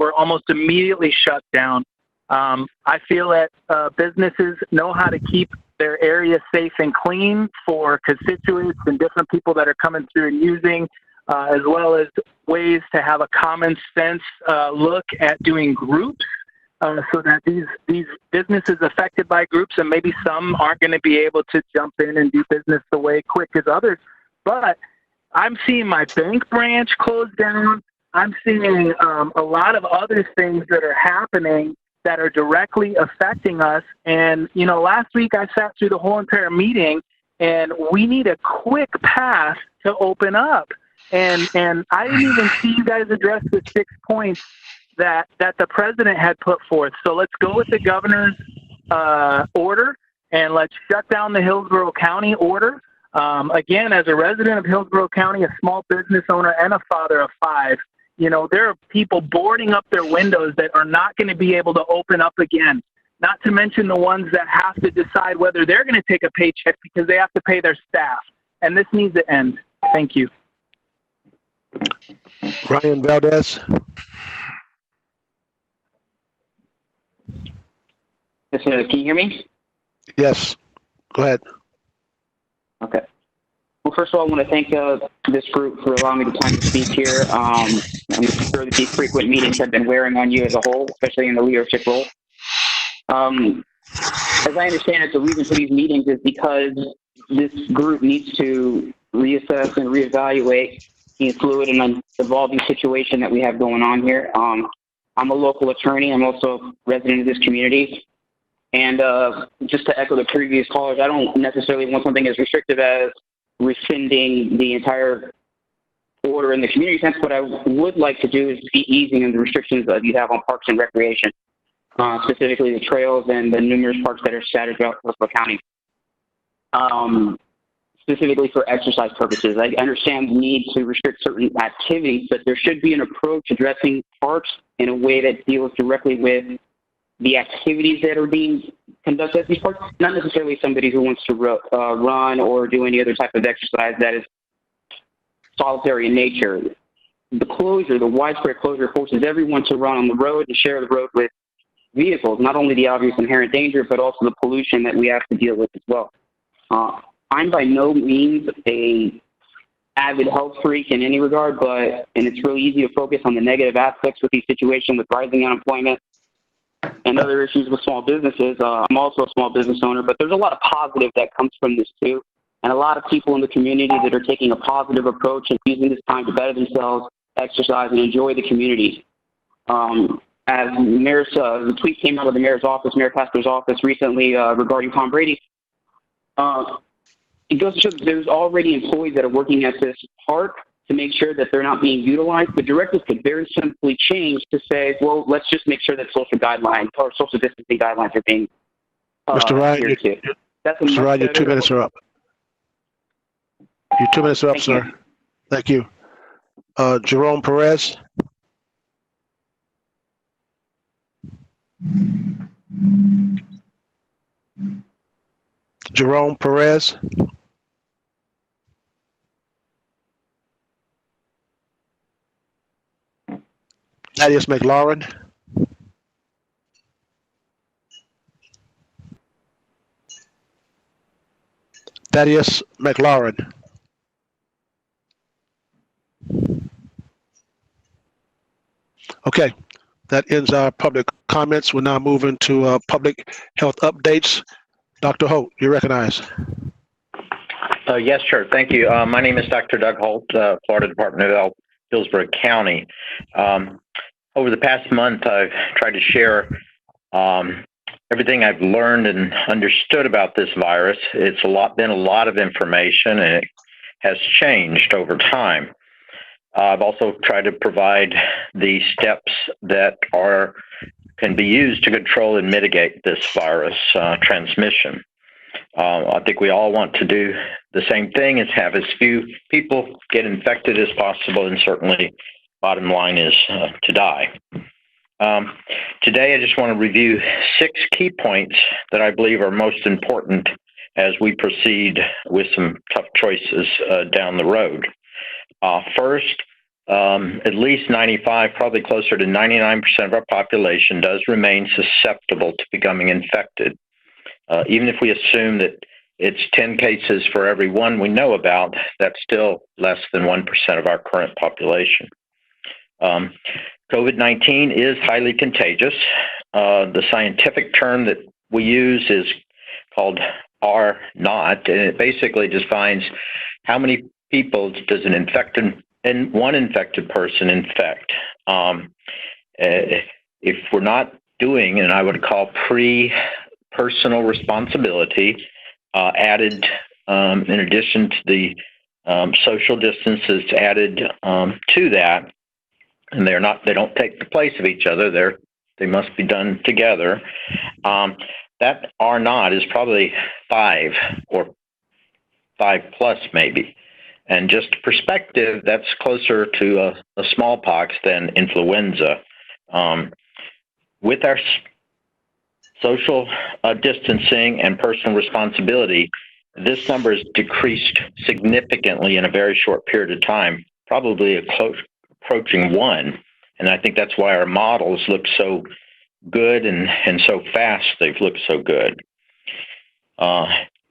were almost immediately shut down. I feel that businesses know how to keep their area safe and clean for constituents and different people that are coming through and using, as well as ways to have a common sense look at doing groups, so that these businesses affected by groups, and maybe some aren't going to be able to jump in and do business the way quick as others. But I'm seeing my bank branch close down. I'm seeing a lot of other things that are happening that are directly affecting us. And, you know, last week I sat through the whole entire meeting, and we need a quick path to open up. And I didn't even see you guys address the 6 points that the president had put forth. So let's go with the governor's order, and let's shut down the Hillsborough County order. Again, as a resident of Hillsborough County, a small business owner, and a father of 5, you know, there are people boarding up their windows that are not going to be able to open up again, not to mention the ones that have to decide whether they're going to take a paycheck because they have to pay their staff. And this needs to end. Thank you. Ryan Valdez. Yes, can you hear me? Yes. Go ahead. Okay. Well, first of all, I want to thank this group for allowing me the time to speak here. I'm sure that these frequent meetings have been wearing on you as a whole, especially in the leadership role. As I understand it, the reason for these meetings is because this group needs to reassess and reevaluate the fluid and evolving situation that we have going on here. I'm a local attorney. I'm also a resident of this community. And just to echo the previous callers, I don't necessarily want something as restrictive as rescinding the entire order in the community sense. What I would like to do is be easing in the restrictions that you have on parks and recreation, specifically the trails and the numerous parks that are scattered throughout Hillsborough County, specifically for exercise purposes. I understand the need to restrict certain activities, but there should be an approach addressing parks in a way that deals directly with the activities that are being conducted at these parks, not necessarily somebody who wants to run or do any other type of exercise that is solitary in nature. The widespread closure forces everyone to run on the road and share the road with vehicles, not only the obvious inherent danger, but also the pollution that we have to deal with as well. I'm by no means a avid health freak in any regard, and it's really easy to focus on the negative aspects with these situations with rising unemployment and other issues with small businesses. I'm also a small business owner, but there's a lot of positive that comes from this too. And a lot of people in the community that are taking a positive approach and using this time to better themselves, exercise, and enjoy the community. As the tweet came out of the mayor's office, Mayor Pastor's office recently regarding Tom Brady, it goes to show that there's already employees that are working at this park to make sure that they're not being utilized. The directives could very simply change to say, well, let's just make sure that social guidelines or social distancing guidelines are being Mr. Ryan, Mr. Ryan, your 2 minutes are up. Your 2 minutes are up, sir. Thank you. Jerome Perez. Jerome Perez. Thaddeus McLaurin. Thaddeus McLaurin. Okay, that ends our public comments. We're now moving to public health updates. Dr. Holt, you're recognized. Yes, sure. Thank you. My name is Dr. Doug Holt, Florida Department of Health, Hillsborough County. Over the past month, I've tried to share everything I've learned and understood about this virus. It's been a lot of information, and it has changed over time. I've also tried to provide the steps that can be used to control and mitigate this virus transmission. I think we all want to do the same thing, is have as few people get infected as possible, and certainly bottom line is to die. Today, I just want to review 6 key points that I believe are most important as we proceed with some tough choices down the road. First, at least 95, probably closer to 99% of our population does remain susceptible to becoming infected. Even if we assume that it's 10 cases for every one we know about, that's still less than 1% of our current population. COVID-19 is highly contagious. The scientific term that we use is called R0, and it basically defines how many people does one infected person infect. If we're not doing, and I would call personal responsibility, added in addition to the social distances added to that, and they don't take the place of each other. They must be done together. That R0 is probably 5 or 5 plus maybe. And just perspective, that's closer to a smallpox than influenza. With our social distancing and personal responsibility, this number has decreased significantly in a very short period of time, probably approaching 1. And I think that's why our models look so good and so fast they've looked so good.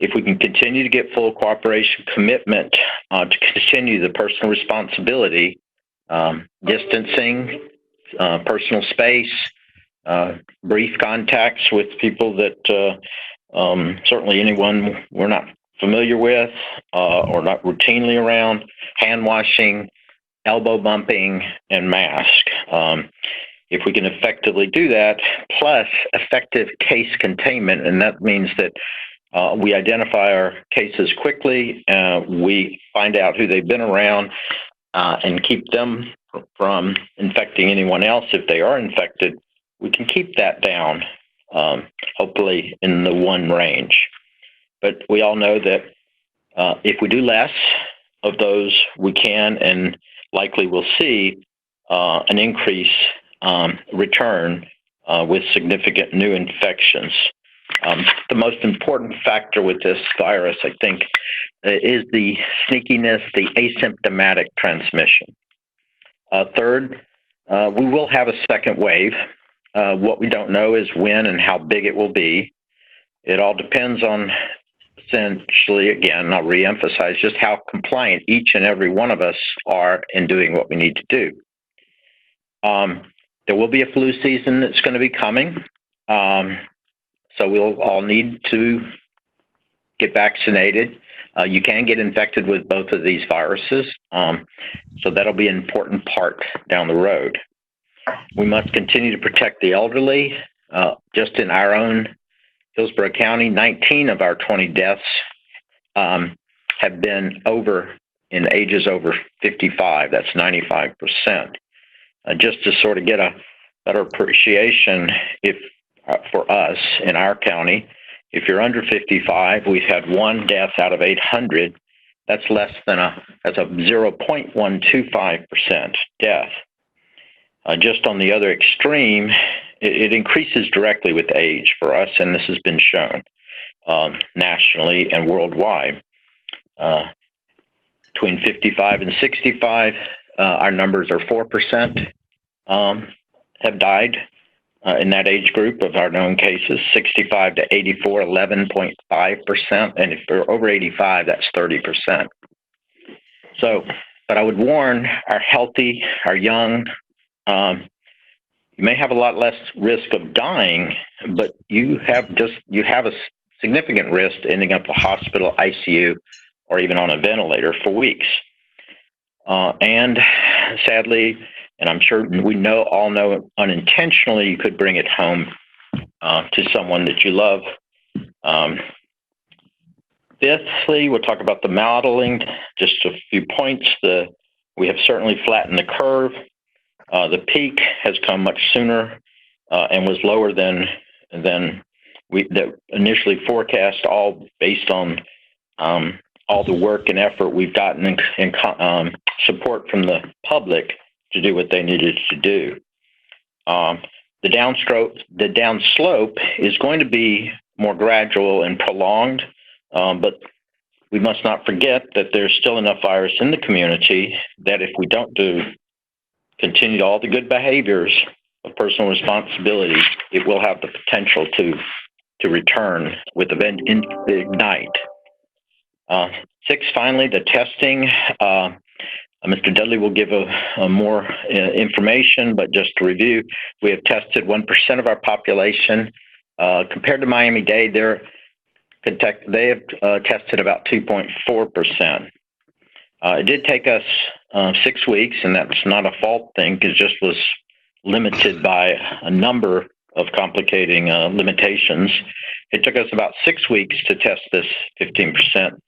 If we can continue to get full cooperation commitment to continue the personal responsibility, distancing, personal space, brief contacts with people that certainly anyone we're not familiar with or not routinely around, hand washing, elbow bumping, and mask. If we can effectively do that, plus effective case containment, and that means that we identify our cases quickly, we find out who they've been around, and keep them from infecting anyone else if they are infected, we can keep that down, hopefully in the 1 range. But we all know that if we do less of those, we can and likely will see an increase return with significant new infections. The most important factor with this virus, I think, is the sneakiness, the asymptomatic transmission. Third, we will have a second wave. What we don't know is when and how big it will be. It all depends on, essentially, again, I'll reemphasize just how compliant each and every one of us are in doing what we need to do. There will be a flu season that's going to be coming. So we'll all need to get vaccinated. You can get infected with both of these viruses. So that'll be an important part down the road. We must continue to protect the elderly. Just in our own Hillsborough County, 19 of our 20 deaths have been in ages over 55. That's 95%. Just to sort of get a better appreciation, for us in our county, if you're under 55, we've had 1 death out of 800. That's less than that's a 0.125% death. Just on the other extreme, it increases directly with age for us, and this has been shown nationally and worldwide. Between 55 and 65, our numbers are 4% have died in that age group of our known cases. 65 to 84, 11.5%, and if they're over 85, that's 30%. So, but I would warn our healthy, our young, you may have a lot less risk of dying, but you have a significant risk ending up in the hospital, ICU, or even on a ventilator for weeks. And sadly, and I'm sure we all know unintentionally, you could bring it home to someone that you love. Fifthly, we'll talk about the modeling. Just a few points. We have certainly flattened the curve. The peak has come much sooner and was lower than we initially forecast, all based on all the work and effort we've gotten in support from the public to do what they needed to do. The downslope is going to be more gradual and prolonged, but we must not forget that there's still enough virus in the community that if we don't do continue all the good behaviors of personal responsibility, it will have the potential to return with Ignite. 6, finally, the testing. Mr. Dudley will give a more information, but just to review, we have tested 1% of our population. Compared to Miami-Dade, they have tested about 2.4%. It did take us 6 weeks, and that's not a fault thing, because it just was limited by a number of complicating limitations. It took us about 6 weeks to test this 15%,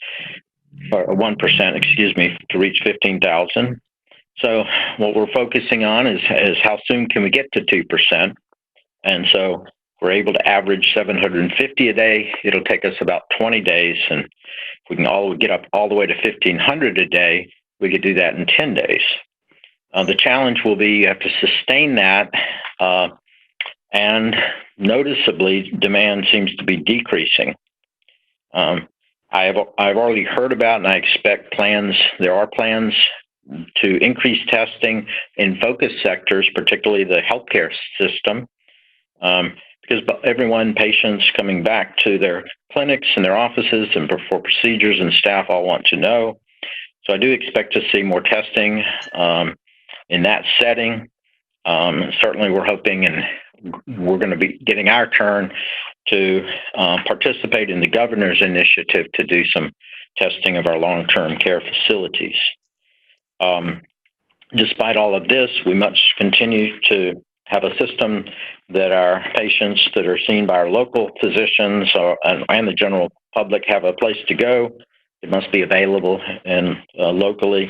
or 1%, excuse me, to reach 15,000. So what we're focusing on is how soon can we get to 2%? And so we're able to average 750 a day. It'll take us about 20 days, and if we can get up all the way to 1,500 a day, we could do that in 10 days. The challenge will be you have to sustain that, and noticeably, demand seems to be decreasing. I've already heard about, and I expect there are plans to increase testing in focus sectors, particularly the healthcare system, because patients coming back to their clinics and their offices and for procedures, and staff all want to know. So I do expect to see more testing in that setting. Certainly we're hoping, and we're going to be getting our turn to participate in the governor's initiative to do some testing of our long-term care facilities. Despite all of this, we must continue to have a system that our patients that are seen by our local physicians and the general public have a place to go. It must be available and locally.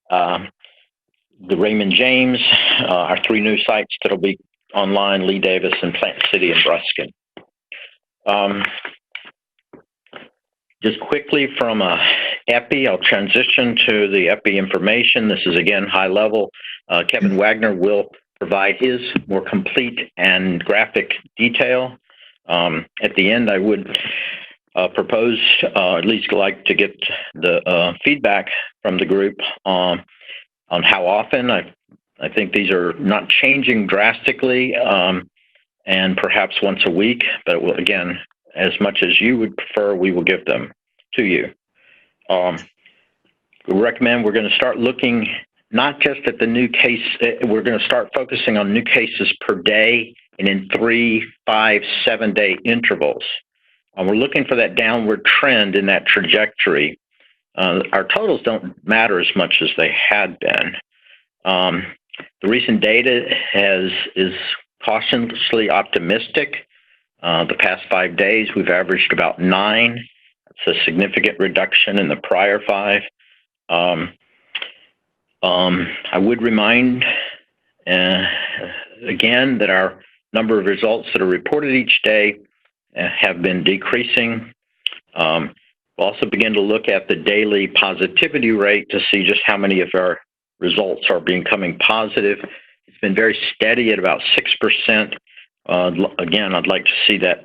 The Raymond James, our 3 new sites that'll be online, Lee Davis and Plant City and Ruskin. Just quickly from EPI, I'll transition to the EPI information. This is again high level. Kevin Wagner will provide his more complete and graphic detail. At the end, I would propose, at least like to get the feedback from the group on how often. I think these are not changing drastically, and perhaps once a week, but again, as much as you would prefer, we will give them to you. We recommend we're going to start looking not just at the new case, we're going to start focusing on new cases per day and in 3, 5, 7-day intervals. We're looking for that downward trend in that trajectory. Our totals don't matter as much as they had been. The recent data is cautiously optimistic. The past 5 days, we've averaged about 9. That's a significant reduction in the prior 5. I would remind again that our number of results that are reported each day have been decreasing. We'll also begin to look at the daily positivity rate to see just how many of our results are becoming positive. It's been very steady at about 6%. Again, I'd like to see that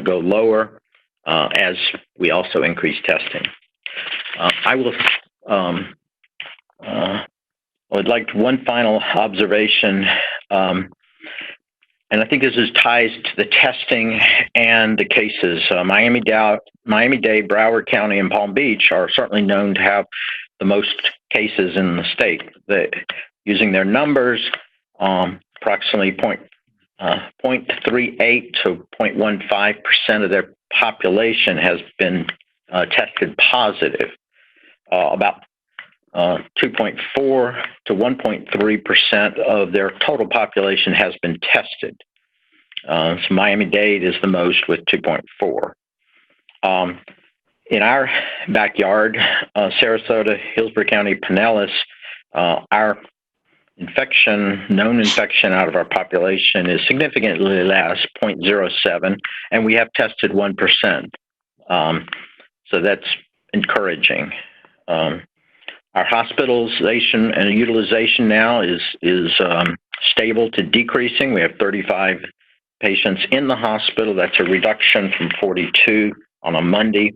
go lower as we also increase testing. I'd like one final observation, and I think this is ties to the testing and the cases. Miami-Dade, Broward County, and Palm Beach are certainly known to have the most cases in the state. Using their numbers, approximately 0.38 to 0.15% of their population has been tested positive. About 2.4 to 1.3% of their total population has been tested. So Miami-Dade is the most with 2.4. In our backyard, Sarasota, Hillsborough County, Pinellas, our known infection out of our population is significantly less, 0.07, and we have tested 1%. So that's encouraging. Our hospitalization and utilization now is stable to decreasing. We have 35 patients in the hospital. That's a reduction from 42 on a Monday.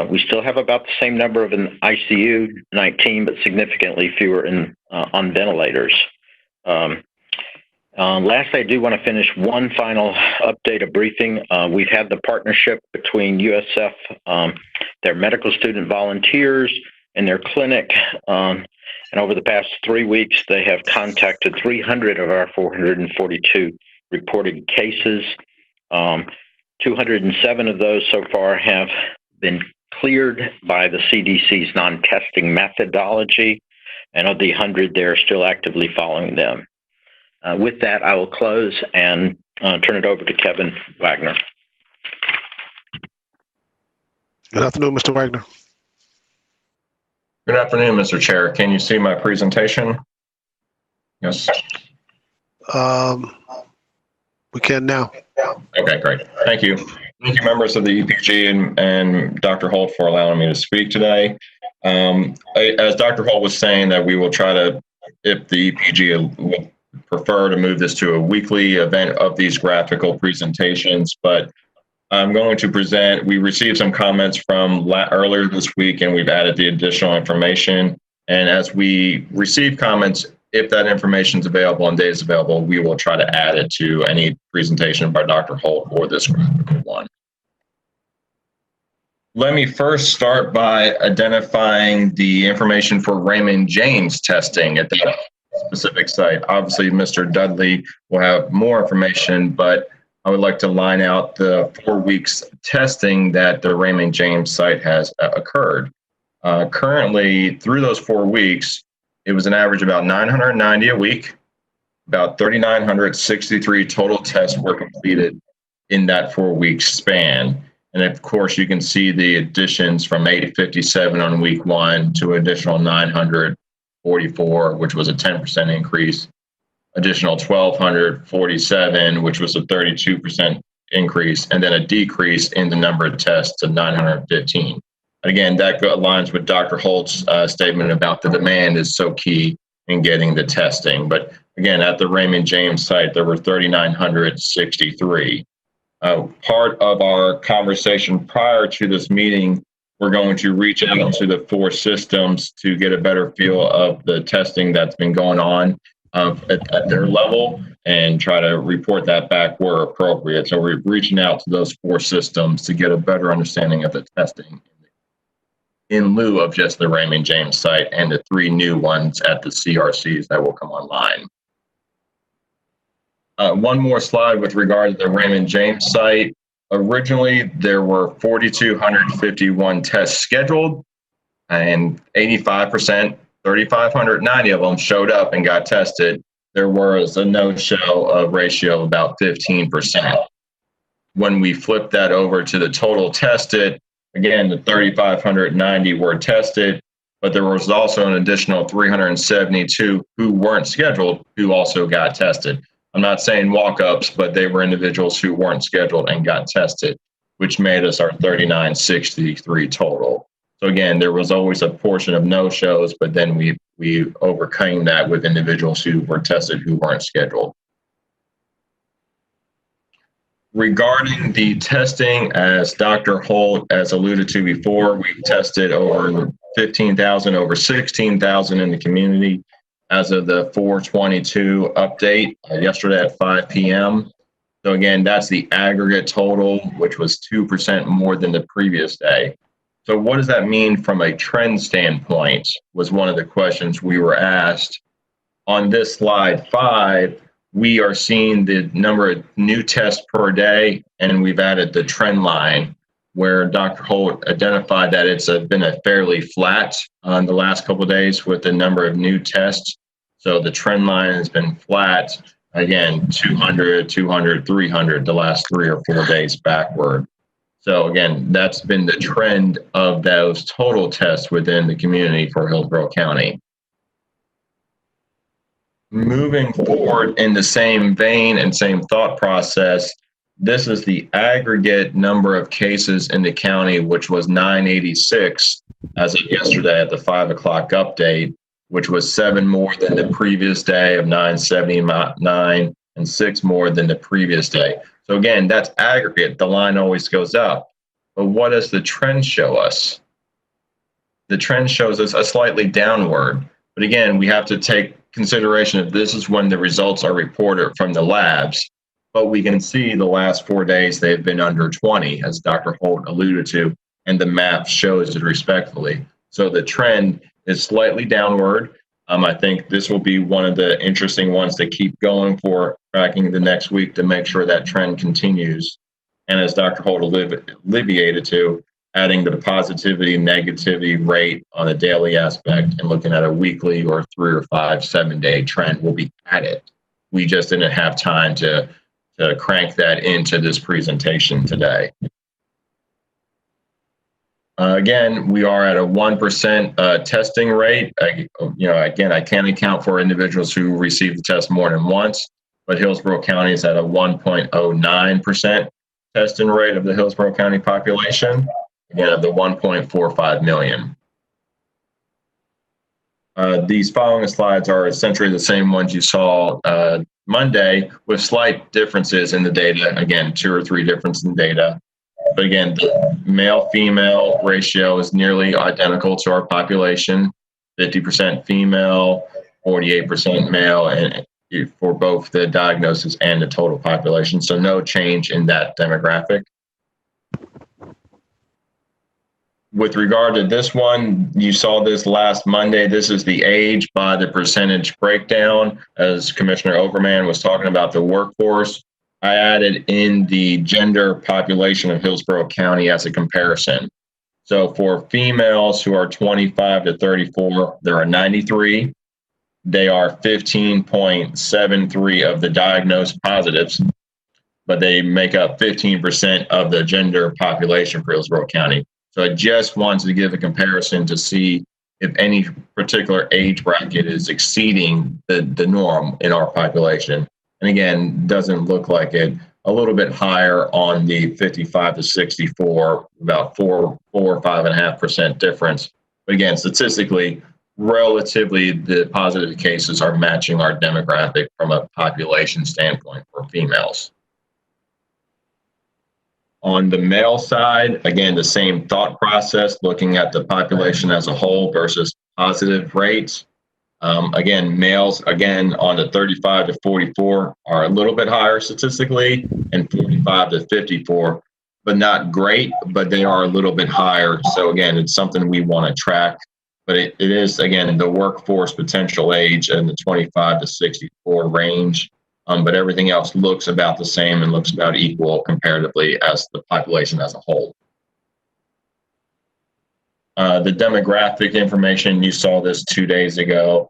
We still have about the same number of in ICU, 19, but significantly fewer on ventilators. Last, I do want to finish one final update, a briefing. We've had the partnership between USF, their medical student volunteers, and their clinic. And over the past 3 weeks, they have contacted 300 of our 442 reported cases. 207 of those so far have been cleared by the CDC's non-testing methodology. And of the 100, they're still actively following them. With that, I will close and turn it over to Kevin Wagner. Good afternoon, Mr. Wagner. Good afternoon, Mr. Chair. Can you see my presentation? Yes. We can now. Okay, great. Thank you. Thank you, members of the EPG and Dr. Holt, for allowing me to speak today. As Dr. Holt was saying, that we will try to, if the EPG would prefer, to move this to a weekly event of these graphical presentations, but I'm going to present. We received some comments from earlier this week, and we've added the additional information. And as we receive comments, if that information is available and data is available, we will try to add it to any presentation by Dr. Holt or this graphical one. Let me first start by identifying the information for Raymond James testing at that specific site. Obviously, Mr. Dudley will have more information, but I would like to line out the 4 weeks testing that the Raymond James site has occurred. Currently, through those 4 weeks, it was an average about 990 a week. About 3,963 total tests were completed in that 4 week span. And of course, you can see the additions from 857 on week 1 to additional 944, which was a 10% increase. Additional 1,247, which was a 32% increase, and then a decrease in the number of tests to 915. Again, that aligns with Dr. Holt's statement about the demand is so key in getting the testing. But again, at the Raymond James site, there were 3,963. Part of our conversation prior to this meeting, we're going to reach out to the 4 systems to get a better feel of the testing that's been going on at their level and try to report that back where appropriate. So we're reaching out to those 4 systems to get a better understanding of the testing in lieu of just the Raymond James site and the 3 new ones at the CRCs that will come online. One more slide with regard to the Raymond James site. Originally, there were 4,251 tests scheduled, and 85%, 3,590 of them showed up and got tested. There was a no-show ratio of about 15%. When we flipped that over to the total tested, again, the 3,590 were tested, but there was also an additional 372 who weren't scheduled who also got tested. I'm not saying walk-ups, but they were individuals who weren't scheduled and got tested, which made us our 3,963 total. So again, there was always a portion of no-shows, but then we overcame that with individuals who were tested who weren't scheduled. Regarding the testing, as Dr. Holt has alluded to before, we tested over 15,000, over 16,000 in the community as of the 4/22 update yesterday at 5 p.m. So again, that's the aggregate total, which was 2% more than the previous day. So what does that mean from a trend standpoint was one of the questions we were asked. On this slide 5, we are seeing the number of new tests per day, and we've added the trend line where Dr. Holt identified that it's been a fairly flat on the last couple of days with the number of new tests. So the trend line has been flat, again, 200, 200, 300 the last 3 or 4 days backward. So again, that's been the trend of those total tests within the community for Hillsborough County. Moving forward in the same vein and same thought process, this is the aggregate number of cases in the county, which was 986 as of yesterday at the 5 o'clock update, which was 7 more than the previous day of 979 and 6 more than the previous day. So again, that's aggregate. The line always goes up. But what does the trend show us? The trend shows us a slightly downward. But again, we have to take consideration of this is when the results are reported from the labs, but we can see the last 4 days they've been under 20, as Dr. Holt alluded to, and the map shows it respectfully. So the trend is slightly downward. I think this will be one of the interesting ones to keep going for tracking the next week to make sure that trend continues. And as Dr. Holt alleviated to, adding the positivity, negativity rate on a daily aspect and looking at a weekly or 3 or 5, 7 day trend will be added. We just didn't have time to crank that into this presentation today. Again, we are at a 1% testing rate. Again, I can't account for individuals who receive the test more than once, but Hillsborough County is at a 1.09% testing rate of the Hillsborough County population, again, of the 1.45 million. These following slides are essentially the same ones you saw Monday, with slight differences in the data. Again, 2 or 3 differences in data. But again, the male-female ratio is nearly identical to our population, 50% female, 48% male, and for both the diagnosis and the total population. So no change in that demographic. With regard to this one, you saw this last Monday. This is the age by the percentage breakdown. As Commissioner Overman was talking about the workforce, I added in the gender population of Hillsborough County as a comparison. So for females who are 25 to 34, there are 93. They are 15.73 of the diagnosed positives, but they make up 15% of the gender population for Hillsborough County. So I just wanted to give a comparison to see if any particular age bracket is exceeding the norm in our population. And again, doesn't look like it. A little bit higher on the 55 to 64, about 4 or 5.5% difference. But again, statistically, relatively, the positive cases are matching our demographic from a population standpoint for females. On the male side, again, the same thought process, looking at the population as a whole versus positive rates. Again, males, again, on the 35 to 44 are a little bit higher statistically, and 45 to 54, but not great, but they are a little bit higher. So again, it's something we want to track, but it is, again, in the workforce potential age in the 25 to 64 range. But everything else looks about the same and looks about equal comparatively as the population as a whole. The demographic information, you saw this 2 days ago.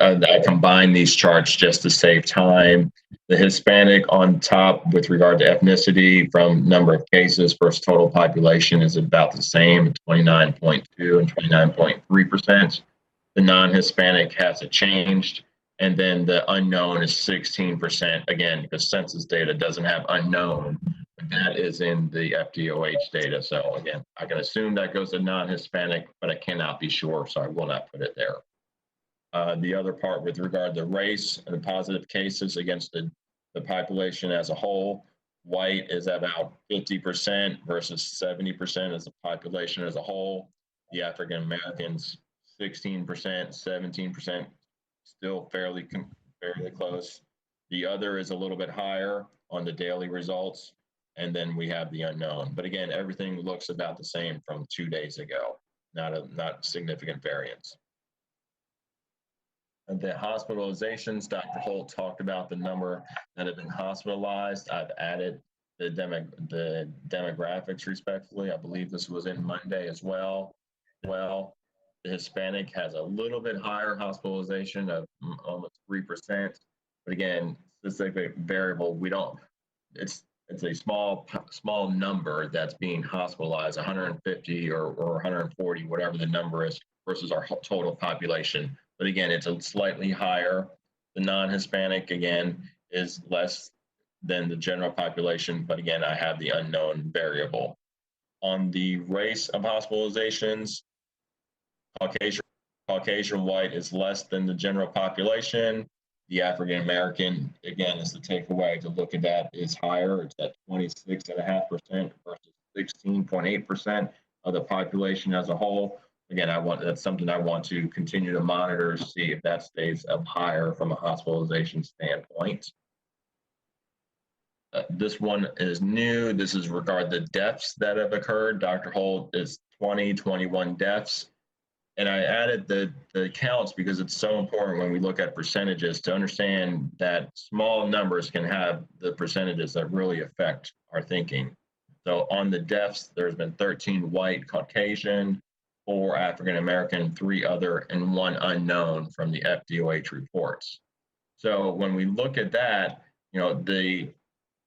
I combined these charts just to save time. The Hispanic on top with regard to ethnicity from number of cases versus total population is about the same, 29.2 and 29.3%. The non-Hispanic hasn't changed. And then the unknown is 16%, again, because census data doesn't have unknown, but that is in the FDOH data. So again, I can assume that goes to non-Hispanic, but I cannot be sure, so I will not put it there. The other part with regard to race and the positive cases against the population as a whole, white is about 50% versus 70% as the population as a whole. The African Americans, 16%, 17%. Still fairly close. The other is a little bit higher on the daily results, and then we have the unknown. But again, everything looks about the same from 2 days ago, not significant variance. And the hospitalizations, Dr. Holt talked about the number that have been hospitalized. I've added the demographics respectfully. I believe this was in Monday as well. The Hispanic has a little bit higher hospitalization of almost 3%, but again, specific variable. It's a small number that's being hospitalized, 150 or 140, whatever the number is, versus our total population. But again, it's a slightly higher. The non-Hispanic, again, is less than the general population, but again, I have the unknown variable. On the race of hospitalizations, Caucasian white is less than the general population. The African American, again, is the takeaway to look at that, is higher. It's at 26.5% versus 16.8% of the population as a whole. again, that's something I want to continue to monitor, see if that stays up higher from a hospitalization standpoint. This one is new. This is regard the deaths that have occurred. Dr. Holt is 21 deaths. And I added the counts because it's so important when we look at percentages to understand that small numbers can have the percentages that really affect our thinking. So on the deaths, there's been 13 white Caucasian, 4 African American, 3 other, and 1 unknown from the FDOH reports. So when we look at that, the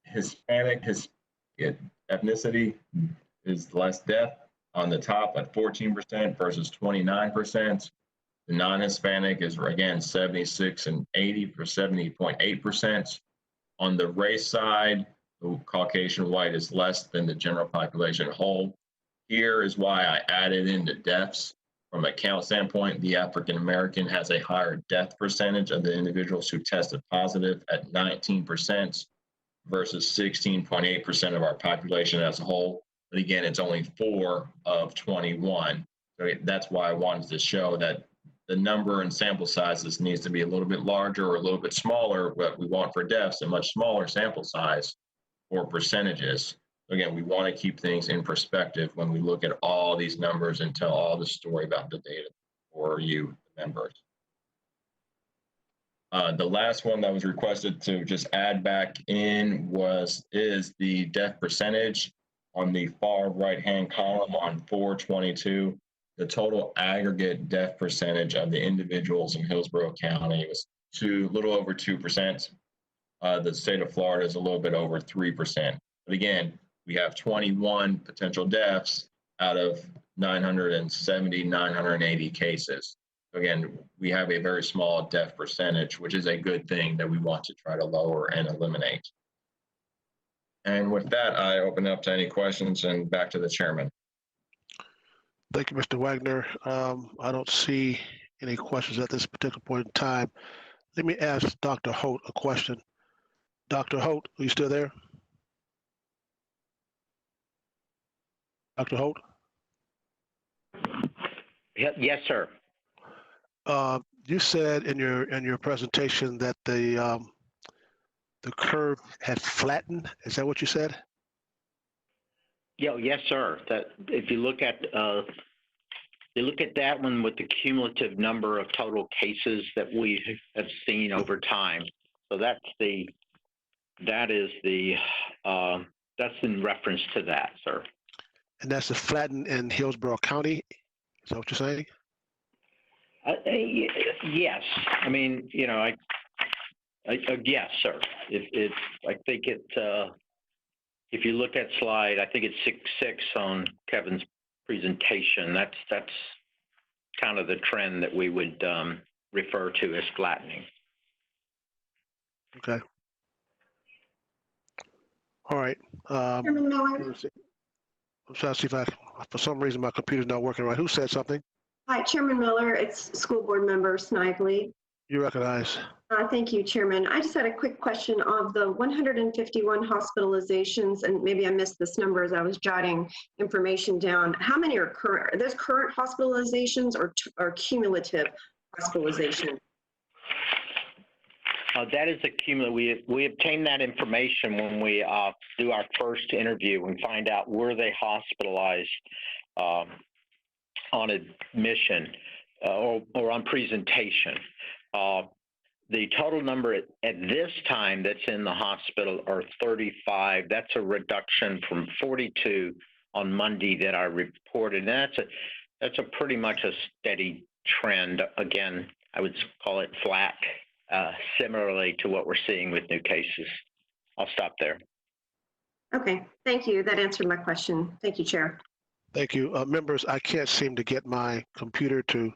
Hispanic ethnicity is less death on the top at 14% versus 29%. The non-Hispanic is, again, 76 and 80 for 70.8%. On the race side, the Caucasian white is less than the general population whole. Here is why I added in the deaths. From a count standpoint, the African American has a higher death percentage of the individuals who tested positive at 19% versus 16.8% of our population as a whole. But again, it's only 4 of 21. So that's why I wanted to show that the number and sample sizes needs to be a little bit larger or a little bit smaller. What we want for deaths, a much smaller sample size for percentages. Again, we want to keep things in perspective when we look at all these numbers and tell all the story about the data for you members. The last one that was requested to just add back in is the death percentage. On the far right-hand column on 422, the total aggregate death percentage of the individuals in Hillsborough County was a little over 2%. The state of Florida is a little bit over 3%. But again, we have 21 potential deaths out of 980 cases. Again, we have a very small death percentage, which is a good thing that we want to try to lower and eliminate. And with that, I open up to any questions and back to the chairman. Thank you, Mr. Wagner. I don't see any questions at this particular point in time. Let me ask Dr. Holt a question. Dr. Holt, are you still there? Dr. Holt? Yes, sir. You said in your presentation that the curve had flattened. Is that what you said? Yeah, yes, sir. That if you look at that one with the cumulative number of total cases that we have seen over time. So that's in reference to that, sir. And that's the flattened in Hillsborough County. Is that what you're saying? Yes. I mean, yes, sir. I think if you look at slide, I think it's 6.6 on Kevin's presentation. That's kind of the trend that we would refer to as flattening. Okay. All right. Chairman Miller. I'm trying to see if for some reason my computer's not working right. Who said something? Hi, Chairman Miller. It's School Board Member Snively. You recognize. Thank you, Chairman. I just had a quick question of the 151 hospitalizations, and maybe I missed this number as I was jotting information down. How many are current? Are those current hospitalizations or cumulative hospitalization? That is a cumulative. We obtain that information when we do our first interview and find out were they hospitalized on admission or on presentation. The total number at this time that's in the hospital are 35. That's a reduction from 42 on Monday that I reported. And that's a pretty much a steady trend. Again, I would call it flat, similarly to what we're seeing with new cases. I'll stop there. Okay, thank you. That answered my question. Thank you, Chair. Thank you. Members, I can't seem to get my computer to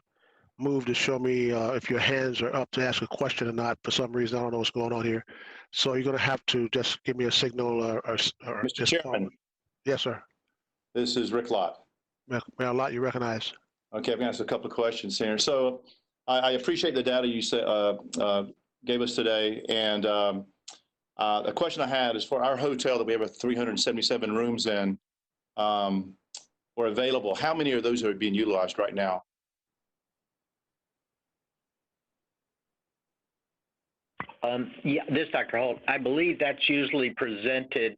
move to show me if your hands are up to ask a question or not. For some reason, I don't know what's going on here. So you're going to have to just give me a signal or Mr. just Chairman. Yes, sir. This is Rick Lott. Mayor Lott, you recognize. Okay, I'm going to ask a couple of questions here. So I appreciate the data you gave us today. And the question I had is for our hotel that we have 377 rooms in, or available, how many of those are being utilized right now? Yeah, this is Dr. Holt. I believe that's usually presented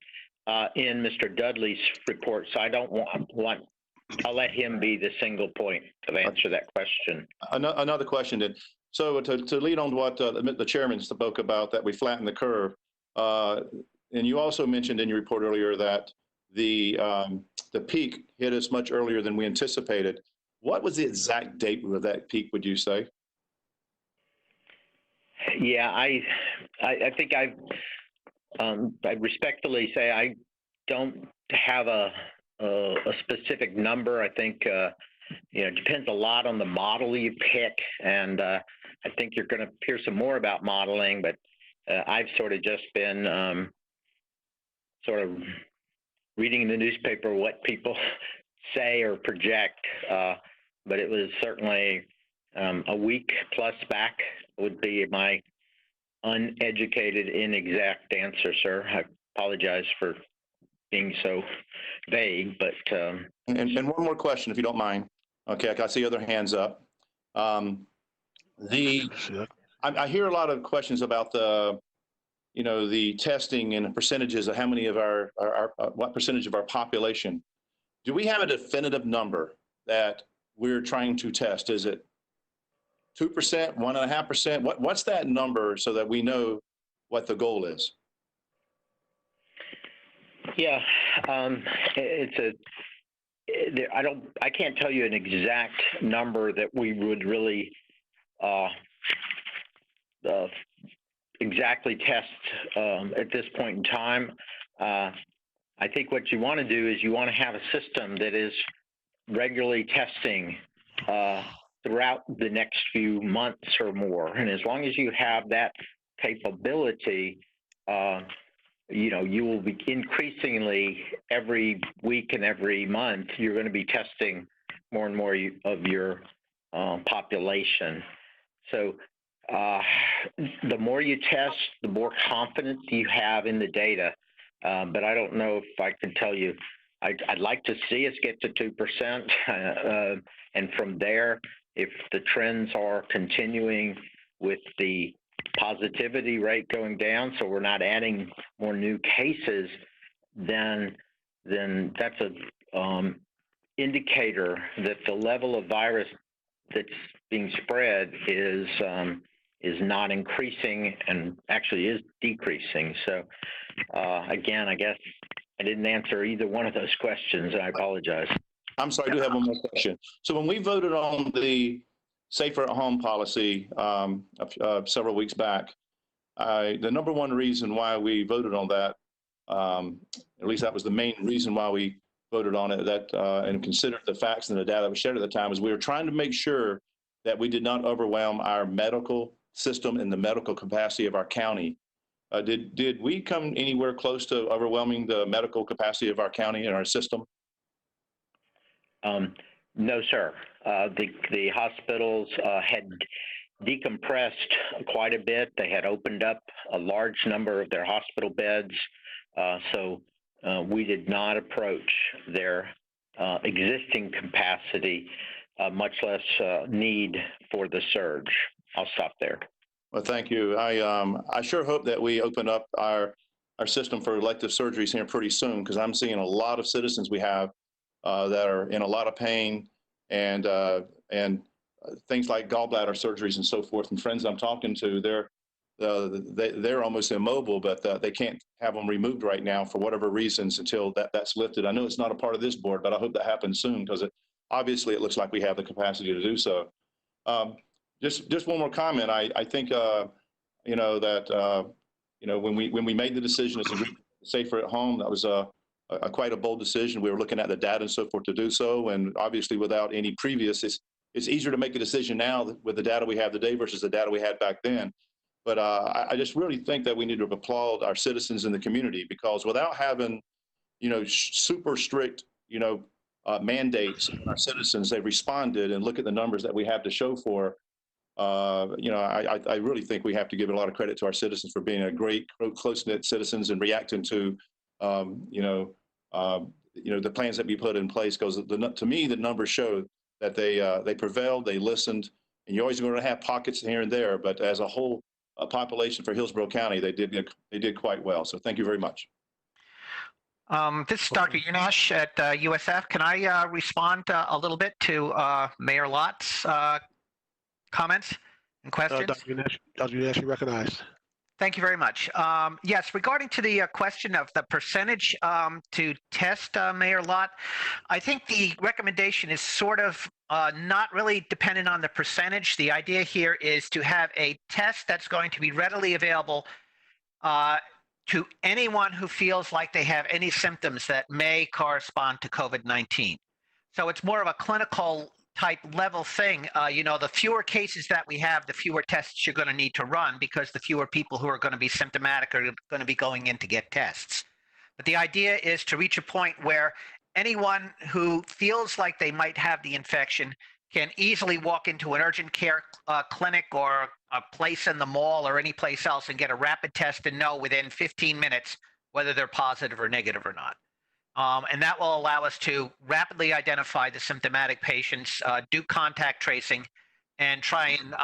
in Mr. Dudley's report, so I don't want I'll let him be the single point to answer that question. Another question then. So to lead on to what the chairman spoke about, that we flatten the curve, and you also mentioned in your report earlier that the peak hit us much earlier than we anticipated. What was the exact date of that peak, would you say? Yeah, I think I respectfully say I don't have a specific number. I think it depends a lot on the model you pick, and I think you're going to hear some more about modeling. But I've sort of just been sort of reading in the newspaper what people say or project. But it was certainly a week plus back would be my uneducated, inexact answer, sir. I apologize for being so vague, but and one more question, if you don't mind. Okay, I see other hands up. I hear a lot of questions about the testing and the percentages of how many of our what percentage of our population. Do we have a definitive number that we're trying to test? Is it 2%, 1.5%? What's that number so that we know what the goal is? Yeah, I can't tell you an exact number that we would really exactly test at this point in time. I think what you want to do is you want to have a system that is regularly testing throughout the next few months or more. And as long as you have that capability, you will be increasingly every week and every month, you're going to be testing more and more of your population. So the more you test, the more confidence you have in the data. But I don't know if I can tell you, I'd like to see us get to 2%. And from there, if the trends are continuing with the positivity rate going down, so we're not adding more new cases, then that's a indicator that the level of virus that's being spread is not increasing and actually is decreasing. So again, I guess I didn't answer either one of those questions, and I apologize. I'm sorry, I do have one more question. So when we voted on the safer at home policy several weeks back, the number one reason why we voted on that, at least that was the main reason why we voted on it, and considered the facts and the data that was shared at the time, is we were trying to make sure that we did not overwhelm our medical system and the medical capacity of our county. Did we come anywhere close to overwhelming the medical capacity of our county and our system? No, sir. The hospitals had decompressed quite a bit. They had opened up a large number of their hospital beds, so we did not approach their existing capacity, much less need for the surge. I'll stop there. Well, thank you. I sure hope that we open up our system for elective surgeries here pretty soon, because I'm seeing a lot of citizens we have that are in a lot of pain, and things like gallbladder surgeries and so forth. And friends I'm talking to, they're almost immobile, but they can't have them removed right now for whatever reasons until that's lifted. I know it's not a part of this board, but I hope that happens soon, because obviously it looks like we have the capacity to do so. Just one more comment. I think when we made the decision to safer at home, that was quite a bold decision. We were looking at the data and so forth to do so, and obviously without any previous, it's easier to make a decision now with the data we have today versus the data we had back then. But I just really think that we need to applaud our citizens in the community, because without having, super strict, mandates on our citizens, they responded, and look at the numbers that we have to show for. I really think we have to give a lot of credit to our citizens for being a great, close-knit citizens and reacting to, the plans that we put in place, because to me, the numbers show that they prevailed, they listened, and you're always going to have pockets here and there, but as a whole population for Hillsborough County, they did quite well. So thank you very much. This is Dr. Unash at USF. Can I respond a little bit to Mayor Lott's comments and questions? Dr. Unash, you recognized. Thank you very much. Yes, regarding to the question of the percentage to test, Mayor Lott, I think the recommendation is sort of not really dependent on the percentage. The idea here is to have a test that's going to be readily available to anyone who feels like they have any symptoms that may correspond to COVID-19. So it's more of a clinical type level thing. The fewer cases that we have, the fewer tests you're going to need to run, because the fewer people who are going to be symptomatic are going to be going in to get tests. But the idea is to reach a point where anyone who feels like they might have the infection can easily walk into an urgent care clinic or a place in the mall or any place else and get a rapid test and know within 15 minutes whether they're positive or negative or not. And that will allow us to rapidly identify the symptomatic patients, do contact tracing, and try and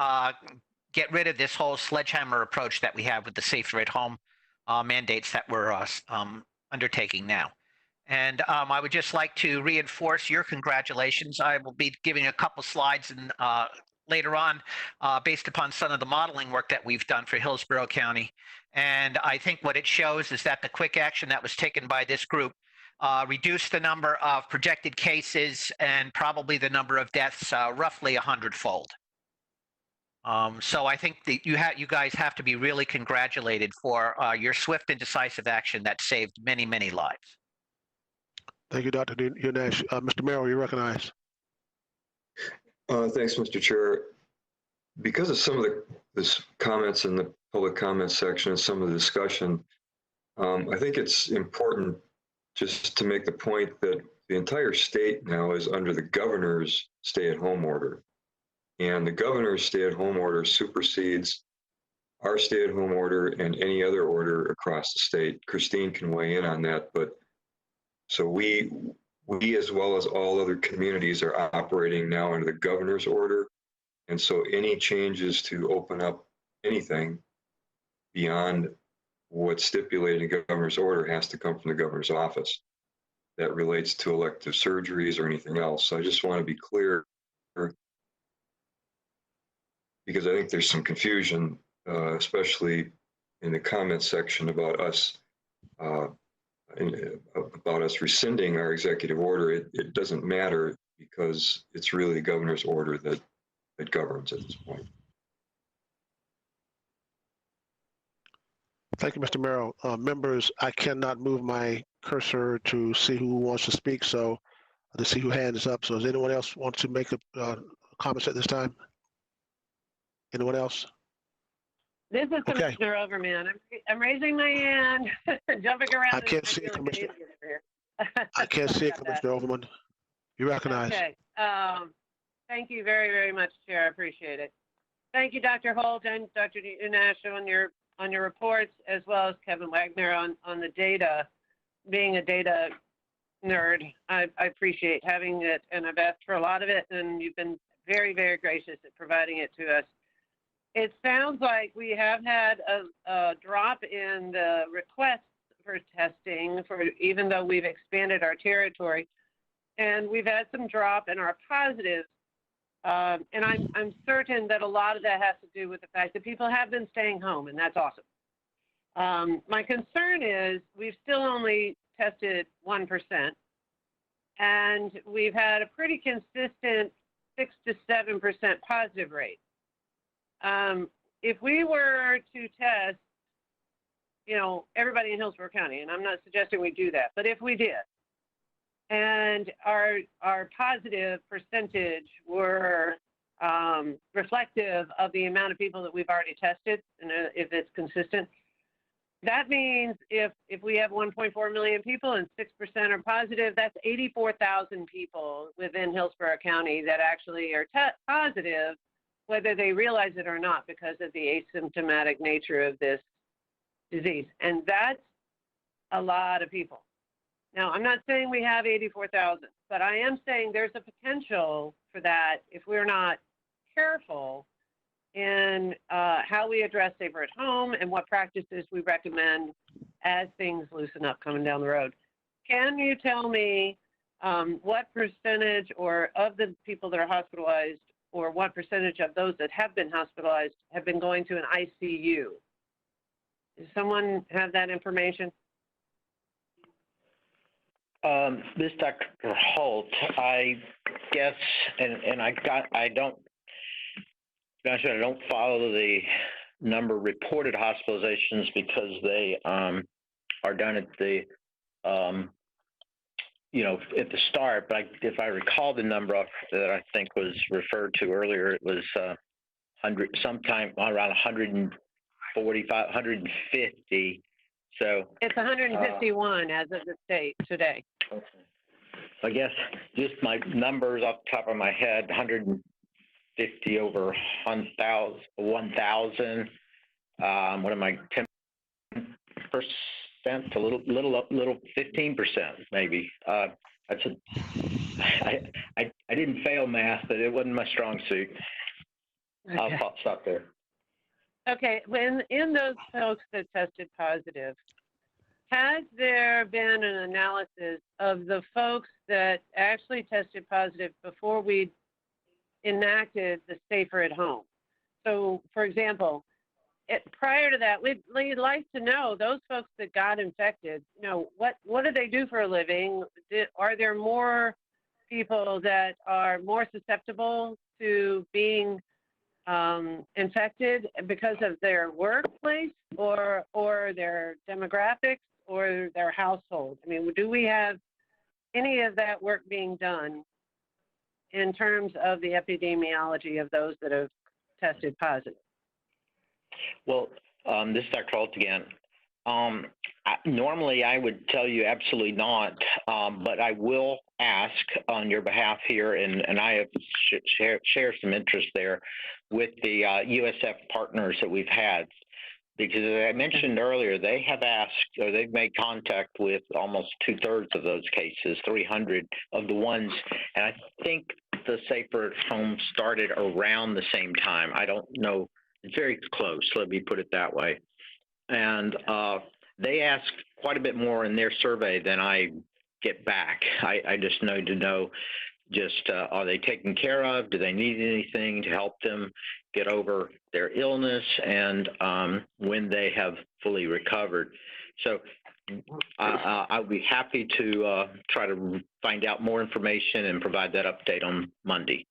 get rid of this whole sledgehammer approach that we have with the safer at home mandates that we're undertaking now. And I would just like to reinforce your congratulations. I will be giving a couple slides and later on based upon some of the modeling work that we've done for Hillsborough County. And I think what it shows is that the quick action that was taken by this group reduced the number of projected cases and probably the number of deaths roughly 100-fold. So I think that you guys have to be really congratulated for your swift and decisive action that saved many, many lives. Thank you, Dr. Unash. Mr. Merrill, you recognize. Thanks, Mr. Chair. Because of some of the comments in the public comment section and some of the discussion, I think it's important just to make the point that the entire state now is under the governor's stay-at-home order. And the governor's stay-at-home order supersedes our stay-at-home order and any other order across the state. Christine can weigh in on that, but so we as well as all other communities are operating now under the governor's order. And so any changes to open up anything beyond what's stipulated in the governor's order has to come from the governor's office. That relates to elective surgeries or anything else. So I just want to be clear, because I think there's some confusion, especially in the comment section about us rescinding our executive order. It doesn't matter, because it's really the governor's order that governs at this point. Thank you, Mr. Merrill. Members, I cannot move my cursor to see who wants to speak, so to see who hands up. So does anyone else want to make a comments at this time? Anyone else? This is Commissioner Overman. I'm raising my hand, jumping around. I can't see it, Commissioner. I can't see it, Commissioner Overman. You recognize. Okay. Thank you very, very much, Chair. I appreciate it. Thank you, Dr. Holt and Dr. Unash on your reports, as well as Kevin Wagner on the data. Being a data nerd, I appreciate having it, and I've asked for a lot of it, and you've been very, very gracious at providing it to us. It sounds like we have had a drop in the requests for testing, even though we've expanded our territory, and we've had some drop in our positives. And I'm certain that a lot of that has to do with the fact that people have been staying home, and that's awesome. My concern is we've still only tested 1%, and we've had a pretty consistent 6 to 7% positive rate. If we were to test, everybody in Hillsborough County, and I'm not suggesting we do that, but if we did, and our positive percentage were reflective of the amount of people that we've already tested, and if it's consistent, that means if we have 1.4 million people and 6% are positive, that's 84,000 people within Hillsborough County that actually are positive, whether they realize it or not, because of the asymptomatic nature of this disease. And that's a lot of people. Now, I'm not saying we have 84,000, but I am saying there's a potential for that if we're not careful in how we address safer at home and what practices we recommend as things loosen up coming down the road. Can you tell me what percentage or of the people that are hospitalized, or what percentage of those that have been hospitalized have been going to an ICU? Does someone have that information? This Dr. Holt, I guess, and I don't follow the number of reported hospitalizations because they are done at the at the start. But if I recall the number that I think was referred to earlier, it was sometime around 145, 150. So it's 151 as of the state today. Okay. I guess just my numbers off the top of my head: 150 over 1,000. What am I? 10%, a little 15% maybe. I didn't fail math, but it wasn't my strong suit. Okay. I'll stop there. Okay, when in those folks that tested positive, has there been an analysis of the folks that actually tested positive before we enacted the safer at home? So, for example, prior to that, we'd like to know those folks that got infected, what do they do for a living? Are there more people that are more susceptible to being infected because of their workplace or their demographics or their household? I mean, do we have any of that work being done in terms of the epidemiology of those that have tested positive? Well, this is Dr. Holt again. Normally, I would tell you absolutely not, but I will ask on your behalf here, and I have share some interest there with the USF partners that we've had, because as I mentioned earlier, they have asked, or they've made contact with almost 2/3 of those cases, 300 of the ones, and I think the Safer at Home started around the same time. I don't know. It's very close, let me put it that way. And they asked quite a bit more in their survey than I get back. I just need to know are they taken care of? Do they need anything to help them get over their illness, and when they have fully recovered? So I'll be happy to try to find out more information and provide that update on Monday.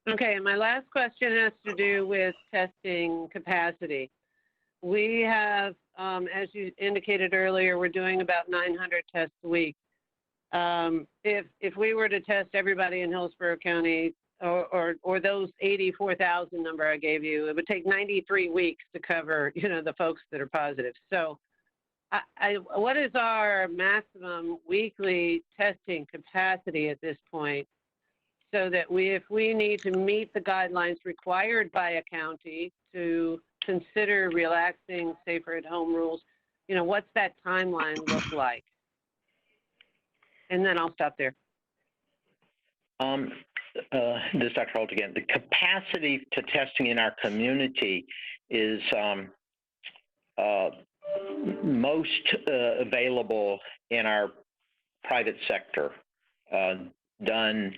Okay, and my last question has to do with testing capacity. We have, as you indicated earlier, we're doing about 900 tests a week. If we were to test everybody in Hillsborough County, or those 84,000 number I gave you, it would take 93 weeks to cover, the folks that are positive. So, what is our maximum weekly testing capacity at this point, so that if we need to meet the guidelines required by a county to consider relaxing safer at home rules, what's that timeline look like? And then I'll stop there. This is Dr. Holt again. The capacity to testing in our community is most available in our private sector, done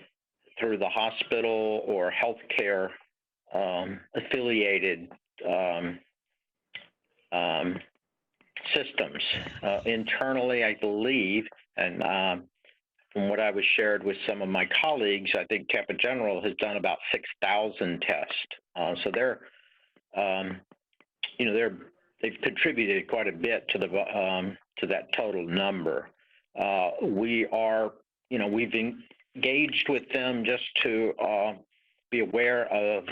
through the hospital or healthcare affiliated systems. Internally, I believe, and from what I was shared with some of my colleagues, I think Tampa General has done about 6,000 tests. So they've contributed quite a bit to that total number. We've engaged with them just to be aware of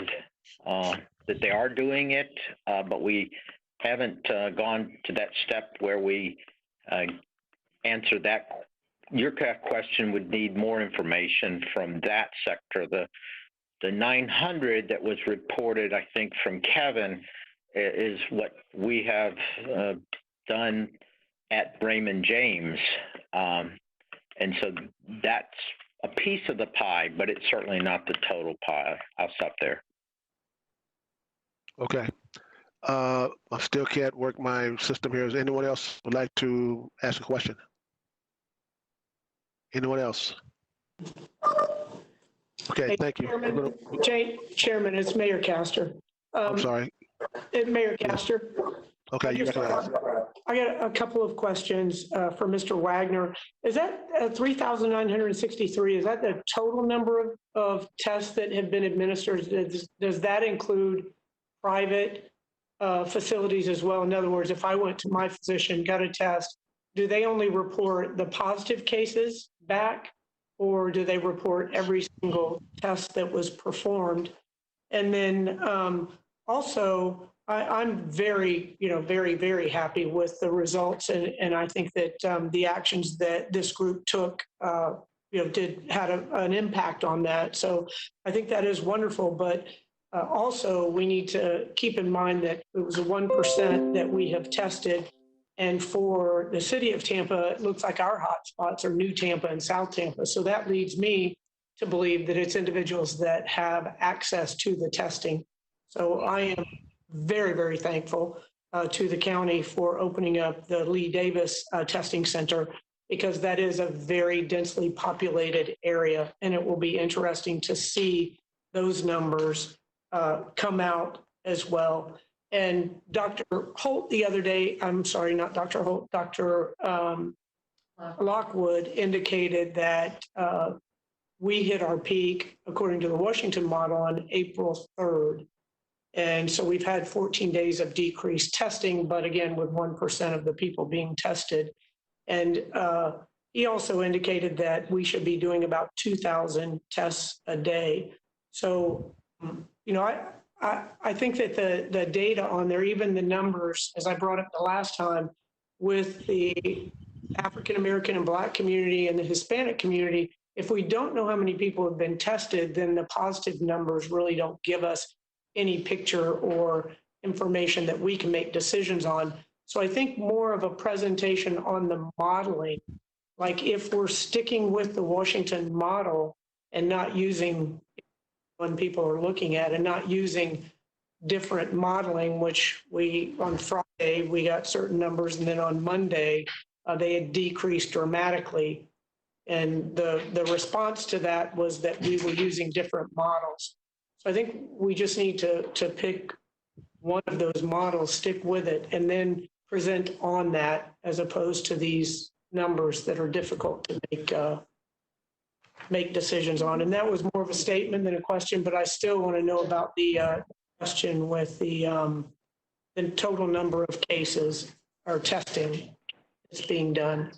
that they are doing it, but we haven't gone to that step where we answer that. Your question would need more information from that sector. The 900 that was reported, I think, from Kevin is what we have done at Raymond James. And so that's a piece of the pie, but it's certainly not the total pie. I'll stop there. Okay. I still can't work my system here. Is anyone else would like to ask a question? Anyone else? Okay, Hey, thank you. Chairman, it's Mayor Castor. I'm sorry. Mayor Castor. Okay, you recognize. I got a couple of questions for Mr. Wagner. Is that 3,963? Is that the total number of tests that have been administered? Does that include private facilities as well? In other words, if I went to my physician, got a test, do they only report the positive cases back, or do they report every single test that was performed? And then also, I'm very, very, very happy with the results, and I think that the actions that this group took, had an impact on that. So I think that is wonderful, but also we need to keep in mind that it was a 1% that we have tested, and for the city of Tampa, it looks like our hotspots are New Tampa and South Tampa. So that leads me to believe that it's individuals that have access to the testing. So I am very, very thankful to the county for opening up the Lee Davis testing center, because that is a very densely populated area, and it will be interesting to see those numbers come out as well. And Dr. Holt the other day, I'm sorry, not Dr. Holt, Dr. Lockwood indicated that we hit our peak, according to the Washington model, on April 3rd. And so we've had 14 days of decreased testing, but again, with 1% of the people being tested. And he also indicated that we should be doing about 2,000 tests a day. So, I think that the data on there, even the numbers, as I brought up the last time, with the African-American and Black community and the Hispanic community, if we don't know how many people have been tested, then the positive numbers really don't give us any picture or information that we can make decisions on. So I think more of a presentation on the modeling, like if we're sticking with the Washington model and not using when people are looking at and not using different modeling, which on Friday, we got certain numbers, and then on Monday, they had decreased dramatically. And the response to that was that we were using different models. So I think we just need to pick one of those models, stick with it, and then present on that, as opposed to these numbers that are difficult to make decisions on. And that was more of a statement than a question, but I still want to know about the question with the total number of cases or testing that's being done.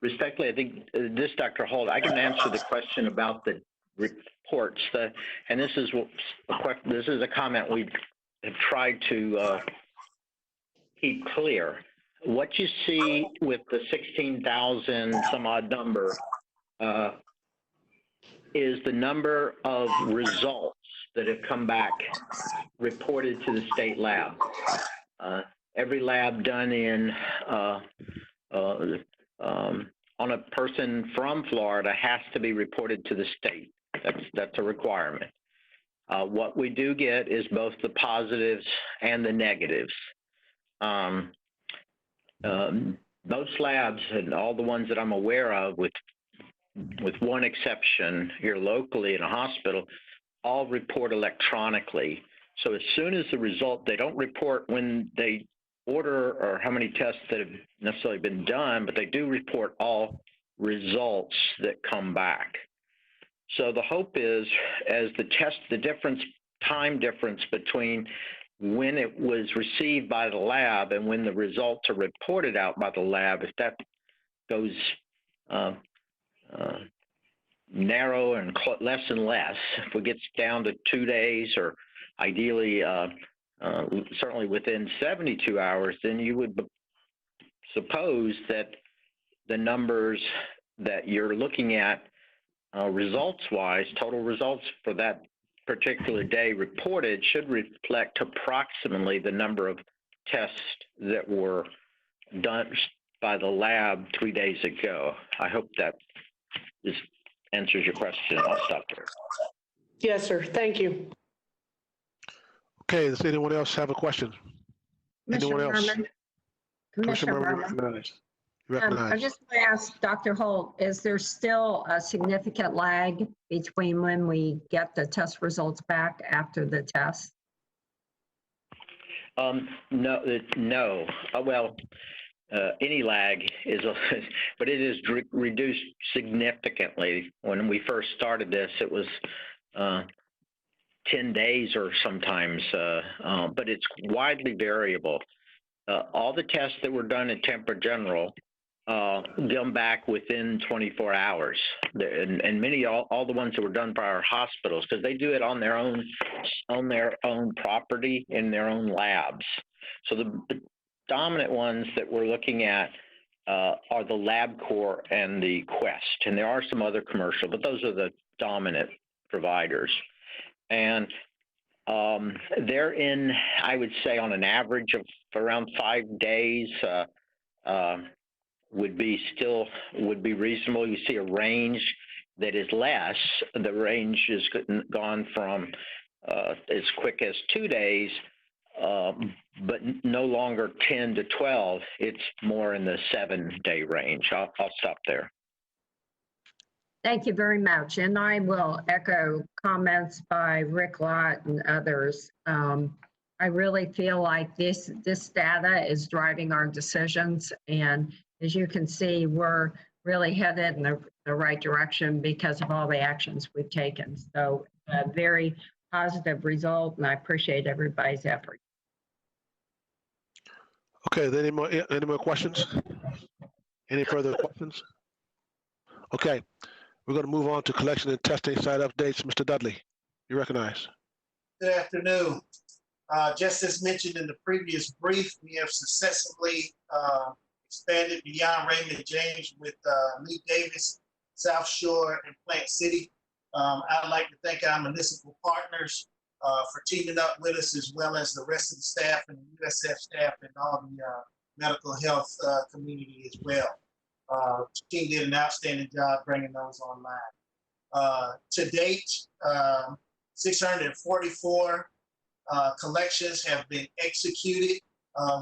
Respectfully, I think this, Dr. Holt, I can answer the question about the reports. And this is a comment we have tried to keep clear. What you see with the 16,000 some odd number is the number of results that have come back reported to the state lab. Every lab done in on a person from Florida has to be reported to the state. That's a requirement. What we do get is both the positives and the negatives. Most labs, and all the ones that I'm aware of, with one exception here locally in a hospital, all report electronically. So as soon as the result, they don't report when they order or how many tests that have necessarily been done, but they do report all results that come back. So the hope is, as the time difference between when it was received by the lab and when the results are reported out by the lab, if that goes narrow and less and less, if it gets down to 2 days, or ideally certainly within 72 hours, then you would suppose that the numbers that you're looking at results-wise, total results for that particular day reported, should reflect approximately the number of tests that were done by the lab 3 days ago. I hope that answers your question. I'll stop there. Yes, sir. Thank you. Okay, does anyone else have a question? Anyone else? Commissioner Merman, you're recognized. I just want to ask Dr. Holt, is there still a significant lag between when we get the test results back after the test? No. Any lag is, but it is reduced significantly. When we first started this, it was 10 days or sometimes, but it's widely variable. All the tests that were done at Tampa General come back within 24 hours, and all the ones that were done by our hospitals, because they do it on their own property in their own labs. So the dominant ones that we're looking at are the LabCorp and the Quest, and there are some other commercial, but those are the dominant providers. And they're in, I would say, on an average of around 5 days would be reasonable. You see a range that is less. The range has gone from as quick as 2 days, but no longer 10 to 12. It's more in the 7-day range. I'll stop there. Thank you very much. And I will echo comments by Rick Lott and others. I really feel like this data is driving our decisions. And as you can see, we're really headed in the right direction because of all the actions we've taken. So a very positive result, and I appreciate everybody's effort. Okay, any more questions? Any further questions? Okay, we're going to move on to collection and testing site updates. Mr. Dudley, you recognize. Good afternoon. Just as mentioned in the previous brief, we have successfully expanded beyond Raymond James with Lee Davis, South Shore, and Plant City. I'd like to thank our municipal partners for teaming up with us, as well as the rest of the staff and the USF staff and all the medical health community as well. The team did an outstanding job bringing those online. To date, 644 collections have been executed.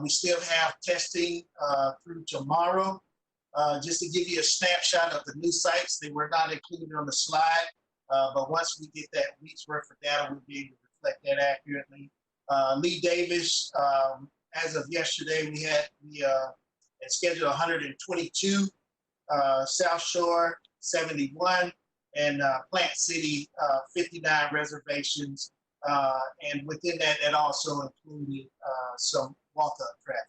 We still have testing through tomorrow. Just to give you a snapshot of the new sites, they were not included on the slide, but once we get that week's worth of data, we'll be able to reflect that accurately. Lee Davis, as of yesterday, we had scheduled 122, South Shore 71, and Plant City 59 reservations. And within that, that also included some walk-up traffic.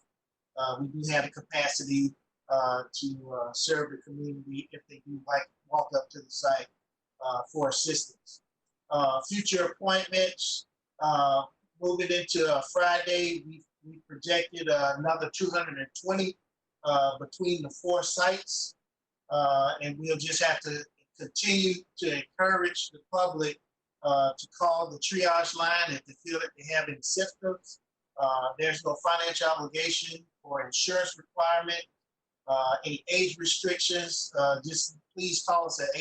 We do have the capacity to serve the community if they do like walk up to the site for assistance. Future appointments, moving into Friday, we projected another 220 between the 4 sites. And we'll just have to continue to encourage the public to call the triage line if they feel that they have any symptoms. There's no financial obligation or insurance requirement, any age restrictions. Just please call us at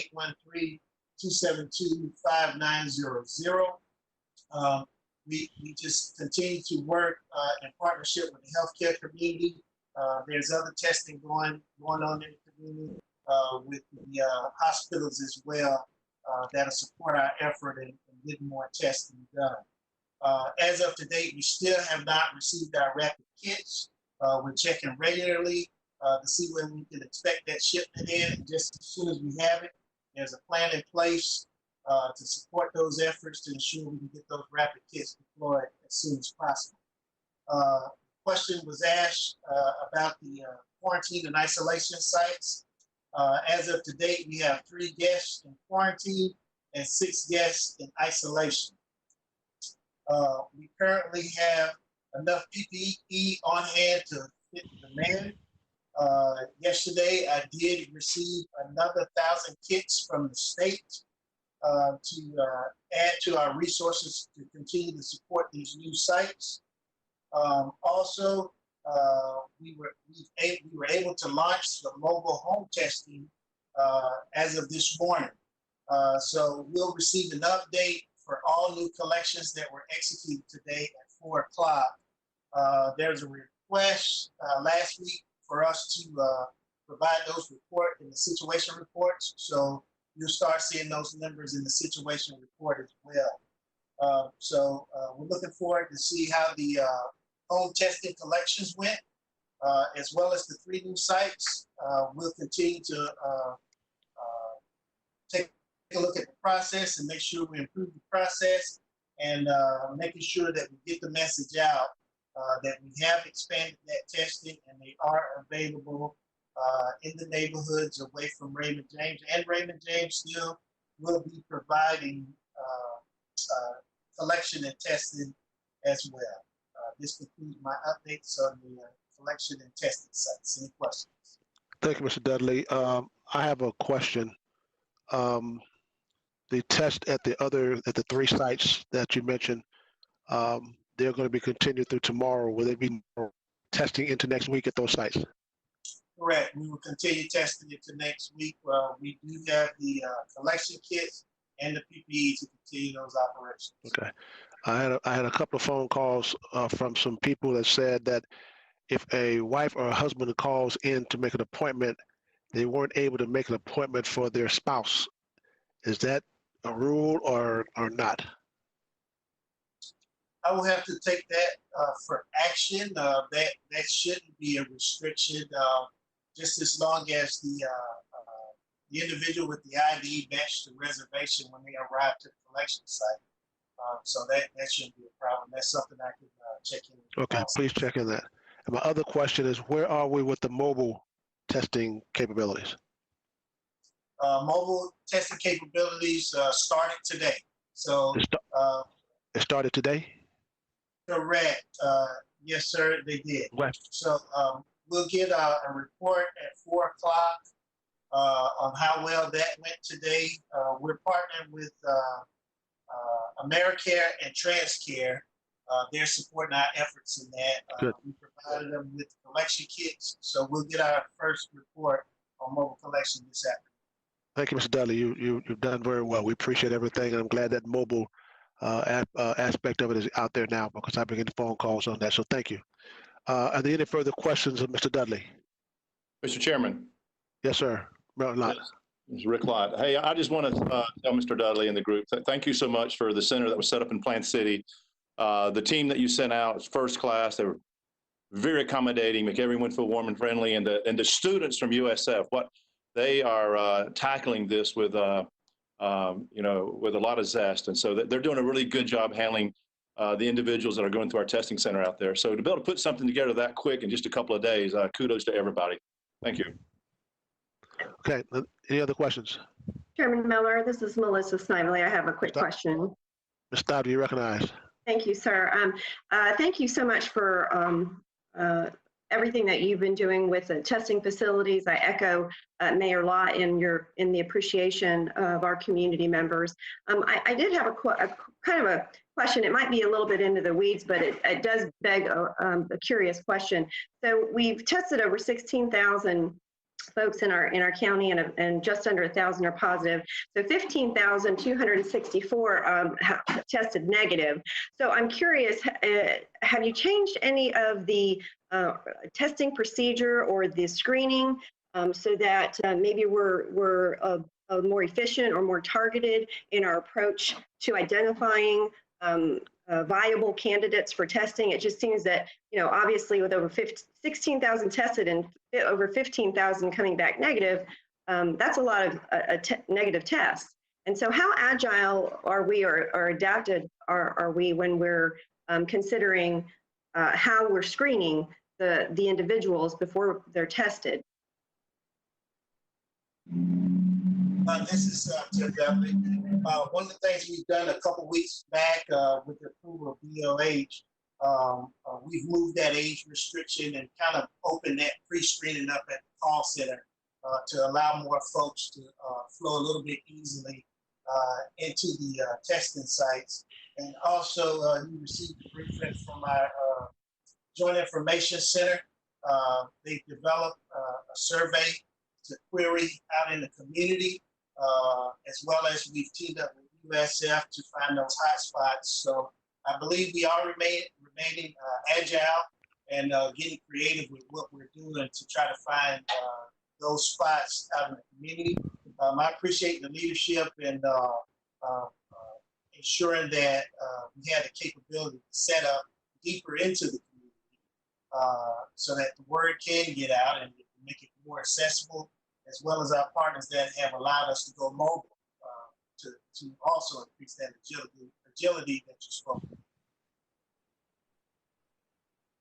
813-272-5900. We just continue to work in partnership with the healthcare community. There's other testing going on in the community with the hospitals as well that'll support our effort in getting more testing done. As of today, we still have not received our rapid kits. We're checking regularly to see when we can expect that shipment in. Just as soon as we have it, there's a plan in place to support those efforts to ensure we can get those rapid kits deployed as soon as possible. Question was asked about the quarantine and isolation sites. As of today, we have 3 guests in quarantine and 6 guests in isolation. We currently have enough PPE on hand to fit the demand. Yesterday, I did receive another 1,000 kits from the state to add to our resources to continue to support these new sites. Also, we were able to launch the mobile home testing as of this morning. So we'll receive an update for all new collections that were executed today at 4 o'clock. There's a request last week for us to provide those report in the situation reports. So you'll start seeing those numbers in the situation report as well. So we're looking forward to see how the home testing collections went, as well as the 3 new sites. We'll continue to take a look at the process and make sure we improve the process, and making sure that we get the message out that we have expanded that testing and they are available in the neighborhoods away from Raymond James. And Raymond James still will be providing collection and testing as well. This concludes my updates on the collection and testing sites. Any questions? Thank you, Mr. Dudley. I have a question. The test at the 3 sites that you mentioned, they're going to be continued through tomorrow. Will there be more testing into next week at those sites? Correct. We will continue testing into next week. We do have the collection kits and the PPE to continue those operations. Okay. I had a couple of phone calls from some people that said that if a wife or a husband calls in to make an appointment, they weren't able to make an appointment for their spouse. Is that a rule or not? I will have to take that for action. That shouldn't be a restriction, just as long as the individual with the ID matched the reservation when they arrive to the collection site. So that shouldn't be a problem. That's something I can check in with. Okay, please check in that. And my other question is, where are we with the mobile testing capabilities? Mobile testing capabilities started today. So it started today? Correct. Yes, sir, they did. Right. So we'll get a report at 4 o'clock on how well that went today. We're partnering with AmeriCare and TransCare. They're supporting our efforts in that. We provided them with collection kits, so we'll get our first report on mobile collection this afternoon. Thank you, Mr. Dudley. You've done very well. We appreciate everything, and I'm glad that mobile aspect of it is out there now, because I've been getting phone calls on that. So thank you. Are there any further questions of Mr. Dudley? Mr. Chairman. Yes, sir. Lott. It's Rick Lott. Hey, I just want to tell Mr. Dudley and the group, thank you so much for the center that was set up in Plant City. The team that you sent out is first class. They were very accommodating, make everyone feel warm and friendly, and the students from USF, what they are tackling this with, with a lot of zest, and so they're doing a really good job handling the individuals that are going through our testing center out there. So to be able to put something together that quick in just a couple of days, kudos to everybody. Thank you. Okay. Any other questions? Chairman Miller, this is Melissa Snively. I have a quick question. Ms. Staub, do you recognize? Thank you, sir. Thank you so much for everything that you've been doing with the testing facilities. I echo Mayor Lott in the appreciation of our community members. I did have a kind of a question. It might be a little bit into the weeds, but it does beg a curious question. So we've tested over 16,000 folks in our county, and just under 1,000 are positive. So 15,264 tested negative. So I'm curious, have you changed any of the testing procedure or the screening so that maybe we're more efficient or more targeted in our approach to identifying viable candidates for testing? It just seems that, obviously with over 16,000 tested and over 15,000 coming back negative, that's a lot of negative tests. And so how agile are we or adapted are we when we're considering how we're screening the individuals before they're tested? This is Tim Dudley. One of the things we've done a couple weeks back with the approval of BLH, we've moved that age restriction and kind of opened that pre-screening up at the call center to allow more folks to flow a little bit easily into the testing sites. And also, you received a briefing from our Joint Information Center. They developed a survey to query out in the community, as well as we've teamed up with USF to find those hotspots. So I believe we are remaining agile and getting creative with what we're doing to try to find those spots out in the community. I appreciate the leadership and ensuring that we had the capability to set up deeper into the community so that the word can get out and make it more accessible, as well as our partners that have allowed us to go mobile to also increase that agility that you spoke of.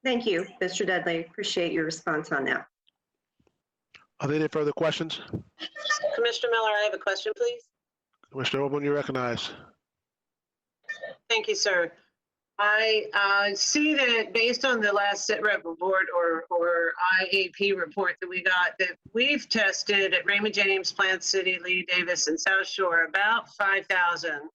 Thank you, Mr. Dudley. Appreciate your response on that. Are there any further questions? Commissioner Miller, I have a question, please. Commissioner Oberlin, you recognize. Thank you, sir. I see that based on the last SIT rep report or IAP report that we got, that we've tested at Raymond James, Plant City, Lee Davis, and South Shore about 5,000.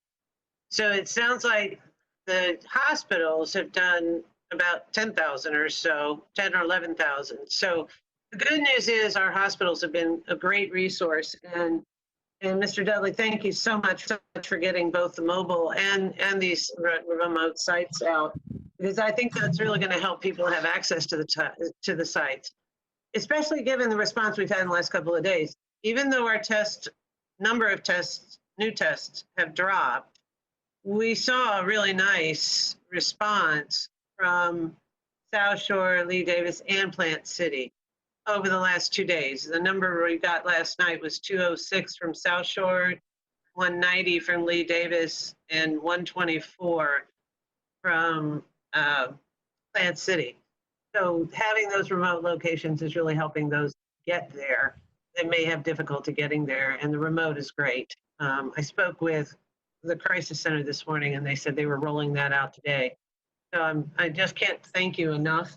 So it sounds like the hospitals have done about 10,000 or so, 10 or 11,000. So the good news is our hospitals have been a great resource. And Mr. Dudley, thank you so much for getting both the mobile and these remote sites out, because I think that's really going to help people have access to the sites, especially given the response we've had in the last couple of days. Even though our number of new tests have dropped, we saw a really nice response from South Shore, Lee Davis, and Plant City over the last 2 days. The number we got last night was 206 from South Shore, 190 from Lee Davis, and 124 from Plant City. So having those remote locations is really helping those get there. They may have difficulty getting there, and the remote is great. I spoke with the crisis center this morning, and they said they were rolling that out today. So I just can't thank you enough.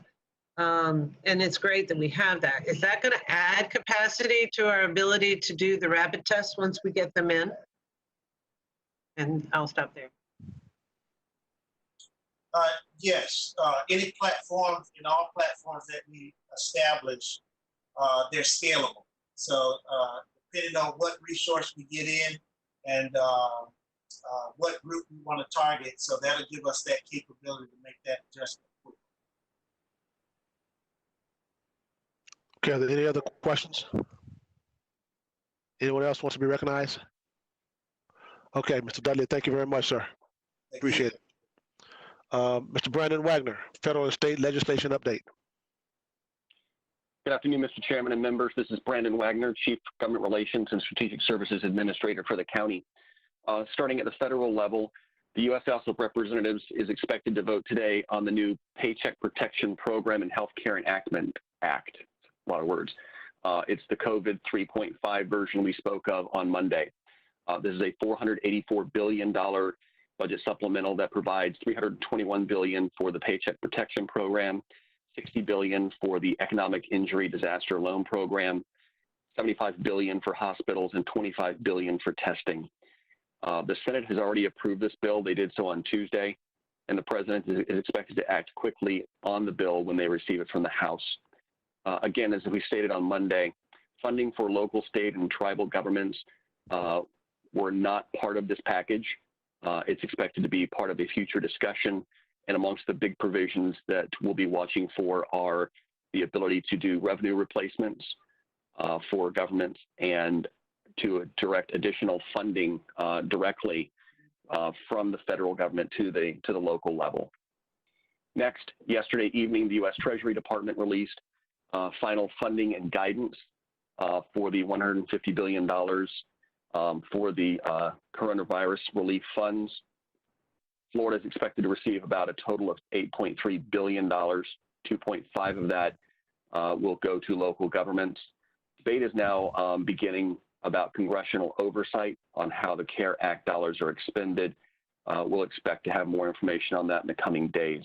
And it's great that we have that. Is that going to add capacity to our ability to do the rapid tests once we get them in? And I'll stop there. Yes, any platform, in all platforms that we establish, they're scalable. So depending on what resource we get in and what group we want to target, so that'll give us that capability to make that adjustment. Okay, are there any other questions? Anyone else wants to be recognized? Okay, Mr. Dudley, thank you very much, sir. Appreciate it. Mr. Brandon Wagner, federal and state legislation update. Good afternoon, Mr. Chairman and members. This is Brandon Wagner, Chief Government Relations and Strategic Services Administrator for the county. Starting at the federal level, the U.S. House of Representatives is expected to vote today on the new Paycheck Protection Program and Healthcare Enactment Act. A lot of words. It's the COVID 3.5 version we spoke of on Monday. This is a $484 billion budget supplemental that provides $321 billion for the Paycheck Protection Program, $60 billion for the Economic Injury Disaster Loan Program, $75 billion for hospitals, and $25 billion for testing. The Senate has already approved this bill. They did so on Tuesday, and the President is expected to act quickly on the bill when they receive it from the House. Again, as we stated on Monday, funding for local, state, and tribal governments were not part of this package. It's expected to be part of a future discussion, and amongst the big provisions that we'll be watching for are the ability to do revenue replacements for governments and to direct additional funding directly from the federal government to the local level. Next, yesterday evening, the U.S. Treasury Department released final funding and guidance for the $150 billion for the coronavirus relief funds. Florida is expected to receive about a total of $8.3 billion. 2.5 of that will go to local governments. Debate is now beginning about congressional oversight on how the CARE Act dollars are expended. We'll expect to have more information on that in the coming days.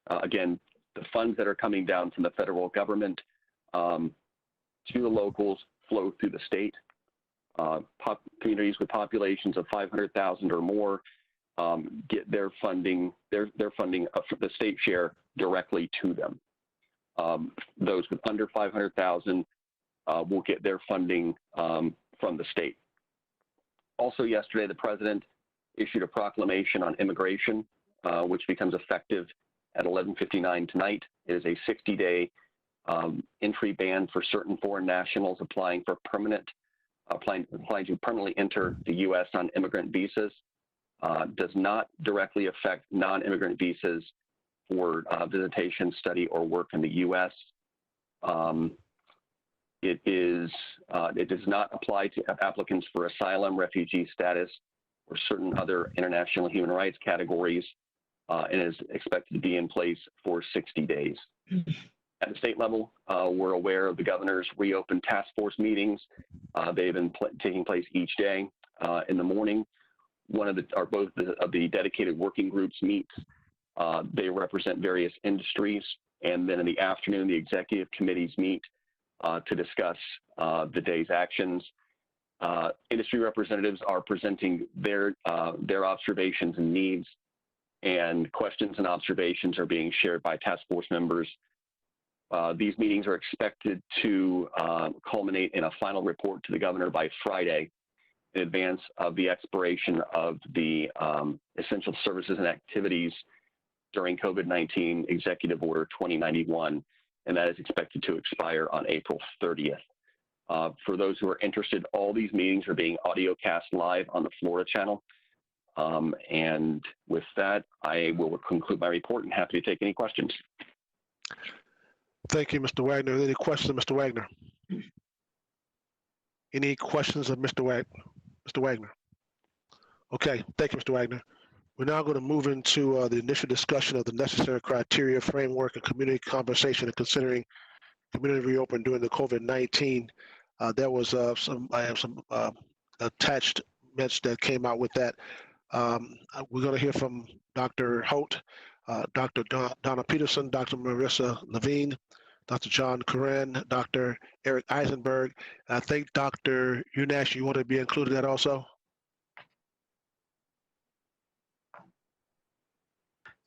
Again, the funds that are coming down from the federal government to the locals flow through the state. Communities with populations of 500,000 or more get their funding, their funding, the state share directly to them. Those with under 500,000 will get their funding from the state. Also yesterday, the president issued a proclamation on immigration, which becomes effective at 11:59 tonight. It is a 60-day entry ban for certain foreign nationals applying to permanently enter the U.S. on immigrant visas. Does not directly affect non-immigrant visas for visitation, study, or work in the U.S. It does not apply to applicants for asylum, refugee status, or certain other international human rights categories, and is expected to be in place for 60 days. At the state level, we're aware of the governor's reopened task force meetings. They've been taking place each day. In the morning, both of the dedicated working groups meet. They represent various industries, and then in the afternoon, the executive committees meet to discuss the day's actions. Industry representatives are presenting their observations and needs, and questions and observations are being shared by task force members. These meetings are expected to culminate in a final report to the governor by Friday in advance of the expiration of the essential services and activities during COVID-19 Executive Order 2091, and that is expected to expire on April 30th. For those who are interested, all these meetings are being audio cast live on the Florida channel. And with that, I will conclude my report and happy to take any questions. Thank you, Mr. Wagner. Any questions of Mr. Wagner? Any questions of Mr. Wagner? Okay, thank you, Mr. Wagner. We're now going to move into the initial discussion of the necessary criteria, framework, and community conversation and considering community reopen during the COVID-19. There was I have some attachments that came out with that. We're going to hear from Dr. Holt, Dr. Donna Peterson, Dr. Marissa Levine, Dr. John Curran, Dr. Eric Eisenberg. I think Dr. Unash, you want to be included in that also?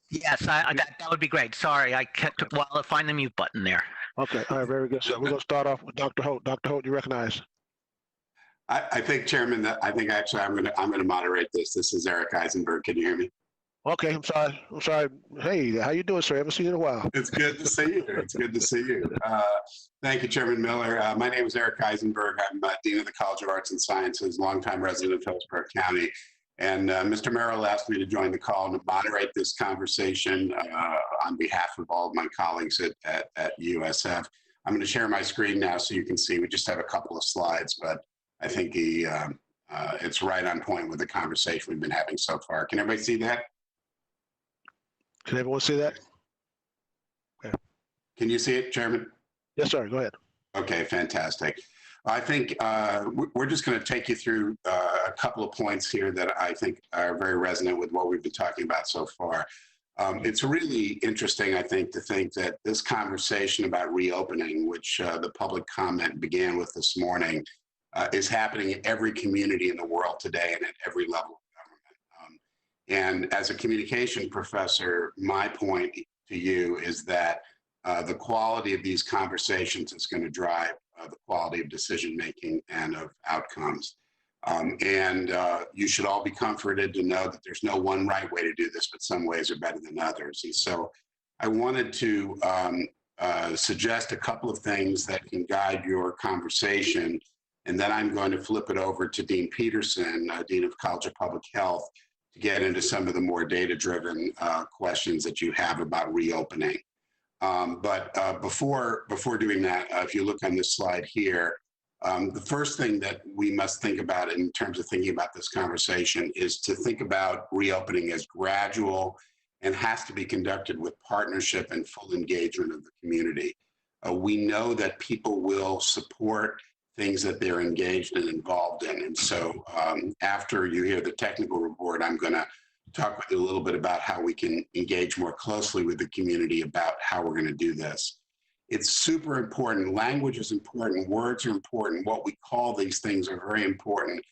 Yes, that would be great. Sorry, I took a while to find the mute button there. Okay, all right, very good. So we're going to start off with Dr. Holt. Dr. Holt, you recognize? I think, Chairman, that I think actually I'm going to moderate this. This is Eric Eisenberg. Can you hear me? Okay, I'm sorry. Hey, how you doing, sir? I haven't seen you in a while. It's good to see you. It's good to see you. Thank you, Chairman Miller. My name is Eric Eisenberg. I'm Dean of the College of Arts and Sciences, longtime resident of Hillsborough County. And Mr. Merrill asked me to join the call and to moderate this conversation on behalf of all of my colleagues at USF. I'm going to share my screen now so you can see. We just have a couple of slides, but I think it's right on point with the conversation we've been having so far. Can everybody see that? Can everyone see that? Okay. Can you see it, Chairman? Yes, sir. Go ahead. Okay, fantastic. I think we're just going to take you through a couple of points here that I think are very resonant with what we've been talking about so far. It's really interesting, I think, to think that this conversation about reopening, which the public comment began with this morning, is happening in every community in the world today and at every level of government. And as a communication professor, my point to you is that the quality of these conversations is going to drive the quality of decision-making and of outcomes. You should all be comforted to know that there's no one right way to do this, but some ways are better than others. And so I wanted to suggest a couple of things that can guide your conversation, and then I'm going to flip it over to Dean Peterson, Dean of College of Public Health, to get into some of the more data-driven questions that you have about reopening. But before doing that, if you look on this slide here, the first thing that we must think about in terms of thinking about this conversation is to think about reopening as gradual and has to be conducted with partnership and full engagement of the community. We know that people will support things that they're engaged and involved in. And so after you hear the technical report, I'm going to talk with you a little bit about how we can engage more closely with the community about how we're going to do this. It's super important. Language is important. Words are important. What we call these things are very important.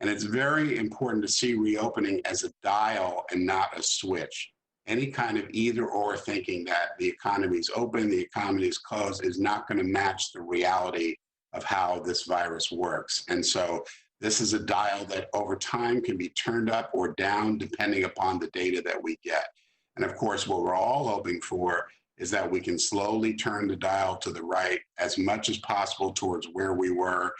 And it's very important to see reopening as a dial and not a switch. Any kind of either or thinking that the economy is open, the economy is closed is not going to match the reality of how this virus works. And so this is a dial that over time can be turned up or down depending upon the data that we get. And of course, what we're all hoping for is that we can slowly turn the dial to the right as much as possible towards where we were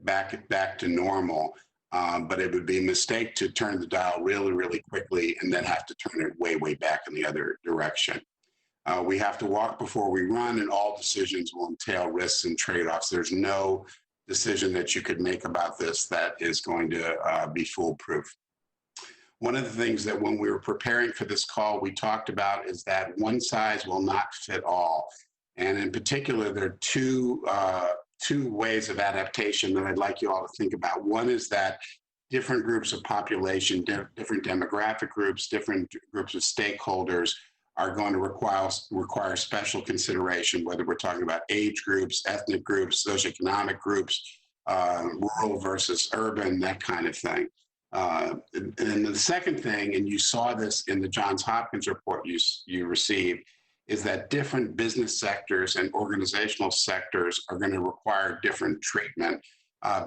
back to normal. But it would be a mistake to turn the dial really, really quickly and then have to turn it way, way back in the other direction. We have to walk before we run, and all decisions will entail risks and trade-offs. There's no decision that you could make about this that is going to be foolproof. One of the things that when we were preparing for this call, we talked about is that one size will not fit all. And in particular, there are two ways of adaptation that I'd like you all to think about. One is that different groups of population, different demographic groups, different groups of stakeholders are going to require special consideration, whether we're talking about age groups, ethnic groups, socioeconomic groups, rural versus urban, that kind of thing. And the second thing, and you saw this in the Johns Hopkins report you received, is that different business sectors and organizational sectors are going to require different treatment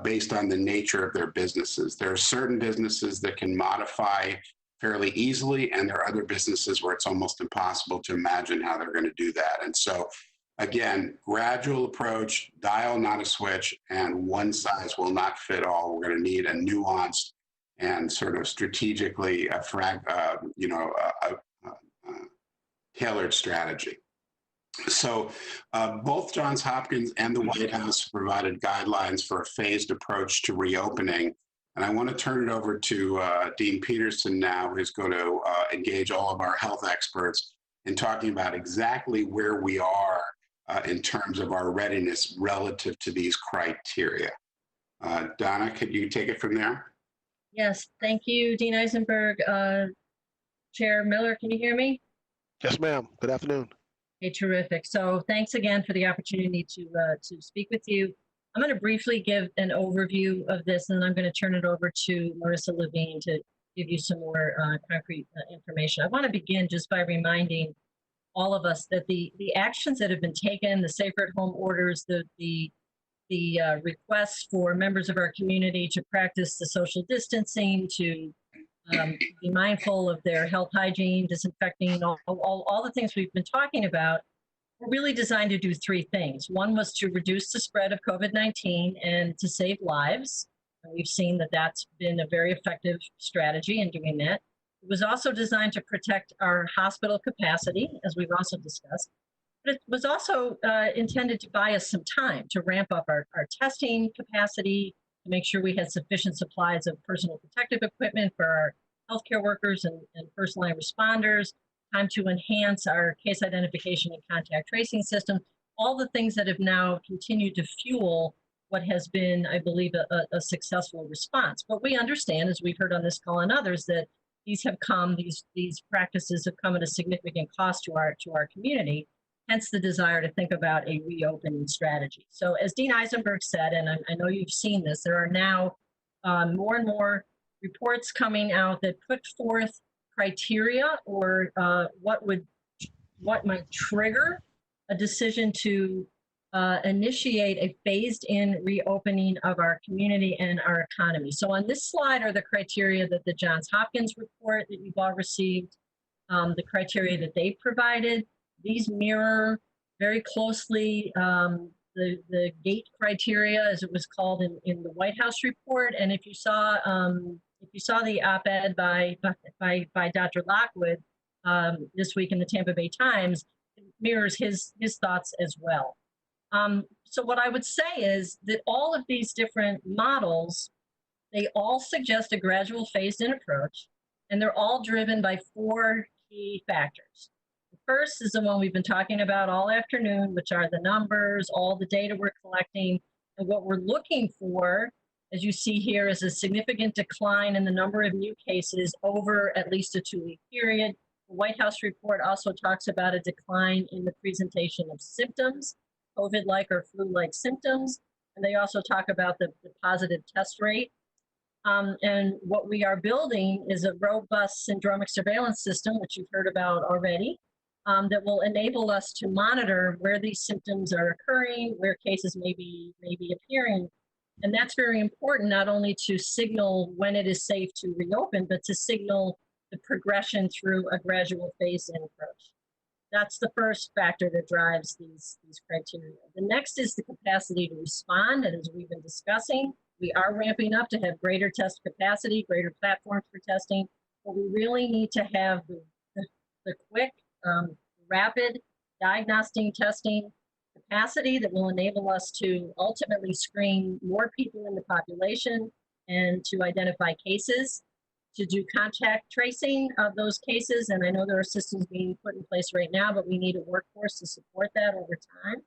based on the nature of their businesses. There are certain businesses that can modify fairly easily, and there are other businesses where it's almost impossible to imagine how they're going to do that. And so, again, gradual approach, dial not a switch, and one size will not fit all. We're going to need a nuanced and sort of strategically tailored strategy. So both Johns Hopkins and the White House provided guidelines for a phased approach to reopening. And I want to turn it over to Dean Peterson now, who's going to engage all of our health experts in talking about exactly where we are in terms of our readiness relative to these criteria. Donna, could you take it from there? Yes, thank you, Dean Eisenberg. Chair Miller, can you hear me? Yes, ma'am. Good afternoon. Okay, terrific. So thanks again for the opportunity to speak with you. I'm going to briefly give an overview of this, and then I'm going to turn it over to Marissa Levine to give you some more concrete information. I want to begin just by reminding all of us that the actions that have been taken, the safer at home orders, the requests for members of our community to practice the social distancing, to be mindful of their health hygiene, disinfecting, all the things we've been talking about, were really designed to do three things. One was to reduce the spread of COVID-19 and to save lives. And we've seen that that's been a very effective strategy in doing that. It was also designed to protect our hospital capacity, as we've also discussed. But it was also intended to buy us some time to ramp up our testing capacity, to make sure we had sufficient supplies of personal protective equipment for our healthcare workers and first line responders, time to enhance our case identification and contact tracing system, all the things that have now continued to fuel what has been, I believe, a successful response. But we understand, as we've heard on this call and others, that these practices have come at a significant cost to our community, hence the desire to think about a reopening strategy. So as Dean Eisenberg said, and I know you've seen this, there are now more and more reports coming out that put forth criteria or what might trigger a decision to initiate a phased-in reopening of our community and our economy. So on this slide are the criteria that the Johns Hopkins report that you've all received, the criteria that they provided. These mirror very closely the GATE criteria, as it was called in the White House report. And if you saw the op-ed by Dr. Lockwood this week in the Tampa Bay Times, it mirrors his thoughts as well. So what I would say is that all of these different models, they all suggest a gradual phased-in approach, and they're all driven by four key factors. The first is the one we've been talking about all afternoon, which are the numbers, all the data we're collecting, and what we're looking for, as you see here, is a significant decline in the number of new cases over at least a 2-week period. The White House report also talks about a decline in the presentation of symptoms, COVID-like or flu-like symptoms, and they also talk about the positive test rate. And what we are building is a robust syndromic surveillance system, which you've heard about already, that will enable us to monitor where these symptoms are occurring, where cases may be appearing. And that's very important, not only to signal when it is safe to reopen, but to signal the progression through a gradual phase-in approach. That's the first factor that drives these criteria. The next is the capacity to respond, and as we've been discussing, we are ramping up to have greater test capacity, greater platforms for testing, but we really need to have the quick, rapid diagnostic testing capacity that will enable us to ultimately screen more people in the population and to identify cases, to do contact tracing of those cases. And I know there are systems being put in place right now, but we need a workforce to support that over time.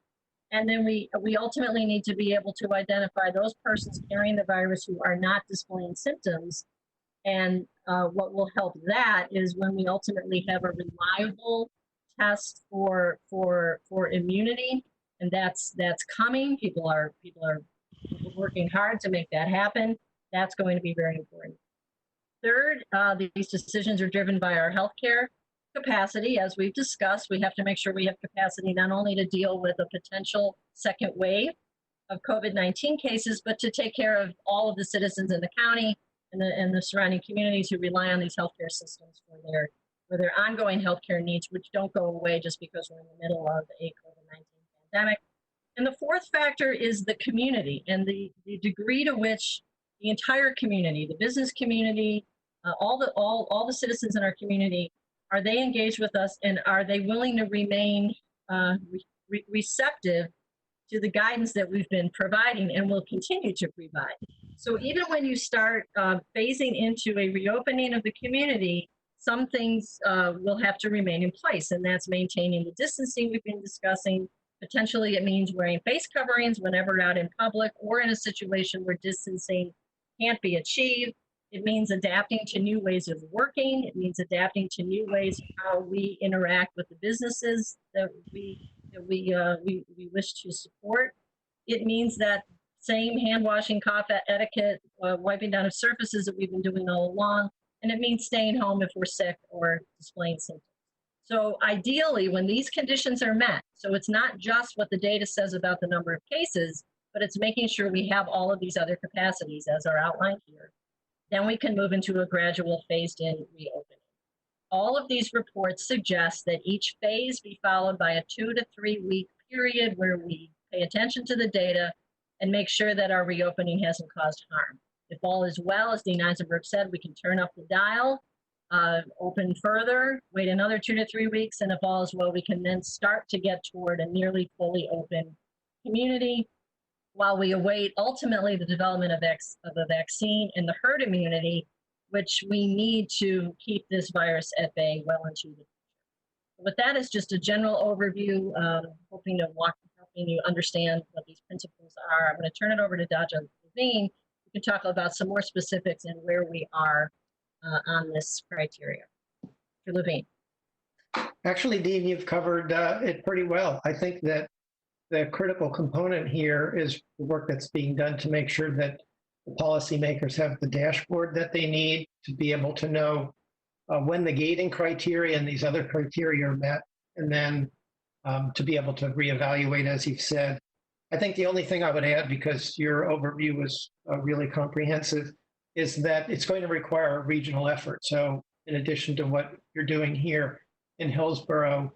And then we ultimately need to be able to identify those persons carrying the virus who are not displaying symptoms. And what will help that is when we ultimately have a reliable test for immunity, and that's coming. People are working hard to make that happen. That's going to be very important. Third, these decisions are driven by our healthcare capacity. As we've discussed, we have to make sure we have capacity not only to deal with a potential second wave of COVID-19 cases, but to take care of all of the citizens in the county and the surrounding communities who rely on these healthcare systems for their ongoing healthcare needs, which don't go away just because we're in the middle of a COVID-19 pandemic. And the fourth factor is the community and the degree to which the entire community, the business community, all the citizens in our community, are they engaged with us, and are they willing to remain receptive to the guidance that we've been providing and will continue to provide? So even when you start phasing into a reopening of the community, some things will have to remain in place, and that's maintaining the distancing we've been discussing. Potentially it means wearing face coverings whenever out in public or in a situation where distancing can't be achieved. It means adapting to new ways of working. It means adapting to new ways of how we interact with the businesses that we wish to support. It means that same hand washing, cough etiquette, wiping down of surfaces that we've been doing all along. And it means staying home if we're sick or displaying symptoms. So ideally, when these conditions are met, so it's not just what the data says about the number of cases, but it's making sure we have all of these other capacities as are outlined here, then we can move into a gradual phased-in reopening. All of these reports suggest that each phase be followed by a 2 to 3 week period where we pay attention to the data and make sure that our reopening hasn't caused harm. If all is well, as Dean Eisenberg said, we can turn up the dial, open further, wait another 2 to 3 weeks, and if all is well, we can then start to get toward a nearly fully open community while we await ultimately the development of a vaccine and the herd immunity, which we need to keep this virus at bay well into the future. With that is just a general overview, helping you understand what these principles are. I'm going to turn it over to Dr. Levine. We can talk about some more specifics and where we are on this criteria. Dr. Levine. Actually, Dean, you've covered it pretty well. I think that the critical component here is the work that's being done to make sure that the policymakers have the dashboard that they need to be able to know when the gating criteria and these other criteria are met, and then to be able to reevaluate, as you've said. I think the only thing I would add, because your overview was really comprehensive, is that it's going to require a regional effort. So in addition to what you're doing here in Hillsborough,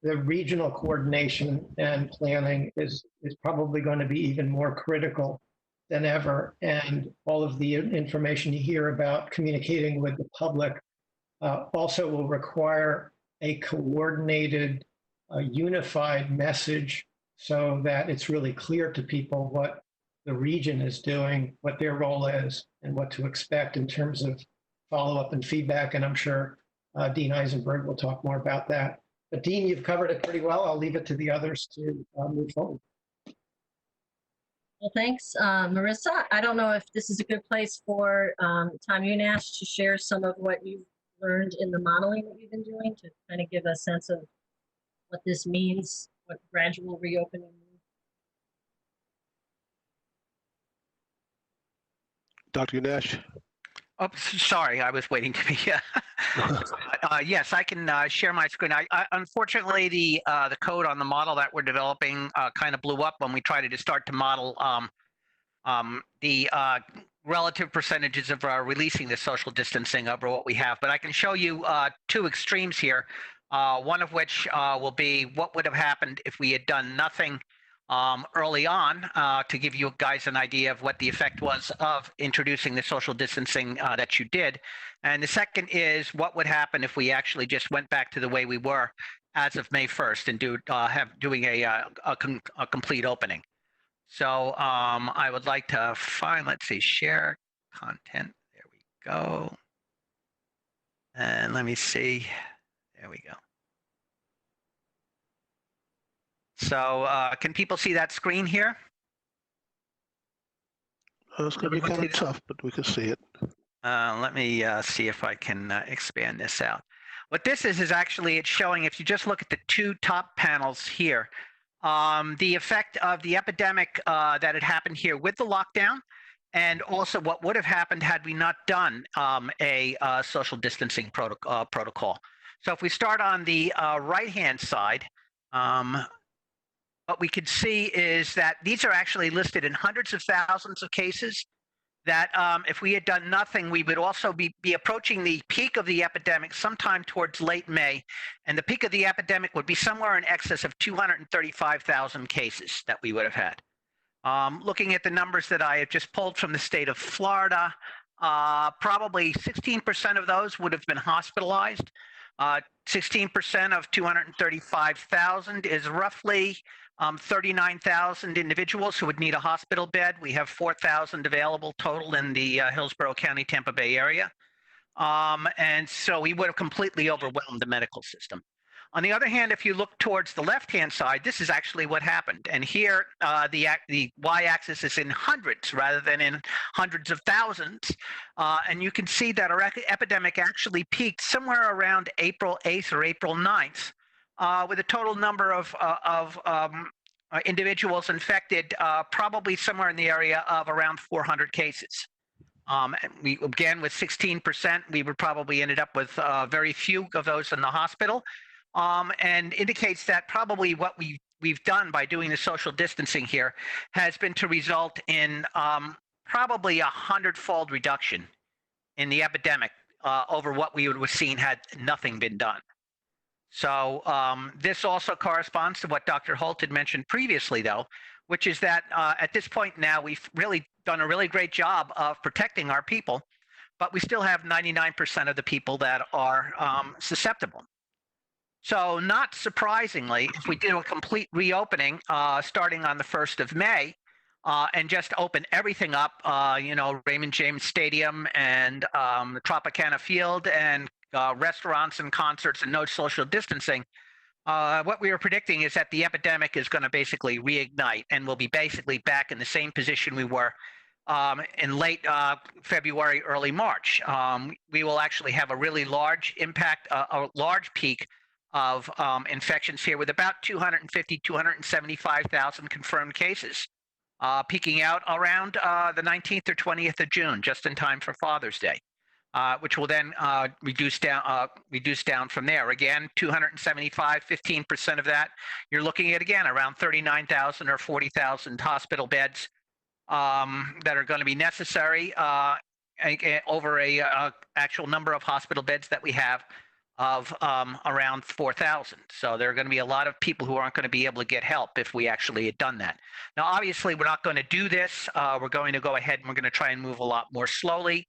the regional coordination and planning is probably going to be even more critical than ever. And all of the information you hear about communicating with the public also will require a coordinated, unified message so that it's really clear to people what the region is doing, what their role is, and what to expect in terms of follow-up and feedback. And I'm sure Dean Eisenberg will talk more about that. But Dean, you've covered it pretty well. I'll leave it to the others to move forward. Well, thanks, Marissa. I don't know if this is a good place for Tom Unash to share some of what you've learned in the modeling that you've been doing to kind of give a sense of what this means, what gradual reopening means. Dr. Nash? Oh, sorry, I was waiting to be. Yes, I can share my screen. Unfortunately, the code on the model that we're developing kind of blew up when we tried to start to model the relative percentages of releasing the social distancing over what we have. But I can show you two extremes here. One of which will be what would have happened if we had done nothing early on, to give you guys an idea of what the effect was of introducing the social distancing that you did. And the second is what would happen if we actually just went back to the way we were as of May 1st and doing a complete opening. So I would like to find, let's see, share content. There we go. And let me see. There we go. So can people see that screen here? It's going to be kind of tough, but we can see it. Let me see if I can expand this out. What this is actually, it's showing, if you just look at the two top panels here, the effect of the epidemic that had happened here with the lockdown, and also what would have happened had we not done a social distancing protocol. So if we start on the right-hand side, what we can see is that these are actually listed in hundreds of thousands of cases, that if we had done nothing, we would also be approaching the peak of the epidemic sometime towards late May. And the peak of the epidemic would be somewhere in excess of 235,000 cases that we would have had. Looking at the numbers that I have just pulled from the state of Florida, probably 16% of those would have been hospitalized. 16% of 235,000 is roughly 39,000 individuals who would need a hospital bed. We have 4,000 available total in the Hillsborough County, Tampa Bay area. And so we would have completely overwhelmed the medical system. On the other hand, if you look towards the left-hand side, this is actually what happened. And here, the y-axis is in hundreds rather than in hundreds of thousands. And you can see that our epidemic actually peaked somewhere around April 8th or April 9th, with a total number of individuals infected, probably somewhere in the area of around 400 cases. And we, again, with 16%, we would probably ended up with very few of those in the hospital. And indicates that probably what we've done by doing the social distancing here has been to result in probably 100-fold reduction in the epidemic over what we would have seen had nothing been done. So this also corresponds to what Dr. Holt had mentioned previously, though, which is that at this point now we've really done a really great job of protecting our people, but we still have 99% of the people that are susceptible. So not surprisingly, if we do a complete reopening starting on the 1st of May and just open everything up, Raymond James Stadium and the Tropicana Field and restaurants and concerts and no social distancing, what we are predicting is that the epidemic is going to basically reignite and we'll be basically back in the same position we were in late February, early March. We will actually have a really large impact, a large peak of infections here with about 275,000 confirmed cases, peaking out around the 19th or 20th of June, just in time for Father's Day, which will then reduce down from there. Again, 275, 15% of that, you're looking at, again, around 39,000 or 40,000 hospital beds that are going to be necessary over a actual number of hospital beds that we have of around 4,000. So there are going to be a lot of people who aren't going to be able to get help if we actually had done that. Now, obviously, we're not going to do this. We're going to go ahead and we're going to try and move a lot more slowly.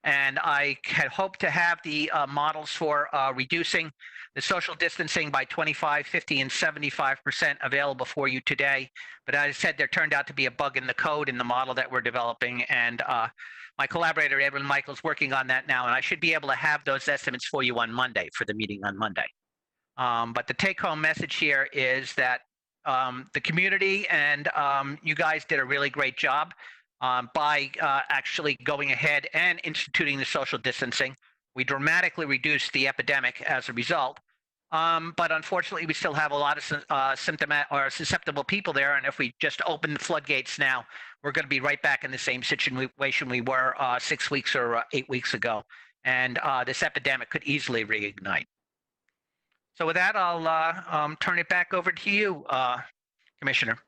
And I had hoped to have the models for reducing the social distancing by 25, 50, and 75% available for you today. But as I said, there turned out to be a bug in the code in the model that we're developing. And my collaborator, Edwin Michael's working on that now, and I should be able to have those estimates for you on Monday, for the meeting on Monday. But the take-home message here is that the community and you guys did a really great job by actually going ahead and instituting the social distancing. We dramatically reduced the epidemic as a result. But unfortunately, we still have a lot of susceptible people there. And if we just open the floodgates now, we're going to be right back in the same situation we were 6 weeks or 8 weeks ago. And this epidemic could easily reignite. So with that, I'll turn it back over to you, Commissioner.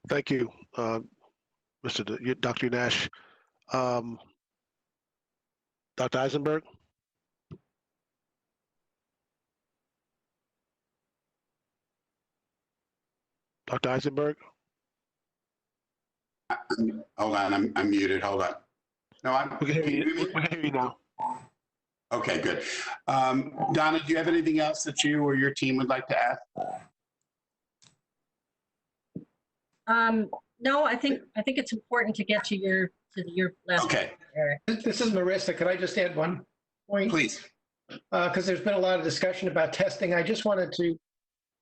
Thank you, Dr. Nash. Dr. Eisenberg? Dr. Eisenberg? Hold on, I'm muted. Hold on. No, we can hear you now. Okay, good. Donna, do you have anything else that you or your team would like to add? No, I think it's important to get to your last. Okay. This is Marissa. Could I just add one point? Please. Because there's been a lot of discussion about testing. I just wanted to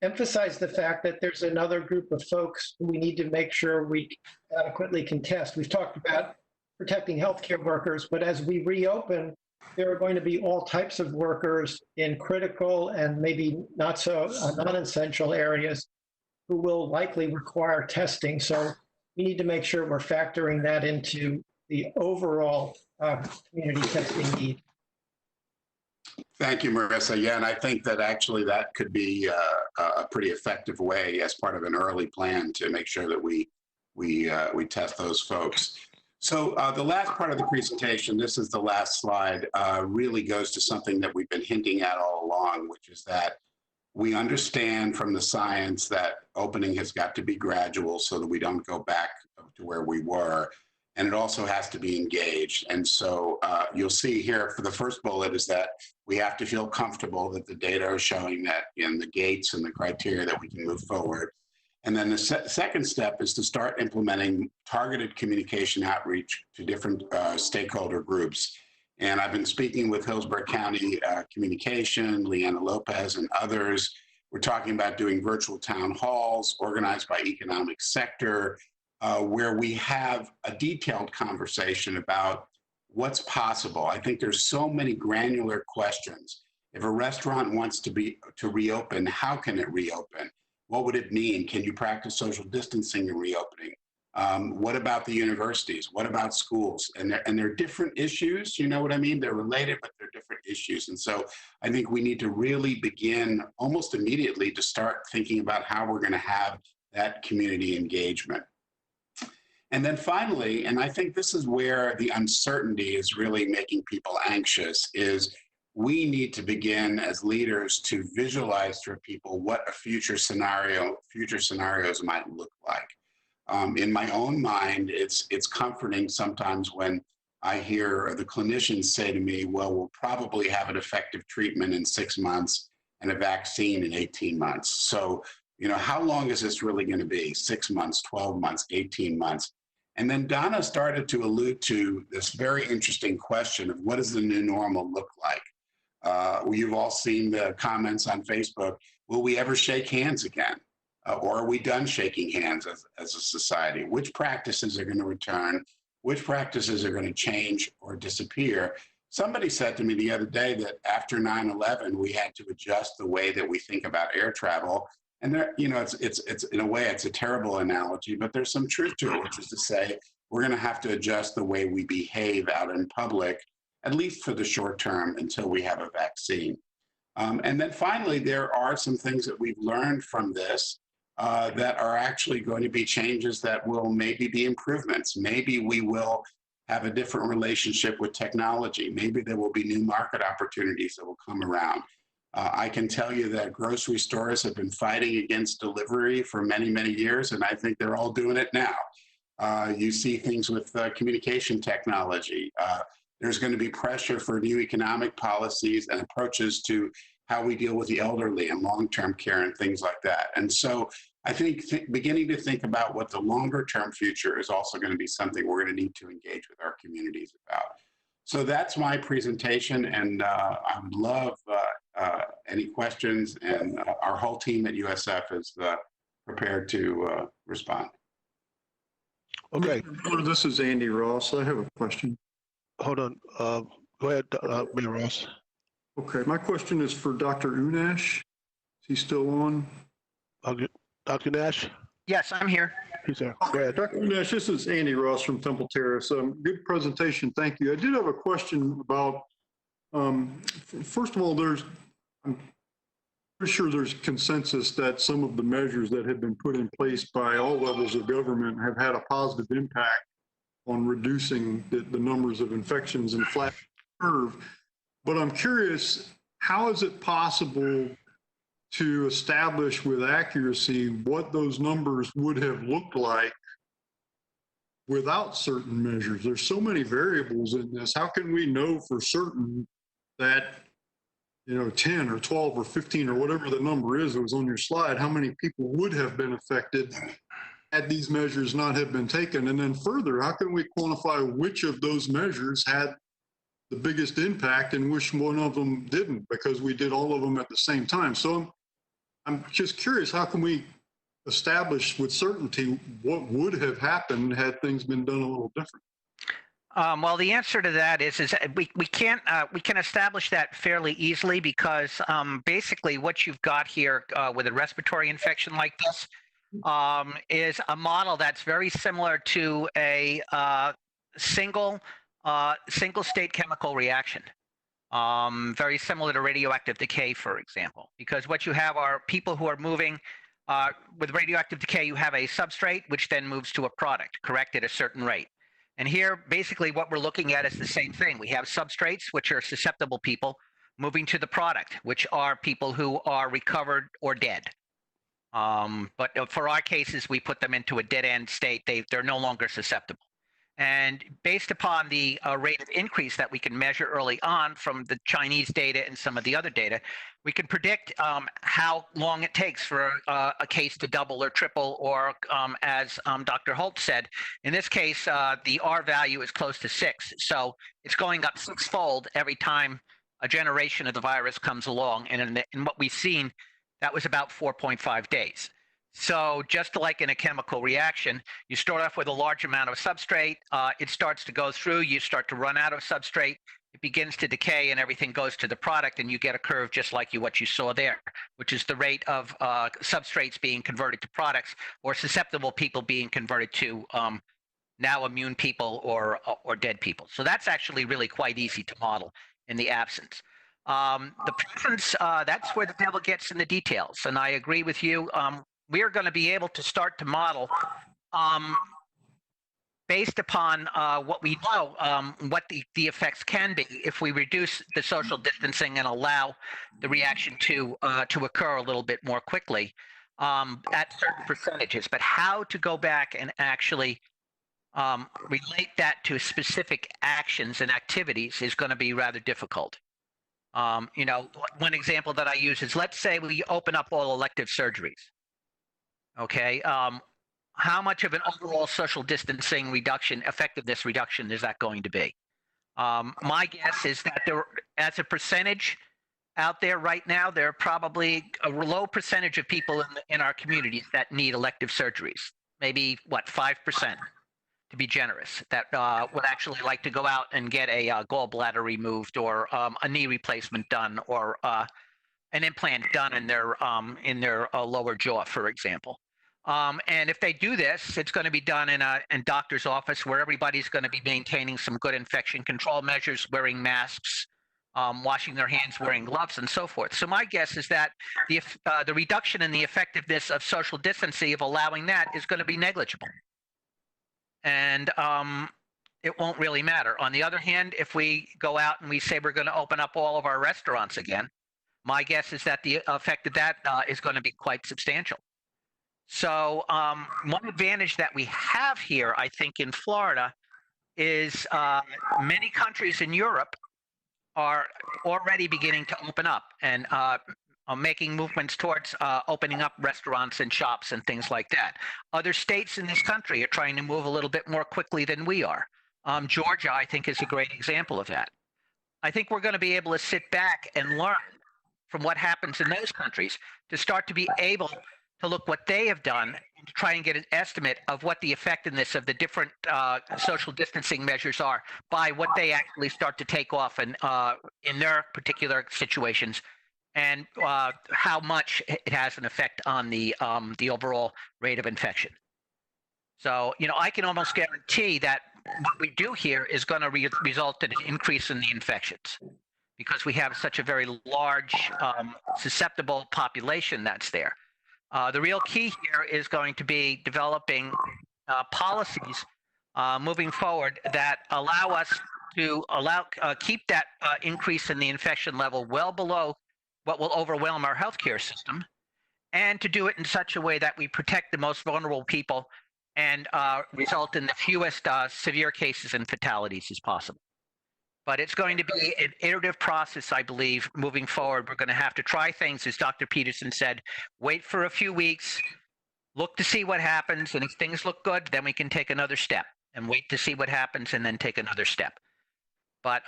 emphasize the fact that there's another group of folks who we need to make sure we adequately can test. We've talked about protecting healthcare workers, but as we reopen, there are going to be all types of workers in critical and maybe not so non-essential areas who will likely require testing. So we need to make sure we're factoring that into the overall community testing need. Thank you, Marissa. Yeah, and I think that actually that could be a pretty effective way as part of an early plan to make sure that we test those folks. So the last part of the presentation, this is the last slide, really goes to something that we've been hinting at all along, which is that we understand from the science that opening has got to be gradual so that we don't go back to where we were. And it also has to be engaged. And so you'll see here for the first bullet is that we have to feel comfortable that the data are showing that in the gates and the criteria that we can move forward. And then the second step is to start implementing targeted communication outreach to different stakeholder groups. And I've been speaking with Hillsborough County Communication, Leanna Lopez, and others. We're talking about doing virtual town halls organized by economic sector, where we have a detailed conversation about what's possible. I think there's so many granular questions. If a restaurant wants to reopen, how can it reopen? What would it mean? Can you practice social distancing in reopening? What about the universities? What about schools? And they're different issues, you know what I mean? They're related, but they're different issues. And so I think we need to really begin almost immediately to start thinking about how we're going to have that community engagement. And then finally, and I think this is where the uncertainty is really making people anxious, is we need to begin as leaders to visualize for people what a future scenarios might look like. In my own mind, it's comforting sometimes when I hear the clinicians say to me, well, we'll probably have an effective treatment in 6 months and a vaccine in 18 months. So, you know, how long is this really going to be? 6 months, 12 months, 18 months? And then Donna started to allude to this very interesting question of what does the new normal look like? You've all seen the comments on Facebook. Will we ever shake hands again? Or are we done shaking hands as a society? Which practices are going to return? Which practices are going to change or disappear? Somebody said to me the other day that after 9/11, we had to adjust the way that we think about air travel. And there, you know, it's in a way, it's a terrible analogy, but there's some truth to it, which is to say, we're going to have to adjust the way we behave out in public, at least for the short term, until we have a vaccine. And then finally, there are some things that we've learned from this that are actually going to be changes that will maybe be improvements. Maybe we will have a different relationship with technology. Maybe there will be new market opportunities that will come around. I can tell you that grocery stores have been fighting against delivery for many, many years, and I think they're all doing it now. You see things with communication technology. There's going to be pressure for new economic policies and approaches to how we deal with the elderly and long-term care and things like that. And so I think beginning to think about what the longer-term future is also going to be something we're going to need to engage with our communities about. So that's my presentation, and I would love any questions, and our whole team at USF is prepared to respond. Okay. This is Andy Ross. I have a question. Hold on. Go ahead, Mayor Ross. Okay, my question is for Dr. Unash. Is he still on? Dr. Nash? Yes, I'm here. He's there. Go ahead. Dr. Nash, this is Andy Ross from Temple Terrace. Good presentation. Thank you. I did have a question about, first of all, I'm pretty sure there's consensus that some of the measures that have been put in place by all levels of government have had a positive impact on reducing the numbers of infections and flat curve. But I'm curious, how is it possible to establish with accuracy what those numbers would have looked like without certain measures? There's so many variables in this. How can we know for certain that, 10 or 12 or 15 or whatever the number is that was on your slide, how many people would have been affected had these measures not have been taken? And then further, how can we quantify which of those measures had the biggest impact and which one of them didn't, because we did all of them at the same time? So I'm just curious, how can we establish with certainty what would have happened had things been done a little different? Well, the answer to that is we can establish that fairly easily, because basically what you've got here with a respiratory infection like this is a model that's very similar to a single state chemical reaction. Very similar to radioactive decay, for example, because what you have are people who are moving with radioactive decay. You have a substrate which then moves to a product, correct, at a certain rate. And here, basically, what we're looking at is the same thing. We have substrates, which are susceptible people, moving to the product, which are people who are recovered or dead. But for our cases, we put them into a dead-end state. They're no longer susceptible. And based upon the rate of increase that we can measure early on from the Chinese data and some of the other data, we can predict how long it takes for a case to double or triple, or as Dr. Holt said, in this case, the R value is close to 6. So it's going up 6-fold every time a generation of the virus comes along. And in what we've seen, that was about 4.5 days. So just like in a chemical reaction, you start off with a large amount of substrate. It starts to go through. You start to run out of substrate. It begins to decay, and everything goes to the product, and you get a curve just like what you saw there, which is the rate of substrates being converted to products, or susceptible people being converted to now immune people or dead people. So that's actually really quite easy to model in the absence. The preference, that's where the devil gets in the details, and I agree with you. We are going to be able to start to model based upon what we know, what the effects can be if we reduce the social distancing and allow the reaction to occur a little bit more quickly at certain percentages. But how to go back and actually relate that to specific actions and activities is going to be rather difficult. One example that I use is, let's say we open up all elective surgeries. Okay, how much of an overall social distancing reduction, effectiveness reduction, is that going to be? My guess is that there, as a percentage out there right now, there are probably a low percentage of people in our communities that need elective surgeries. Maybe, 5%, to be generous, that would actually like to go out and get a gallbladder removed, or a knee replacement done, or an implant done in their lower jaw, for example. And if they do this, it's going to be done in doctor's office, where everybody's going to be maintaining some good infection control measures, wearing masks, washing their hands, wearing gloves, and so forth. So my guess is that the reduction in the effectiveness of social distancing, of allowing that, is going to be negligible. And it won't really matter. On the other hand, if we go out and we say we're going to open up all of our restaurants again, my guess is that the effect of that is going to be quite substantial. So one advantage that we have here, I think, in Florida is many countries in Europe are already beginning to open up and are making movements towards opening up restaurants and shops and things like that. Other states in this country are trying to move a little bit more quickly than we are. Georgia, I think, is a great example of that. I think we're going to be able to sit back and learn from what happens in those countries to start to be able to look what they have done and to try and get an estimate of what the effectiveness of the different social distancing measures are by what they actually start to take off and in their particular situations, and how much it has an effect on the overall rate of infection. So, I can almost guarantee that what we do here is going to result in an increase in the infections because we have such a very large, susceptible population that's there. The real key here is going to be developing policies moving forward that allow us to keep that increase in the infection level well below what will overwhelm our healthcare system, and to do it in such a way that we protect the most vulnerable people and result in the fewest severe cases and fatalities as possible. But it's going to be an iterative process, I believe, moving forward. We're going to have to try things, as Dr. Peterson said, wait for a few weeks, look to see what happens, and if things look good, then we can take another step, and wait to see what happens and then take another step. But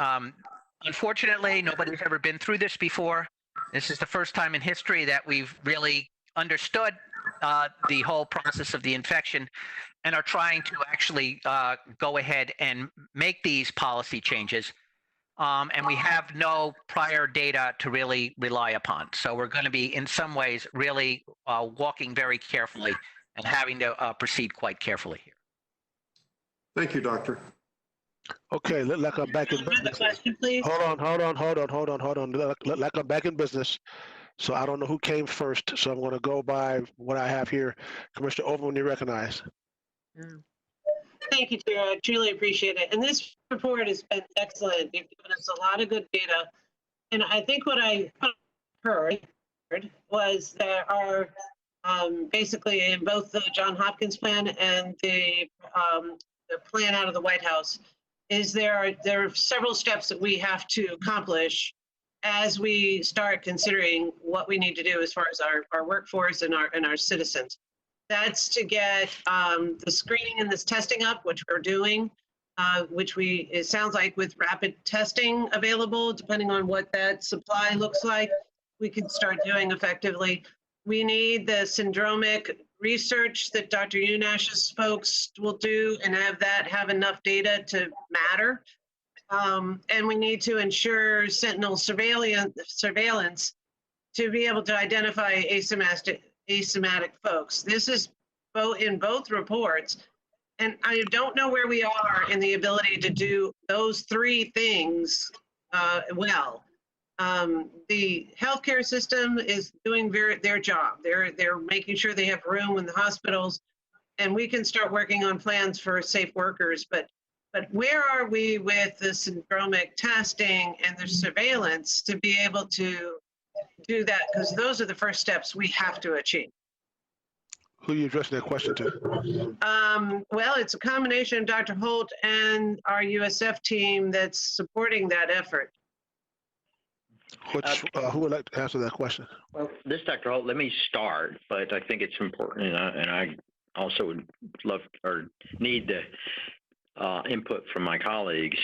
unfortunately, nobody's ever been through this before. This is the first time in history that we've really understood the whole process of the infection and are trying to actually go ahead and make these policy changes. And we have no prior data to really rely upon. So we're going to be, in some ways, really walking very carefully and having to proceed quite carefully here. Thank you, Doctor. Okay, like I'm back in business. Another question, please. Hold on. Like I'm back in business. So I don't know who came first. So I'm going to go by what I have here. Commissioner Overman, you recognize. Thank you, Chair. I truly appreciate it. And this report has been excellent. You've given us a lot of good data. And I think what I heard was there are basically in both the Johns Hopkins plan and the plan out of the White House, is there are several steps that we have to accomplish as we start considering what we need to do as far as our workforce and our citizens. That's to get the screening and this testing up, which we're doing, it sounds like with rapid testing available, depending on what that supply looks like, we can start doing effectively. We need the syndromic research that Dr. Unash's folks will do and have enough data to matter. And we need to ensure sentinel surveillance to be able to identify asymptomatic folks. This is in both reports. And I don't know where we are in the ability to do those three things well. The healthcare system is doing their job. They're making sure they have room in the hospitals, and we can start working on plans for safe workers. But where are we with the syndromic testing and the surveillance to be able to do that? Because those are the first steps we have to achieve. Who are you addressing that question to? Well, it's a combination of Dr. Holt and our USF team that's supporting that effort. Who would like to answer that question? Well, this Dr. Holt, let me start, but I think it's important, and I also would love or need the input from my colleagues.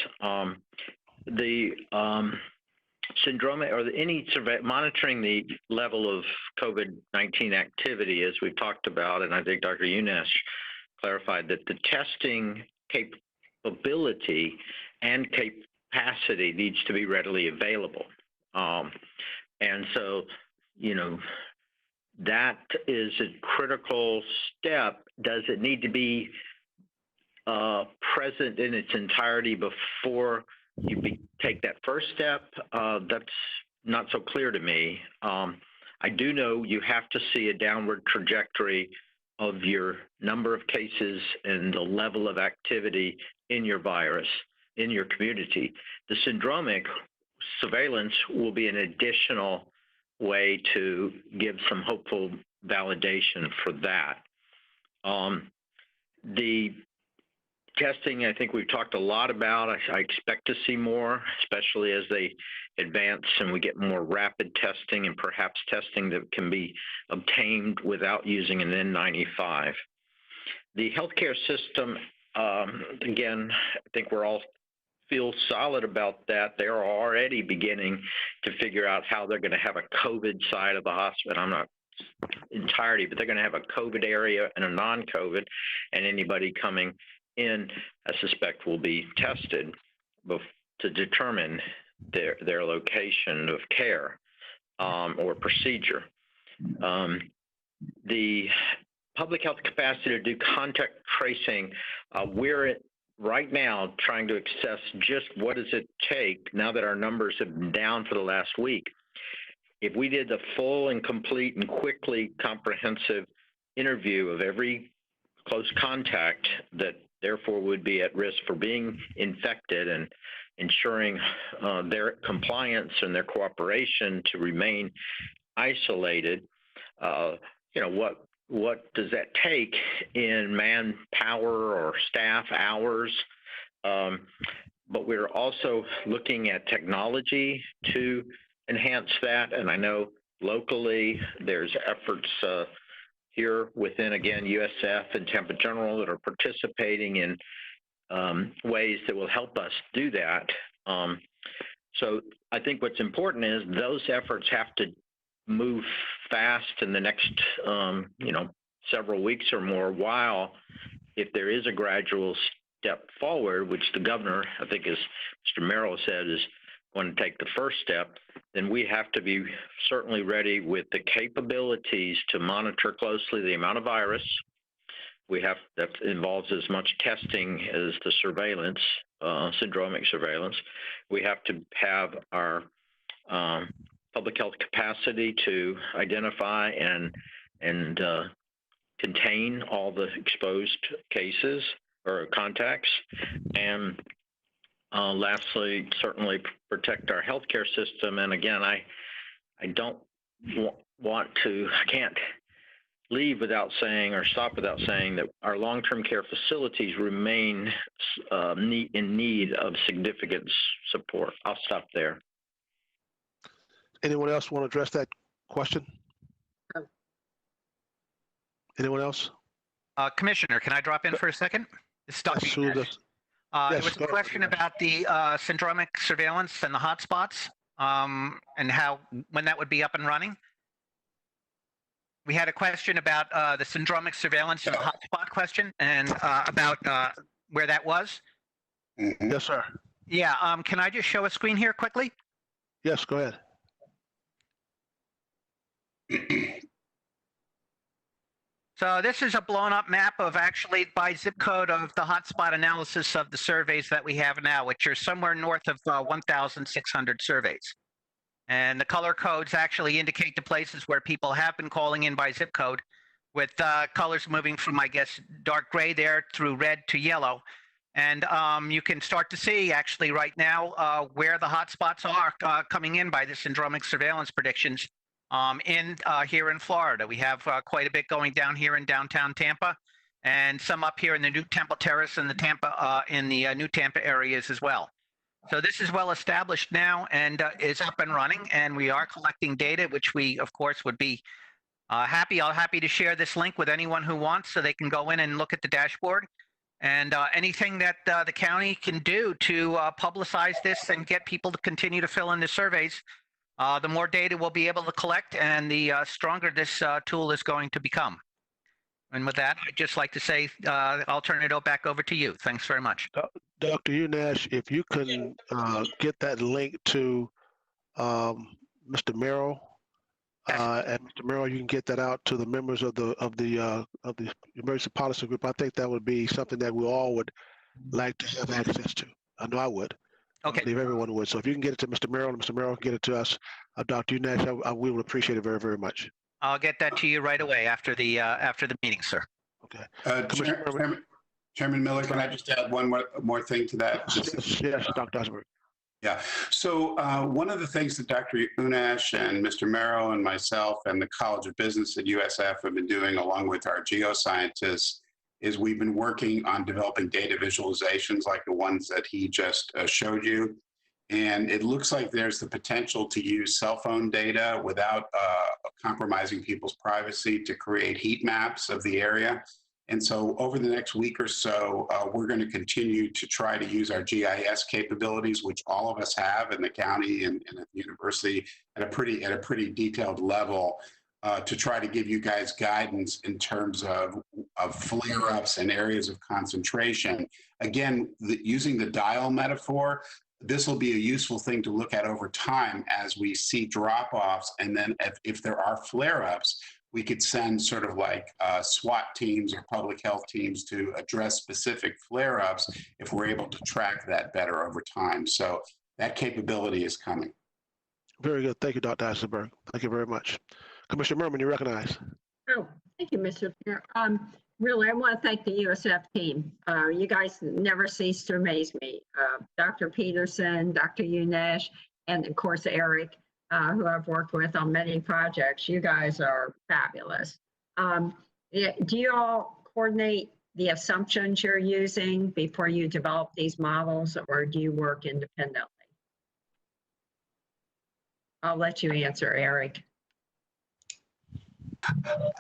The syndromic or any monitoring the level of COVID-19 activity, as we've talked about, and I think Dr. Unash clarified that the testing capability and capacity needs to be readily available. And so, that is a critical step. Does it need to be present in its entirety before you take that first step? That's not so clear to me. I do know you have to see a downward trajectory of your number of cases and the level of activity in your virus, in your community. The syndromic surveillance will be an additional way to give some hopeful validation for that. The testing, I think we've talked a lot about. I expect to see more, especially as they advance and we get more rapid testing and perhaps testing that can be obtained without using an N95. The healthcare system, again, I think we're all feel solid about that. They're already beginning to figure out how they're going to have a COVID side of the hospital. I'm not entirety, but they're going to have a COVID area and a non-COVID, and anybody coming in, I suspect, will be tested to determine their location of care or procedure. The public health capacity to do contact tracing, we're right now trying to assess just what does it take now that our numbers have been down for the last week. If we did the full and complete and quickly comprehensive interview of every close contact that therefore would be at risk for being infected and ensuring their compliance and their cooperation to remain isolated, what does that take in manpower or staff hours? But we're also looking at technology to enhance that. And I know locally there's efforts here within, again, USF and Tampa General that are participating in ways that will help us do that. So I think what's important is those efforts have to move fast in the next, several weeks or more, while if there is a gradual step forward, which the governor, I think as Mr. Merrill said, is going to take the first step, then we have to be certainly ready with the capabilities to monitor closely the amount of virus. That involves as much testing as the surveillance, syndromic surveillance. We have to have our public health capacity to identify and contain all the exposed cases or contacts. And lastly, certainly protect our healthcare system. And again, I don't I can't leave without saying or stop without saying that our long-term care facilities remain in need of significant support. I'll stop there. Anyone else want to address that question? Anyone else? Commissioner, can I drop in for a second? It's Dr. Yes, There was a question about the syndromic surveillance and the hotspots and when that would be up and running. We had a question about the syndromic surveillance and the hotspot question and about where that was. Yes, sir. Yeah, can I just show a screen here quickly? Yes, go ahead. So this is a blown up map of actually by zip code of the hotspot analysis of the surveys that we have now, which are somewhere north of 1,600 surveys. And the color codes actually indicate the places where people have been calling in by zip code, with colors moving from, I guess, dark gray there through red to yellow. And you can start to see actually right now where the hotspots are coming in by the syndromic surveillance predictions here in Florida. We have quite a bit going down here in downtown Tampa, and some up here in the New Temple Terrace and the Tampa New Tampa areas as well. So this is well established now and is up and running, and we are collecting data, which we, of course, would be happy to share this link with anyone who wants, so they can go in and look at the dashboard. And anything that the county can do to publicize this and get people to continue to fill in the surveys, the more data we'll be able to collect, and the stronger this tool is going to become. And with that, I'd just like to say I'll turn it back over to you. Thanks very much. Dr. Unash, if you can get that link to Mr. Merrill, and Mr. Merrill, you can get that out to the members of the emergency policy group. I think that would be something that we all would like to have access to. I know I would. Okay. I believe everyone would. So if you can get it to Mr. Merrill, and Mr. Merrill can get it to us, Dr. Unash, we would appreciate it very, very much. I'll get that to you right away after the meeting, sir. Okay. Chairman Miller, can I just add one more thing to that? Yes, Dr. Osborne. Yeah. So one of the things that Dr. Unash and Mr. Merrill and myself and the College of Business at USF have been doing, along with our geoscientists, is we've been working on developing data visualizations like the ones that he just showed you. And it looks like there's the potential to use cell phone data without compromising people's privacy to create heat maps of the area. And so over the next week or so, we're going to continue to try to use our GIS capabilities, which all of us have in the county and at the university at a pretty detailed level, to try to give you guys guidance in terms of flare-ups and areas of concentration. Again, using the dial metaphor, this will be a useful thing to look at over time as we see drop-offs, and then if there are flare-ups, we could send sort of like SWAT teams or public health teams to address specific flare-ups if we're able to track that better over time. So that capability is coming. Very good. Thank you, Dr. Eisenberg. Thank you very much. Commissioner Merman, you recognize. Oh, thank you, Mr. Chair. Really, I want to thank the USF team. You guys never cease to amaze me. Dr. Peterson, Dr. Unesh, and of course, Eric, who I've worked with on many projects. You guys are fabulous. Do you all coordinate the assumptions you're using before you develop these models, or do you work independently? I'll let you answer, Eric.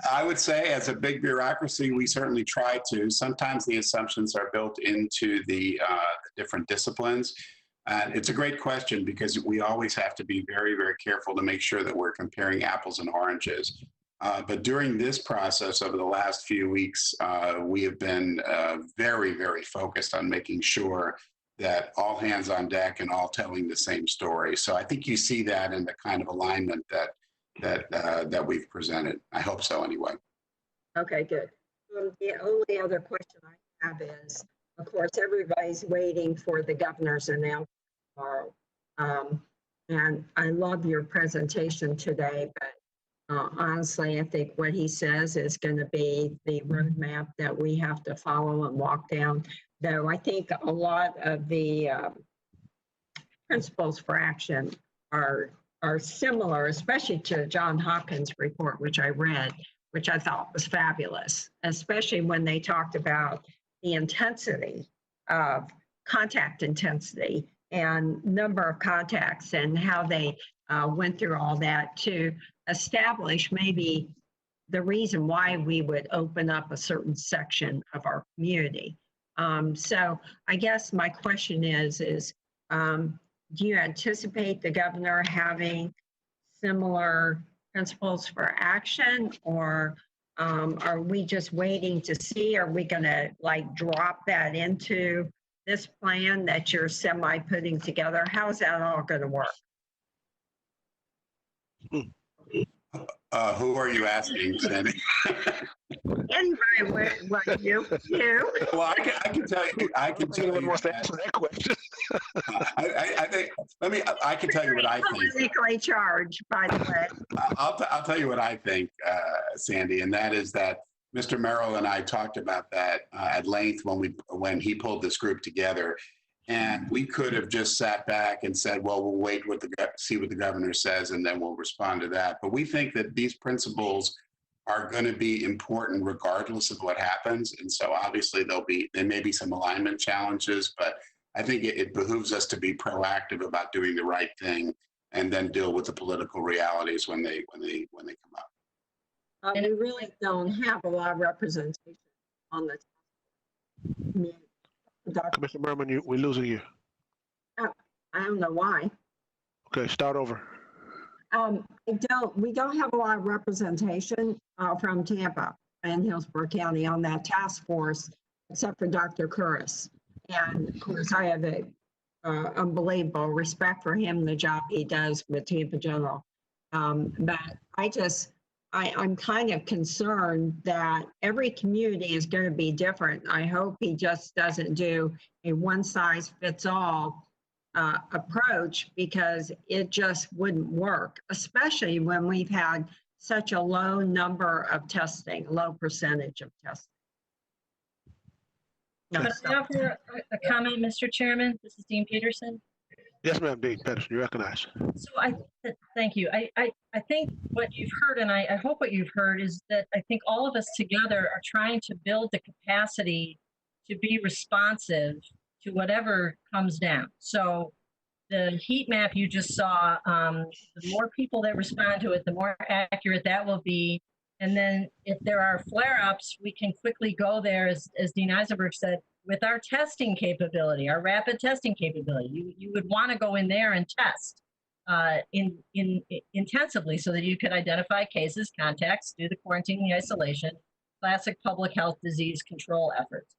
I would say as a big bureaucracy, we certainly try to. Sometimes the assumptions are built into the different disciplines. And it's a great question because we always have to be very, very careful to make sure that we're comparing apples and oranges. But during this process over the last few weeks, we have been very, very focused on making sure that all hands on deck and all telling the same story. So I think you see that in the kind of alignment that we've presented. I hope so anyway. Okay, good. The only other question I have is, of course, everybody's waiting for the governor's announcement tomorrow. And I love your presentation today, but honestly, I think what he says is going to be the roadmap that we have to follow and walk down. Though I think a lot of the principles for action are similar, especially to John Hopkins' report, which I read, which I thought was fabulous, especially when they talked about the intensity of contact intensity and number of contacts and how they went through all that to establish maybe the reason why we would open up a certain section of our community. So I guess my question is do you anticipate the governor having similar principles for action, or are we just waiting to see? Are we going to like drop that into this plan that you're semi putting together? How is that all going to work? Who are you asking, Sandy? Anybody, what you? Well, I can tell you. I can tell you. Wants to answer that question. I think. I can tell you what I think. Politically charged, by the way. I'll tell you what I think, Sandy, and that is that Mr. Merrill and I talked about that at length when he pulled this group together, and we could have just sat back and said, "Well, we'll wait see what the governor says, and then we'll respond to that." But we think that these principles are going to be important regardless of what happens, and so obviously there may be some alignment challenges, but I think it behooves us to be proactive about doing the right thing, and then deal with the political realities when they come up. And we really don't have a lot of representation on the Commissioner Merman, we're losing you. I don't know why. Okay, start over. We don't have a lot of representation from Tampa and Hillsborough County on that task force, except for Dr. Curris. And of course, I have a unbelievable respect for him, the job he does with Tampa General. But I'm kind of concerned that every community is going to be different. I hope he just doesn't do a one-size-fits-all approach, because it just wouldn't work, especially when we've had such a low number of testing, low percentage of testing. Can I offer a comment, Mr. Chairman? This is Dean Peterson. Yes, ma'am, Dean Peterson, you recognize. So thank you. I think what you've heard, and I hope what you've heard, is that I think all of us together are trying to build the capacity to be responsive to whatever comes down. So the heat map you just saw, the more people that respond to it, the more accurate that will be. And then if there are flare-ups, we can quickly go there, as Dean Eisenberg said, with our testing capability, our rapid testing capability. You would want to go in there and test intensively so that you could identify cases, contacts, do the quarantine, the isolation, classic public health disease control efforts.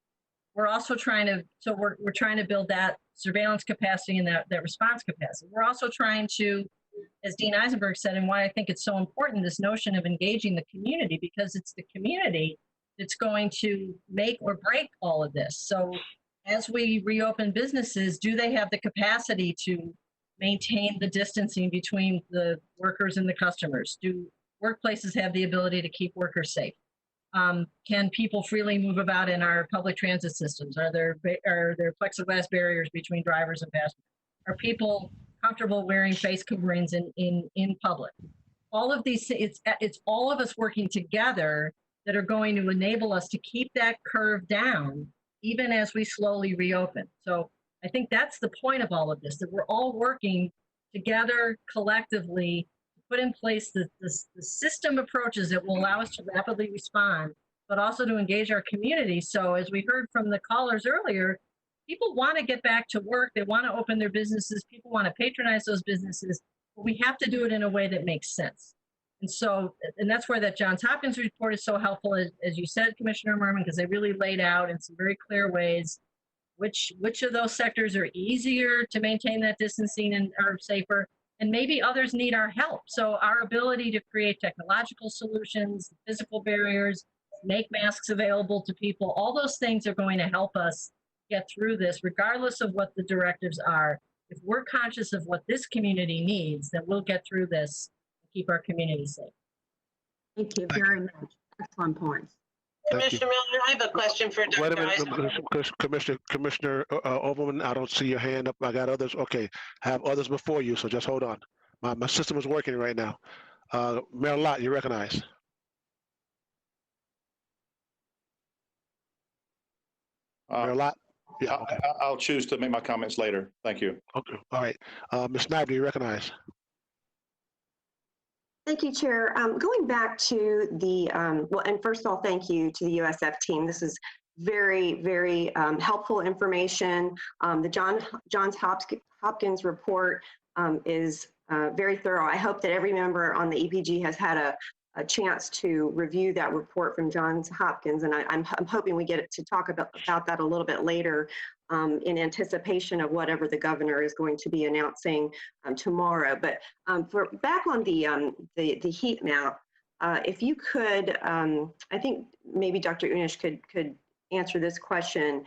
We're also trying to, we're trying to build that surveillance capacity and that response capacity. We're also trying to as Dean Eisenberg said, and why I think it's so important, this notion of engaging the community, because it's the community that's going to make or break all of this. So as we reopen businesses, do they have the capacity to maintain the distancing between the workers and the customers? Do workplaces have the ability to keep workers safe? Can people freely move about in our public transit systems? Are there plexiglass barriers between drivers and passengers? Are people comfortable wearing face coverings in public? All of these, it's all of us working together that are going to enable us to keep that curve down, even as we slowly reopen. So I think that's the point of all of this, that we're all working together collectively to put in place the system approaches that will allow us to rapidly respond, but also to engage our community. So as we heard from the callers earlier, people want to get back to work. They want to open their businesses. People want to patronize those businesses, but we have to do it in a way that makes sense. And so, and that's where that Johns Hopkins report is so helpful, as you said, Commissioner Merman, because they really laid out in some very clear ways which of those sectors are easier to maintain that distancing and are safer, and maybe others need our help. So our ability to create technological solutions, physical barriers, make masks available to people, all those things are going to help us get through this, regardless of what the directives are. If we're conscious of what this community needs, then we'll get through this and keep our community safe. Thank you very much. Excellent points. Commissioner Miller, I have a question for Dr. Wait a minute, Eisenberg. Commissioner Overman, I don't see your hand up. I got others. Okay, I have others before you, so just hold on. My system is working right now. Mayor Lott, you recognize. Mayor Lott? Yeah, okay. I'll choose to make my comments later. Thank you. Okay, all right. Ms. Snider, you recognize. Thank you, Chair. Going back to the, well, and first of all, thank you to the USF team. This is very, very helpful information. The Johns Hopkins report is very thorough. I hope that every member on the EPG has had a chance to review that report from Johns Hopkins, and I'm hoping we get to talk about that a little bit later in anticipation of whatever the governor is going to be announcing tomorrow. But for back on the heat map, if you could, I think maybe Dr. Unish could answer this question.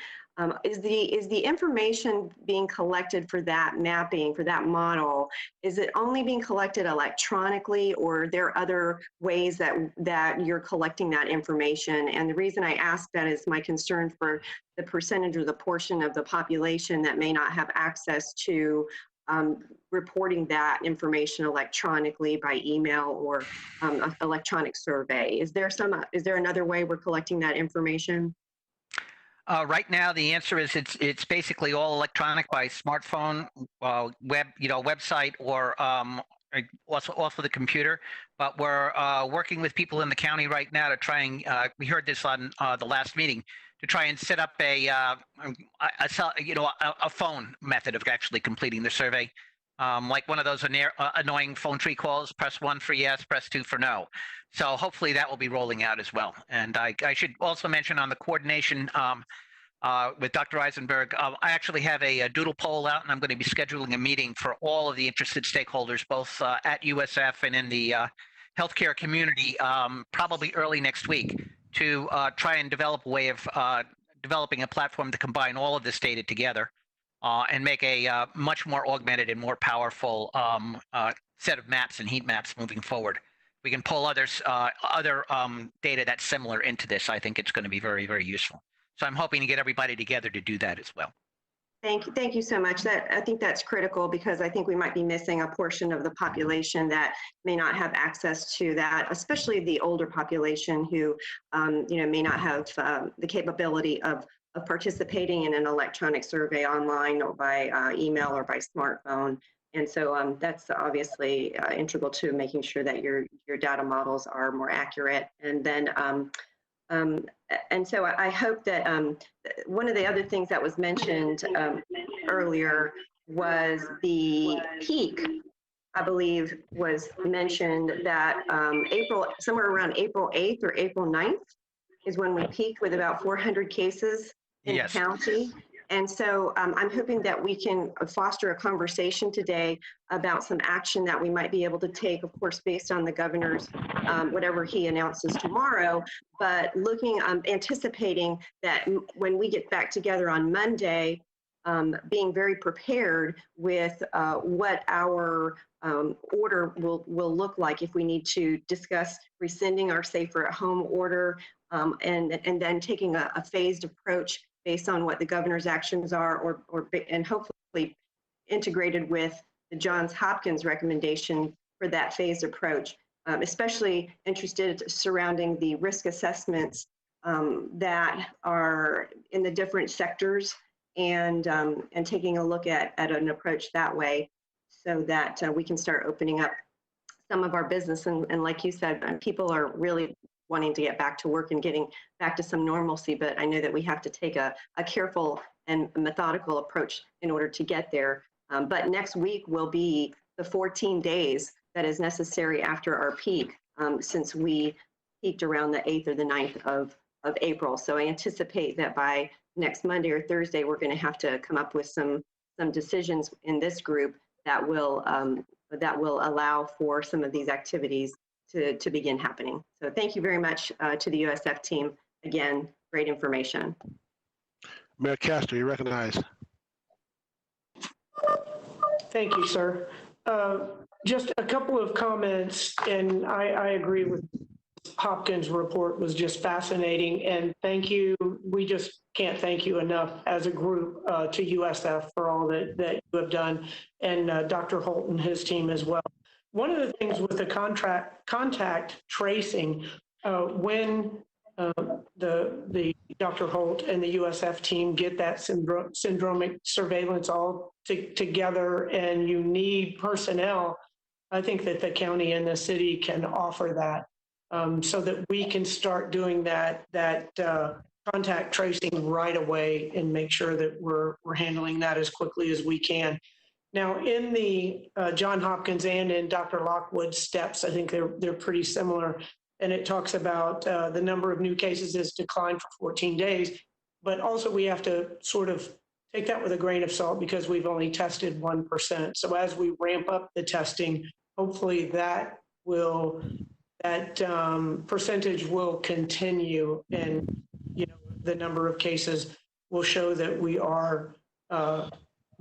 Is the information being collected for that mapping, for that model, is it only being collected electronically, or are there other ways that you're collecting that information? And the reason I ask that is my concern for the percentage or the portion of the population that may not have access to reporting that information electronically by email or electronic survey. Is there another way we're collecting that information? Right now, the answer is it's basically all electronic by smartphone, website, or also off of the computer. But we're working with people in the county right now to try and we heard this on the last meeting, to try and set up a phone method of actually completing the survey. Like one of those annoying phone tree calls, press 1 for yes, press 2 for no. So hopefully that will be rolling out as well. And I should also mention on the coordination with Dr. Eisenberg, I actually have a doodle poll out, and I'm going to be scheduling a meeting for all of the interested stakeholders, both at USF and in the healthcare community, probably early next week, to try and develop a way of developing a platform to combine all of this data together. And make a much more augmented and more powerful set of maps and heat maps moving forward. We can pull other data that's similar into this. I think it's going to be very, very useful. So I'm hoping to get everybody together to do that as well. Thank you so much. I think that's critical, because I think we might be missing a portion of the population that may not have access to that, especially the older population who may not have the capability of participating in an electronic survey online or by email or by smartphone. And so that's obviously integral to making sure that your data models are more accurate. And then, and so I hope that one of the other things that was mentioned earlier was the peak. I believe was mentioned that somewhere around April 8th or April 9th is when we peaked with about 400 cases in the county. And so I'm hoping that we can foster a conversation today about some action that we might be able to take, of course, based on the governor's, whatever he announces tomorrow, but anticipating that when we get back together on Monday, being very prepared with what our order will look like if we need to discuss rescinding our safer at home order, and then taking a phased approach based on what the governor's actions are, and hopefully integrated with the Johns Hopkins recommendation for that phased approach. Especially interested surrounding the risk assessments that are in the different sectors, and taking a look at an approach that way, so that we can start opening up some of our business. And like you said, people are really wanting to get back to work and getting back to some normalcy, but I know that we have to take a careful and methodical approach in order to get there. But next week will be the 14 days that is necessary after our peak, since we peaked around the 8th or the 9th of April. So I anticipate that by next Monday or Thursday, we're going to have to come up with some decisions in this group that will allow for some of these activities to begin happening. So thank you very much to the USF team. Again, great information. Mayor Castro, you recognize. Thank you, sir. Just a couple of comments, and I agree with Hopkins' report was just fascinating, and thank you. We just can't thank you enough as a group to USF for all that you have done, and Dr. Holt and his team as well. One of the things with the contact tracing, when the Dr. Holt and the USF team get that syndromic surveillance all together, and you need personnel, I think that the county and the city can offer that, so that we can start doing that contact tracing right away and make sure that we're handling that as quickly as we can. Now, in the John Hopkins and in Dr. Lockwood's steps, I think they're pretty similar. And it talks about the number of new cases has declined for 14 days. But also we have to sort of take that with a grain of salt, because we've only tested 1%. So as we ramp up the testing, hopefully that percentage will continue, and the number of cases will show that we are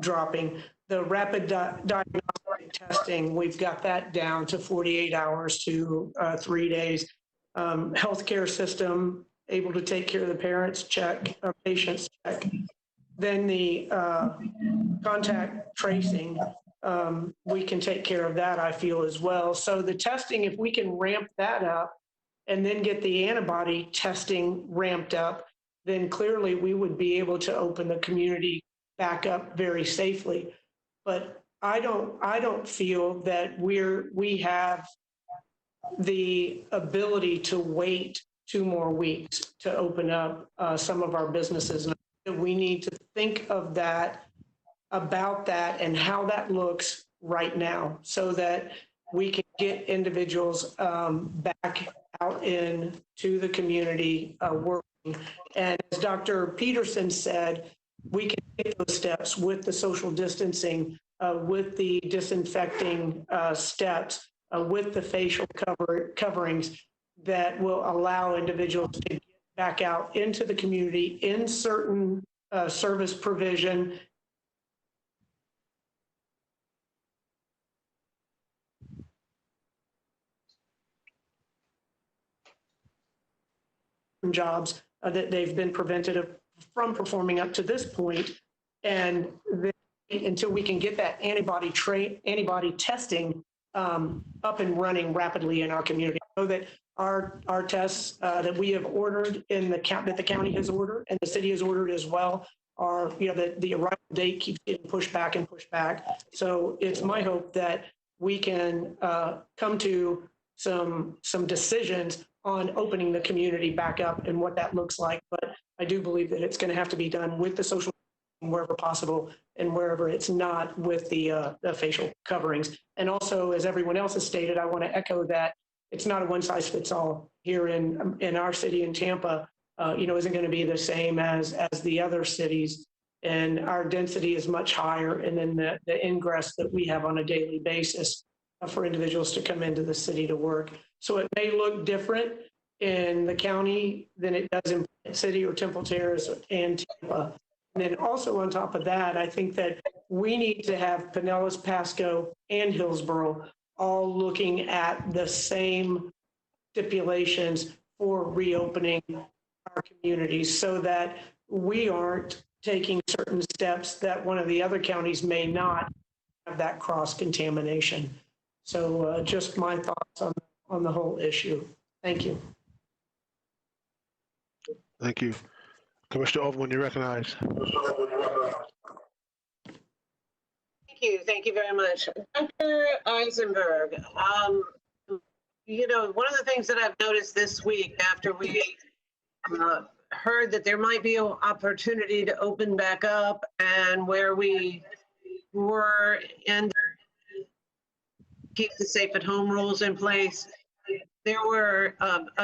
dropping. The rapid diagnostic testing, we've got that down to 48 hours to 3 days. Healthcare system able to take care of the parents, check, patients, check. Then the contact tracing, we can take care of that, I feel, as well. So the testing, if we can ramp that up and then get the antibody testing ramped up, then clearly we would be able to open the community back up very safely. But I don't feel that we have the ability to wait 2 more weeks to open up some of our businesses. And we need to think of that, about that, and how that looks right now, so that we can get individuals back out into the community working. And as Dr. Peterson said, we can take those steps with the social distancing, with the disinfecting steps, with the facial coverings that will allow individuals to get back out into the community in certain service provision. Jobs that they've been prevented from performing up to this point, and then, until we can get that antibody testing up and running rapidly in our community. I know that our tests that we have ordered that the county has ordered and the city has ordered as well are, the arrival date keeps getting pushed back and pushed back. So it's my hope that we can come to some decisions on opening the community back up and what that looks like. But I do believe that it's going to have to be done with the social wherever possible, and wherever it's not, with the facial coverings. And also, as everyone else has stated, I want to echo that it's not a one size fits all here in our city in Tampa. Isn't going to be the same as the other cities. and our density is much higher, and then the ingress that we have on a daily basis for individuals to come into the city to work. So it may look different in the county than it does in Plant City or Temple Terrace and Tampa. And then also on top of that, I think that we need to have Pinellas, Pasco, and Hillsborough all looking at the same stipulations for reopening our communities so that we aren't taking certain steps that one of the other counties may not have that cross-contamination. So just my thoughts on the whole issue. Thank you. Thank you. Commissioner Overman, you recognize. Thank you very much. Dr. Eisenberg, you know, one of the things that I've noticed this week after we heard that there might be an opportunity to open back up and where we were and keep the safe at home rules in place, there were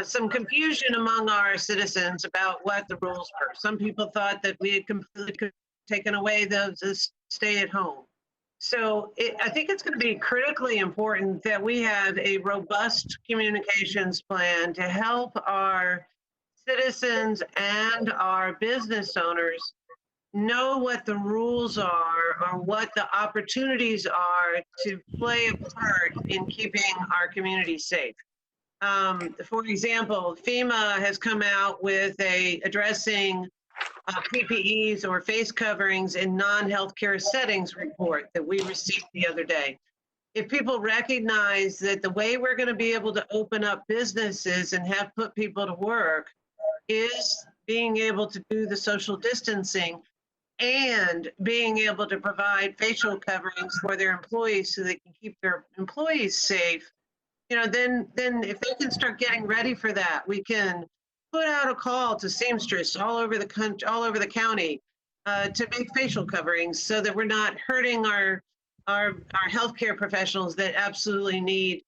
some confusion among our citizens about what the rules were. Some people thought that we had completely taken away the stay at home. So I think it's going to be critically important that we have a robust communications plan to help our citizens and our business owners know what the rules are or what the opportunities are to play a part in keeping our community safe. For example, FEMA has come out with addressing PPEs or face coverings in non-healthcare settings report that we received the other day. If people recognize that the way we're going to be able to open up businesses and have put people to work is being able to do the social distancing and being able to provide facial coverings for their employees so they can keep their employees safe, you know, then if they can start getting ready for that, we can put out a call to seamstress all over the country, all over the county, to make facial coverings so that we're not hurting our healthcare professionals that absolutely need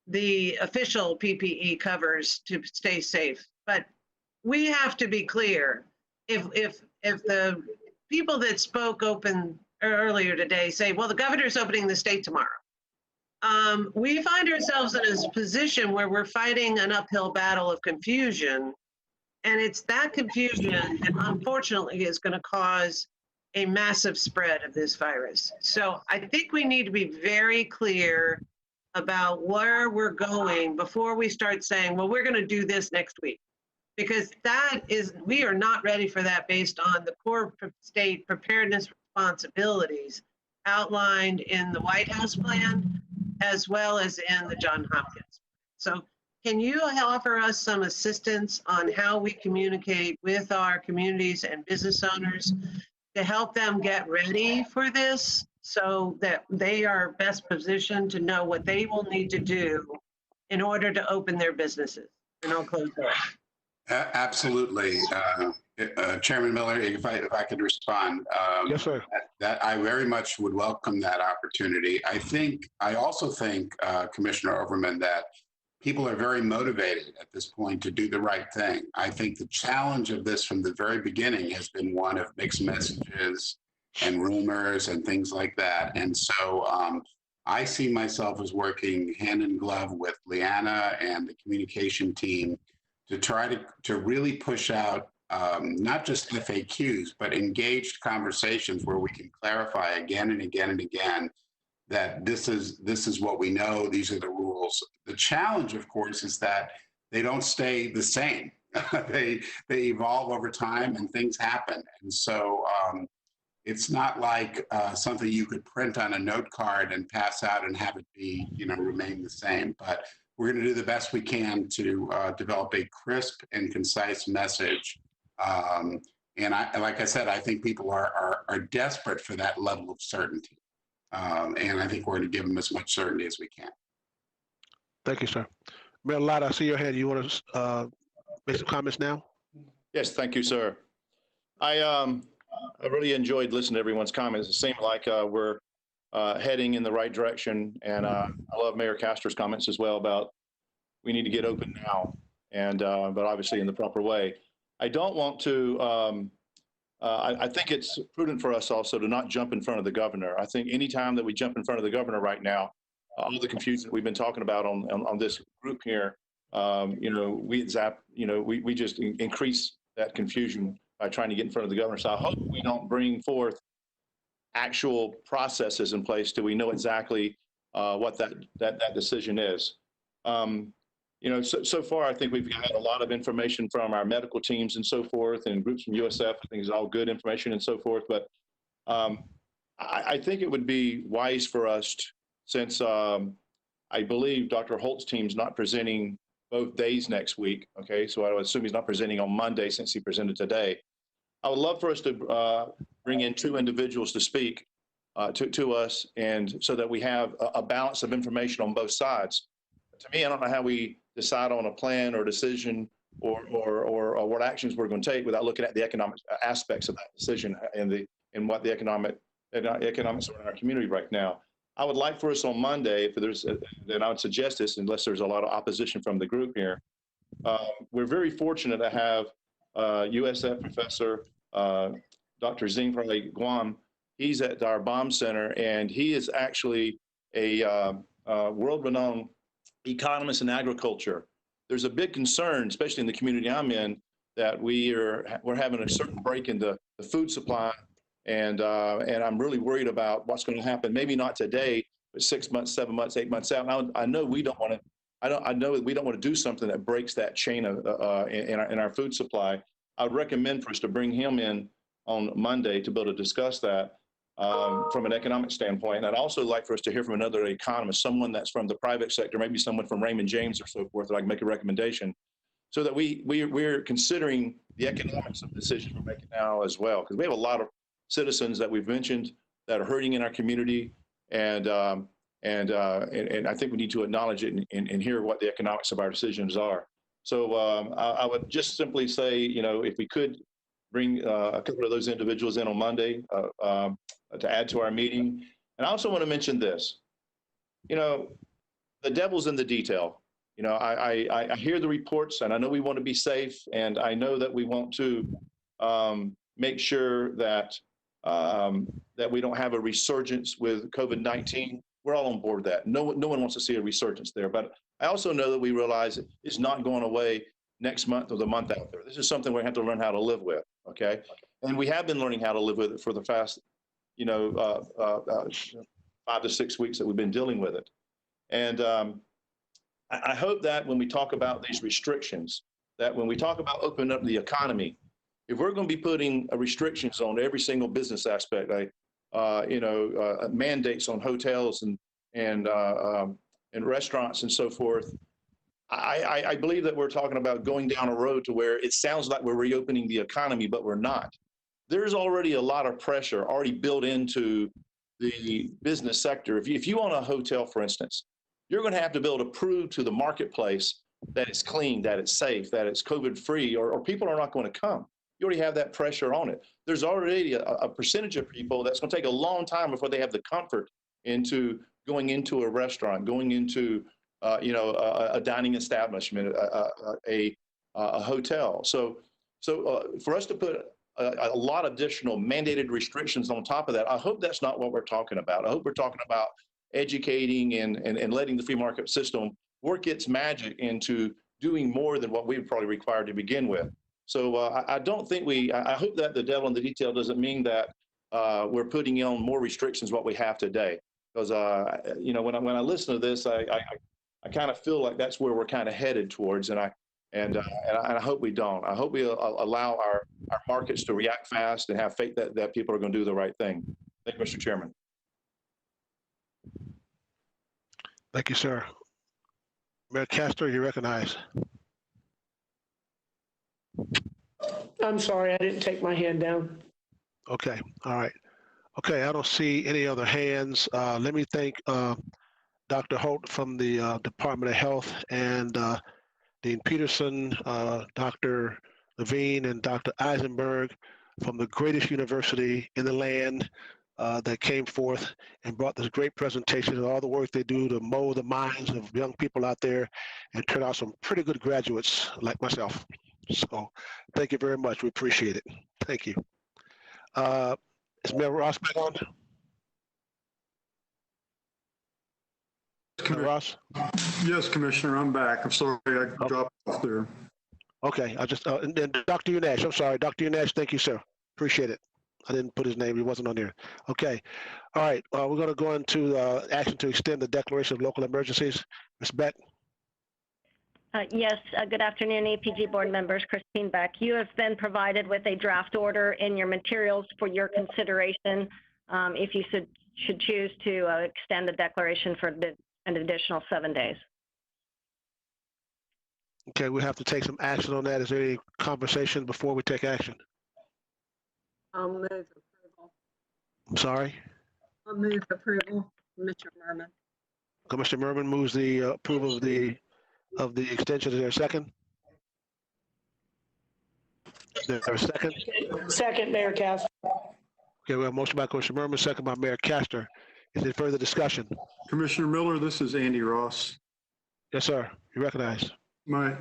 the official PPE covers to stay safe. But we have to be clear. If the people that spoke earlier today say, well, the governor's opening the state tomorrow, we find ourselves in a position where we're fighting an uphill battle of confusion. And it's that confusion that unfortunately is going to cause a massive spread of this virus. So I think we need to be very clear about where we're going before we start saying, well, we're going to do this next week. Because we are not ready for that based on the core state preparedness responsibilities outlined in the White House plan, as well as in the Johns Hopkins. So can you offer us some assistance on how we communicate with our communities and business owners to help them get ready for this so that they are best positioned to know what they will need to do in order to open their businesses? And I'll close there. Absolutely. Chairman Miller, if I could respond. Yes, sir. That I very much would welcome that opportunity. I also think, Commissioner Overman, that people are very motivated at this point to do the right thing. I think the challenge of this from the very beginning has been one of mixed messages and rumors and things like that. And so I see myself as working hand in glove with Leanna and the communication team to try to really push out not just FAQs, but engaged conversations where we can clarify again and again and again that this is what we know, these are the rules. The challenge, of course, is that they don't stay the same. They evolve over time and things happen. And so it's not like something you could print on a note card and pass out and have it be, remain the same. But we're going to do the best we can to develop a crisp and concise message. And like I said, I think people are desperate for that level of certainty. And I think we're going to give them as much certainty as we can. Thank you, sir. Mayor Lott, I see your hand. You want to make some comments now? Yes, thank you, sir. I really enjoyed listening to everyone's comments. It seemed like we're heading in the right direction, and I love Mayor Castor's comments as well about we need to get open now, and but obviously in the proper way. I don't want to I think it's prudent for us also to not jump in front of the governor. I think anytime that we jump in front of the governor right now, all the confusion that we've been talking about on this group here, we just increase that confusion by trying to get in front of the governor. So I hope we don't bring forth actual processes in place till we know exactly what that decision is. So far, I think we've had a lot of information from our medical teams and so forth, and groups from USF. I think it's all good information and so forth. But I think it would be wise for us, since I believe Dr. Holt's team's not presenting both days next week. Okay, so I would assume he's not presenting on Monday since he presented today. I would love for us to bring in 2 individuals to speak to us, and so that we have a balance of information on both sides. To me, I don't know how we decide on a plan or decision or what actions we're going to take without looking at the economic aspects of that decision and what the economics are in our community right now. I would like for us on Monday, then I would suggest this, unless there's a lot of opposition from the group here. We're very fortunate to have USF professor Dr. Zingfei Guam. He's at our bomb center, and he is actually a world-renowned economist in agriculture. There's a big concern, especially in the community I'm in, that we're having a certain break in the food supply, and I'm really worried about what's going to happen. Maybe not today, but 6 months, 7 months, 8 months out. Now, I know we don't want to. I know that we don't want to do something that breaks that chain in our food supply. I would recommend for us to bring him in on Monday to be able to discuss that from an economic standpoint. And I'd also like for us to hear from another economist, someone that's from the private sector, maybe someone from Raymond James or so forth, that I can make a recommendation, so that we're considering the economics of the decisions we're making now as well. Because we have a lot of citizens that we've mentioned that are hurting in our community, and I think we need to acknowledge it and hear what the economics of our decisions are. So I would just simply say, if we could bring a couple of those individuals in on Monday to add to our meeting. And I also want to mention this, the devil's in the detail. I hear the reports, and I know we want to be safe, and I know that we want to make sure that that we don't have a resurgence with COVID-19. We're all on board with that. No one wants to see a resurgence there. But I also know that we realize it's not going away next month or the month after. This is something we have to learn how to live with, okay? And we have been learning how to live with it for the past, 5 to 6 weeks that we've been dealing with it. And I hope that when we talk about these restrictions, that when we talk about opening up the economy, if we're going to be putting restrictions on every single business aspect, mandates on hotels and restaurants and so forth, I believe that we're talking about going down a road to where it sounds like we're reopening the economy, but we're not. There's already a lot of pressure already built into the business sector. If you own a hotel, for instance, you're going to have to be able to prove to the marketplace that it's clean, that it's safe, that it's COVID-free, or people are not going to come. You already have that pressure on it. There's already a percentage of people that's going to take a long time before they have the comfort into going into a restaurant, going into a dining establishment, a hotel. So for us to put a lot of additional mandated restrictions on top of that, I hope that's not what we're talking about. I hope we're talking about educating and letting the free market system work its magic into doing more than what we would probably require to begin with. So I don't think I hope that the devil in the detail doesn't mean that we're putting on more restrictions what we have today. Because when I listen to this, I kind of feel like that's where we're kind of headed towards, and I hope we don't. I hope we allow our markets to react fast and have faith that people are going to do the right thing. Thank you, Mr. Chairman. Thank you, sir. Mayor Castor, you recognize. I'm sorry, I didn't take my hand down. Okay, all right. Okay, I don't see any other hands. Let me thank Dr. Holt from the Department of Health, and Dean Peterson, Dr. Levine, and Dr. Eisenberg from the greatest university in the land that came forth and brought this great presentation and all the work they do to mold the minds of young people out there and turn out some pretty good graduates like myself. So thank you very much. We appreciate it. Thank you. Is Mayor Ross back on? Mayor Ross? Yes, Commissioner, I'm back. I'm sorry I dropped off there. Okay, I just, and then Dr. Unash, I'm sorry. Dr. Unash, thank you, sir. Appreciate it. I didn't put his name, he wasn't on there. Okay, all right, we're gonna go into action to extend the declaration of local emergencies. Ms. Beck? Yes, good afternoon, APG board members. Christine Beck. You have been provided with a draft order in your materials for your consideration if you should choose to extend the declaration for an additional 7 days. Okay, we have to take some action on that. Is there any conversation before we take action? I'll move approval. I'm sorry? I'll move approval, Commissioner Merman. Commissioner Merman moves the approval of the extension. Is there a second? Is there a second? Second, Mayor Castor. Okay, we have a motion by Commissioner Merman, second by Mayor Castor. Is there further discussion? Commissioner Miller, this is Andy Ross. Yes, sir. You recognize. My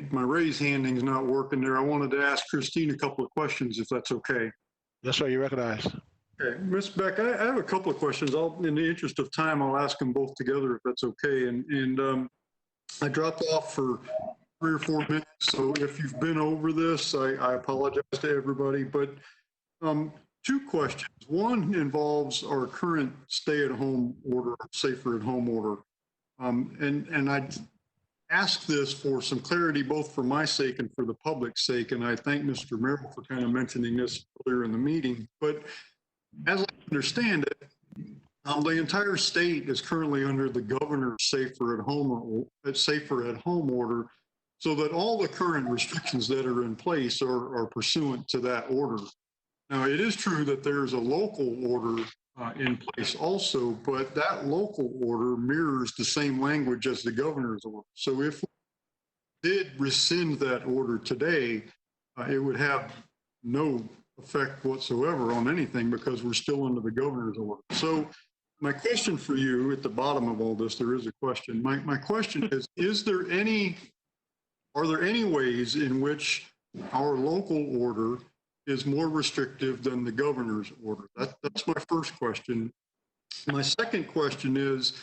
raised handing is not working there. I wanted to ask Christine a couple of questions, if that's okay. Yes, sir. You recognize. Okay, Ms. Beck, I have a couple of questions. In the interest of time, I'll ask them both together if that's okay. And I dropped off for 3 or 4 minutes, so if you've been over this, I apologize to everybody. But 2 questions. One involves our current stay-at-home order, safer-at-home order, and I ask this for some clarity, both for my sake and for the public's sake. And I thank Mr. Merrill for kind of mentioning this earlier in the meeting. But as I understand it, the entire state is currently under the governor's safer at home order, so that all the current restrictions that are in place are pursuant to that order. Now, it is true that there's a local order in place also, but that local order mirrors the same language as the governor's order. So if we did rescind that order today, it would have no effect whatsoever on anything because we're still under the governor's order. So my question for you at the bottom of all this, there is a question. My question is are there any ways in which our local order is more restrictive than the governor's order? That's my first question. My second question is,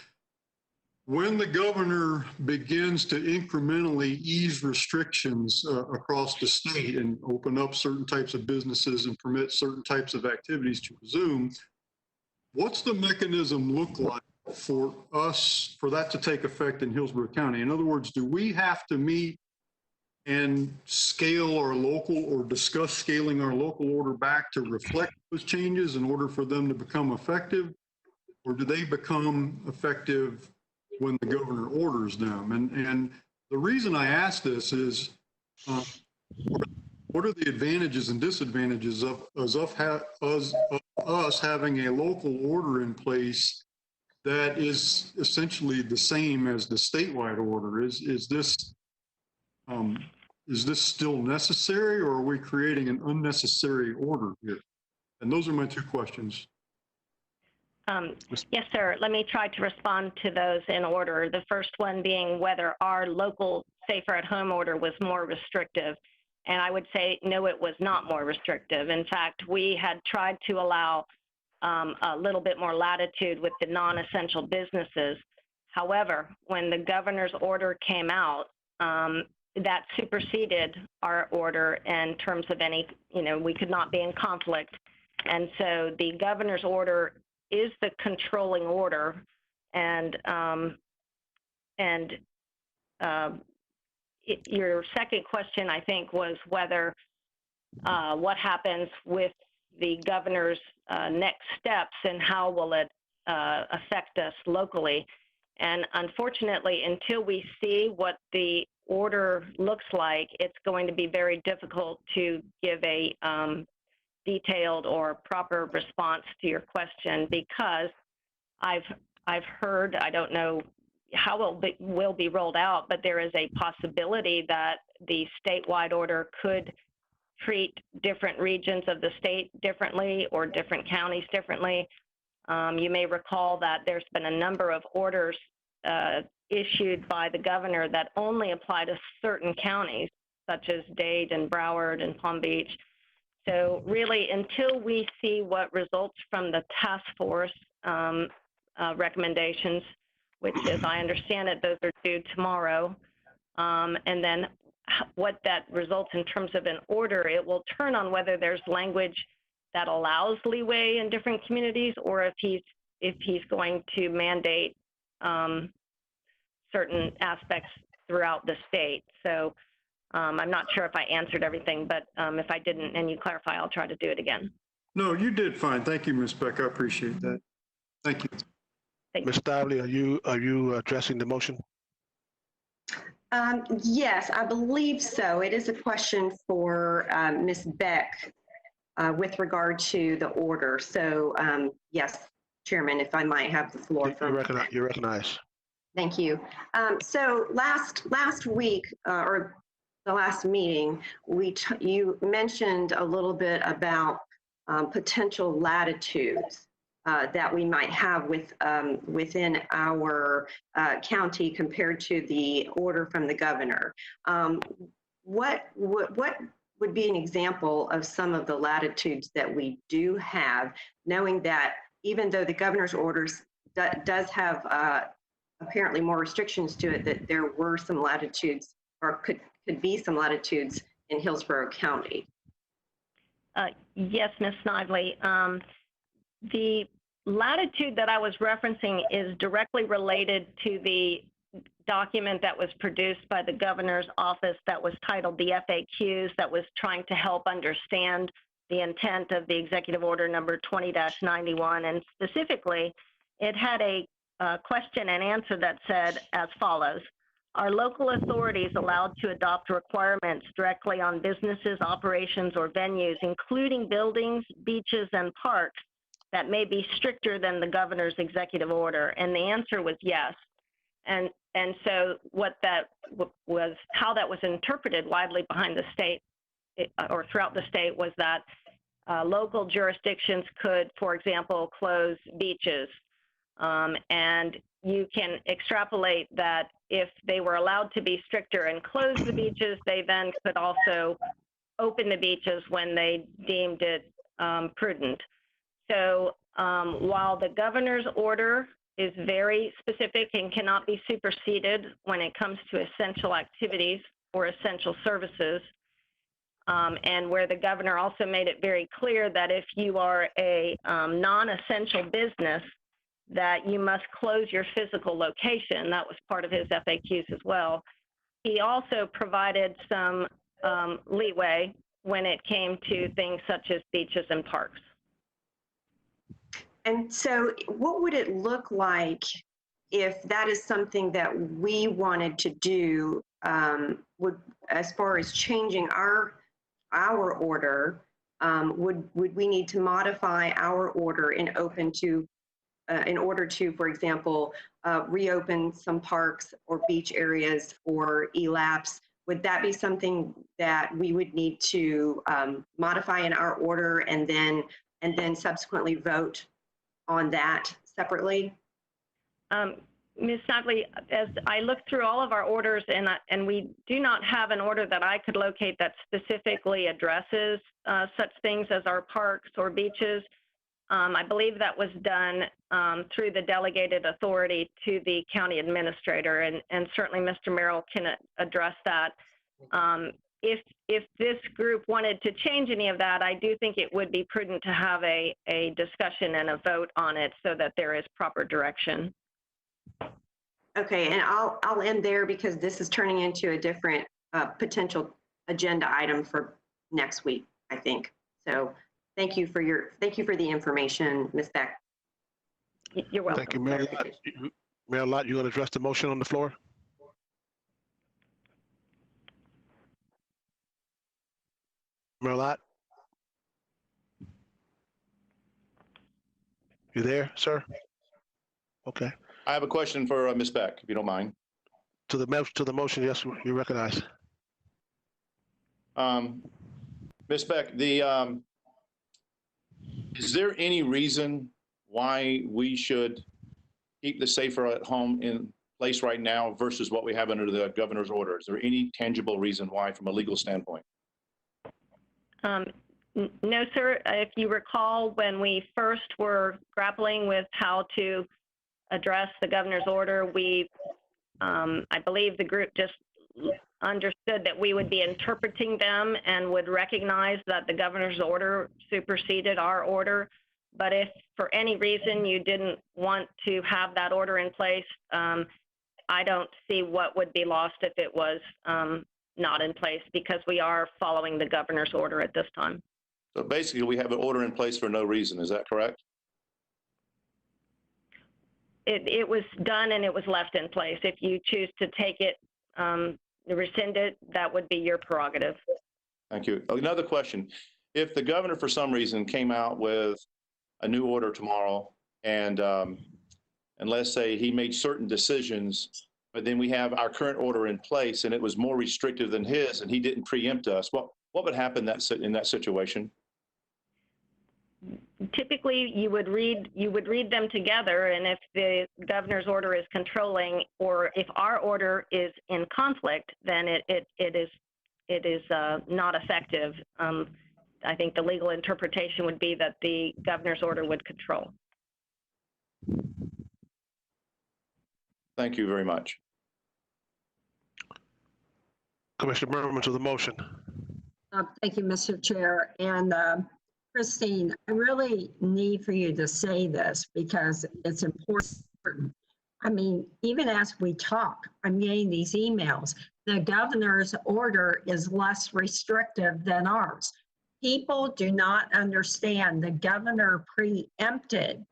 when the governor begins to incrementally ease restrictions across the state and open up certain types of businesses and permit certain types of activities to resume, what's the mechanism look like for that to take effect in Hillsborough County? In other words, do we have to meet and scale our local or discuss scaling our local order back to reflect those changes in order for them to become effective? Or do they become effective when the governor orders them? And the reason I ask this is, what are the advantages and disadvantages of us having a local order in place that is essentially the same as the statewide order? Is this still necessary, or are we creating an unnecessary order here? And those are my 2 questions. Yes, sir. Let me try to respond to those in order. The first one being whether our local safer at home order was more restrictive. And I would say, no, it was not more restrictive. In fact, we had tried to allow a little bit more latitude with the non-essential businesses. However, when the governor's order came out, that superseded our order in terms of any, we could not be in conflict. And so the governor's order is the controlling order. And your second question, I think, was whether what happens with the governor's next steps and how will it affect us locally. And unfortunately, until we see what the order looks like, it's going to be very difficult to give a detailed or proper response to your question, because I've heard, I don't know how it will be rolled out, but there is a possibility that the statewide order could treat different regions of the state differently or different counties differently. You may recall that there's been a number of orders issued by the governor that only apply to certain counties, such as Dade and Broward and Palm Beach. So really, until we see what results from the task force recommendations, which, as I understand it, those are due tomorrow, and then what that results in terms of an order, it will turn on whether there's language that allows leeway in different communities, or if he's going to mandate certain aspects throughout the state. So I'm not sure if I answered everything, but if I didn't and you clarify, I'll try to do it again. No, you did fine. Thank you, Ms. Beck. I appreciate that. Thank you. Ms. Stively, are you addressing the motion? Yes, I believe so. It is a question for Ms. Beck with regard to the order. So yes, Chairman, if I might have the floor. You recognize. Thank you. So last week, or the last meeting, you mentioned a little bit about potential latitudes that we might have within our county compared to the order from the governor. What would be an example of some of the latitudes that we do have, knowing that even though the governor's orders does have apparently more restrictions to it, that there were some latitudes, or could be some latitudes in Hillsborough County? Yes, Ms. Snively. The latitude that I was referencing is directly related to the document that was produced by the governor's office that was titled the FAQs, that was trying to help understand the intent of the executive order number 20-91. And specifically, it had a question and answer that said as follows: are local authorities allowed to adopt requirements directly on businesses, operations, or venues, including buildings, beaches, and parks, that may be stricter than the governor's executive order? And the answer was yes. And so what that was, how that was interpreted widely behind the state or throughout the state, was that local jurisdictions could, for example, close beaches. And you can extrapolate that if they were allowed to be stricter and close the beaches, they then could also open the beaches when they deemed it prudent. So while the governor's order is very specific and cannot be superseded when it comes to essential activities or essential services, and where the governor also made it very clear that if you are a non-essential business, that you must close your physical location. That was part of his FAQs as well. He also provided some leeway when it came to things such as beaches and parks. And so what would it look like if that is something that we wanted to do, as far as changing our order, would we need to modify our order in order to, for example, reopen some parks or beach areas for ELAPs? Would that be something that we would need to modify in our order and then subsequently vote on that separately? Ms. Snively, as I looked through all of our orders, and we do not have an order that I could locate that specifically addresses such things as our parks or beaches. I believe that was done through the delegated authority to the county administrator, and certainly Mr. Merrill can address that. If this group wanted to change any of that, I do think it would be prudent to have a discussion and a vote on it so that there is proper direction. Okay, and I'll end there because this is turning into a different potential agenda item for next week, I think. So thank you for the information, Ms. Beck. You're welcome. Thank you, Mayor Lott. You going to address the motion on the floor? Mayor Lott? You there, sir? Okay. I have a question for Ms. Beck, if you don't mind. To the motion, yes, you recognize. Ms. Beck, is there any reason why we should keep the safer at home in place right now versus what we have under the governor's order? Is there any tangible reason why from a legal standpoint? No, sir. If you recall, when we first were grappling with how to address the governor's order, I believe the group just understood that we would be interpreting them and would recognize that the governor's order superseded our order. But if for any reason you didn't want to have that order in place, I don't see what would be lost if it was not in place, because we are following the governor's order at this time. So basically, we have an order in place for no reason. Is that correct? It was done and it was left in place. If you choose to take it, rescind it, that would be your prerogative. Thank you. Another question. If the governor, for some reason, came out with a new order tomorrow and let's say he made certain decisions, but then we have our current order in place and it was more restrictive than his and he didn't preempt us, what would happen in that situation? Typically, you would read them together, and if the governor's order is controlling, or if our order is in conflict, then it is not effective. I think the legal interpretation would be that the governor's order would control. Thank you very much. Commissioner Merman to the motion. Thank you, Mr. Chair. And Christine, I really need for you to say this because it's important. I mean, even as we talk, I'm getting these emails. The governor's order is less restrictive than ours. People do not understand the governor preempted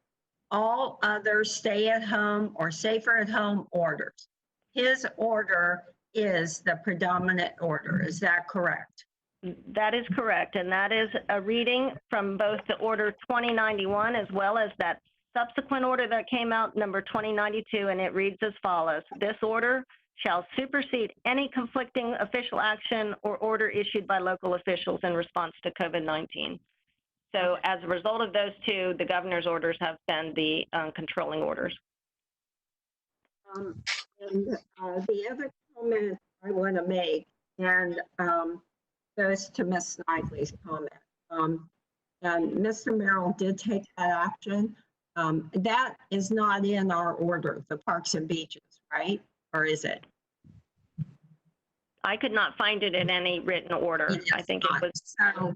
all other stay-at-home or safer-at-home orders. His order is the predominant order. Is that correct? That is correct, and that is a reading from both the order 2091 as well as that subsequent order that came out, number 2092, and it reads as follows. This order shall supersede any conflicting official action or order issued by local officials in response to COVID-19. So as a result of those two, the governor's orders have been the controlling orders. The other comment I want to make, and goes to Ms. Snively's comment. And Mr. Merrill did take that action. That is not in our order, the parks and beaches, right? Or is it? I could not find it in any written order. I think it was. So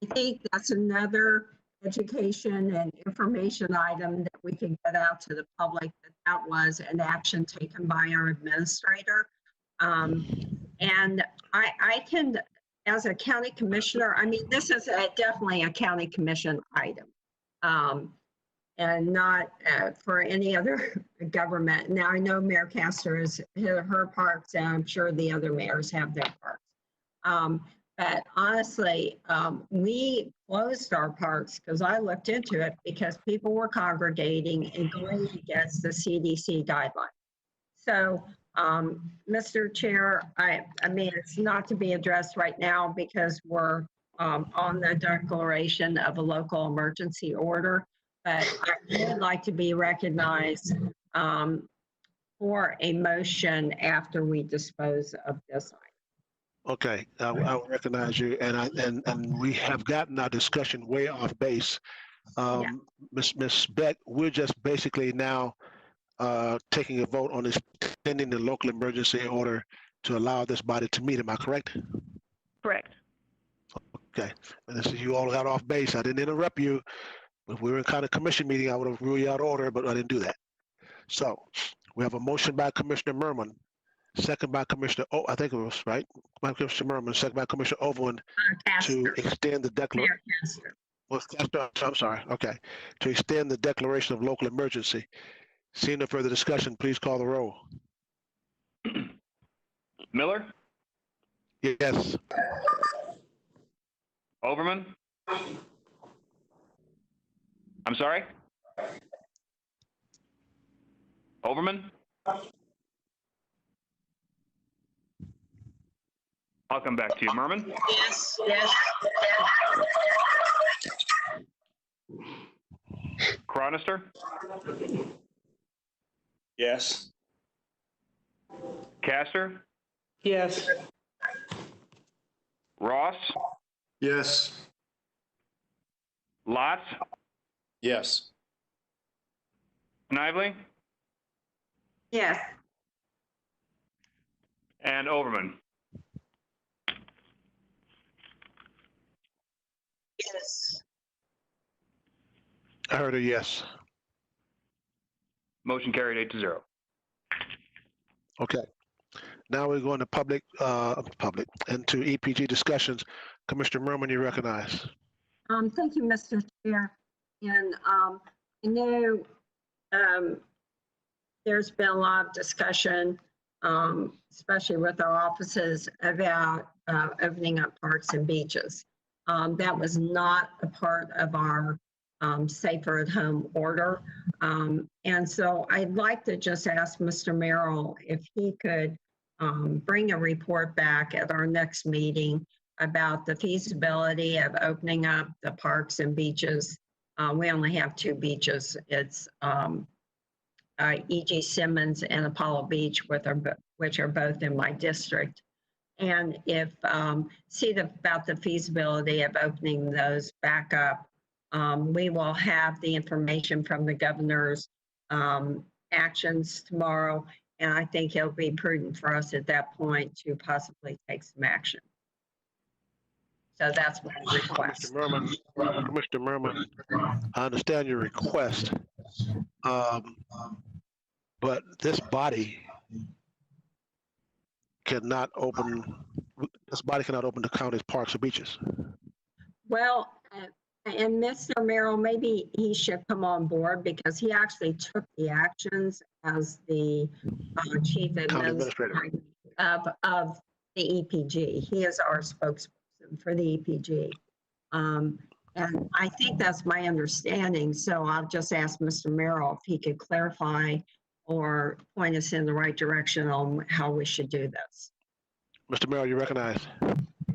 I think that's another education and information item that we can get out to the public, that was an action taken by our administrator. And I can, as a county commissioner, I mean, this is definitely a county commission item, and not for any other government. Now, I know Mayor Castor has her parks, and I'm sure the other mayors have their parks. But honestly, we closed our parks because I looked into it because people were congregating and going against the CDC guidelines. So, Mr. Chair, I mean, it's not to be addressed right now because we're on the declaration of a local emergency order, but I would like to be recognized for a motion after we dispose of this item. Okay, I will recognize you, and we have gotten our discussion way off base. Ms. Beck, we're just basically now taking a vote on extending the local emergency order to allow this body to meet. Am I correct? Correct. Okay, and this is, you all got off base. I didn't interrupt you. If we were in kind of commission meeting, I would have ruled you out of order, but I didn't do that. So we have a motion by Commissioner Merman, second by Commissioner, I think it was right, by Commissioner Merman, second by Commissioner Overland to extend the declaration. Well, I'm sorry, okay. To extend the declaration of local emergency. Seeing no further discussion, please call the roll. Miller? Yes. Overman? I'm sorry? Overman? I'll come back to you. Merman? Yes, yes. Cronister? Yes. Castor? Yes. Ross? Yes. Lots, Yes. Snively, Yes. and Overman. Yes. I heard a yes. Motion carried 8-0. Okay. Now we're going to into EPG discussions. Commissioner Merman, you recognize. Thank you, Mr. Chair. And I know there's been a lot of discussion, especially with our offices, about opening up parks and beaches. That was not a part of our safer at home order. And so I'd like to just ask Mr. Merrill if he could bring a report back at our next meeting about the feasibility of opening up the parks and beaches. We only have 2 beaches. It's E.G. Simmons and Apollo Beach, which are both in my district. And if about the feasibility of opening those back up. We will have the information from the governor's actions tomorrow, and I think it'll be prudent for us at that point to possibly take some action. So that's my request. Commissioner Merman, I understand your request, but this body cannot open the county's parks or beaches. Well, and Mr. Merrill, maybe he should come on board because he actually took the actions as the chief administrator of the EPG. He is our spokesperson for the EPG. And I think that's my understanding. So I'll just ask Mr. Merrill if he could clarify or point us in the right direction on how we should do this. Mr. Merrill, you recognize?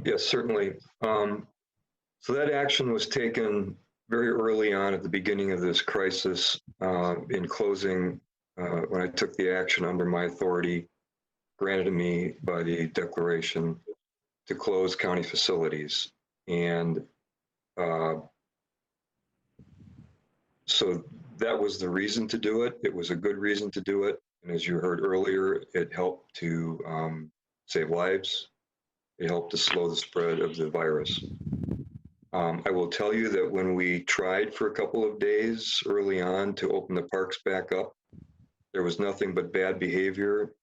Yes, certainly. So that action was taken very early on at the beginning of this crisis in closing, when I took the action under my authority granted to me by the declaration to close county facilities. And so that was the reason to do it. It was a good reason to do it. And as you heard earlier, it helped to save lives. It helped to slow the spread of the virus. I will tell you that when we tried for a couple of days early on to open the parks back up, there was nothing but bad behavior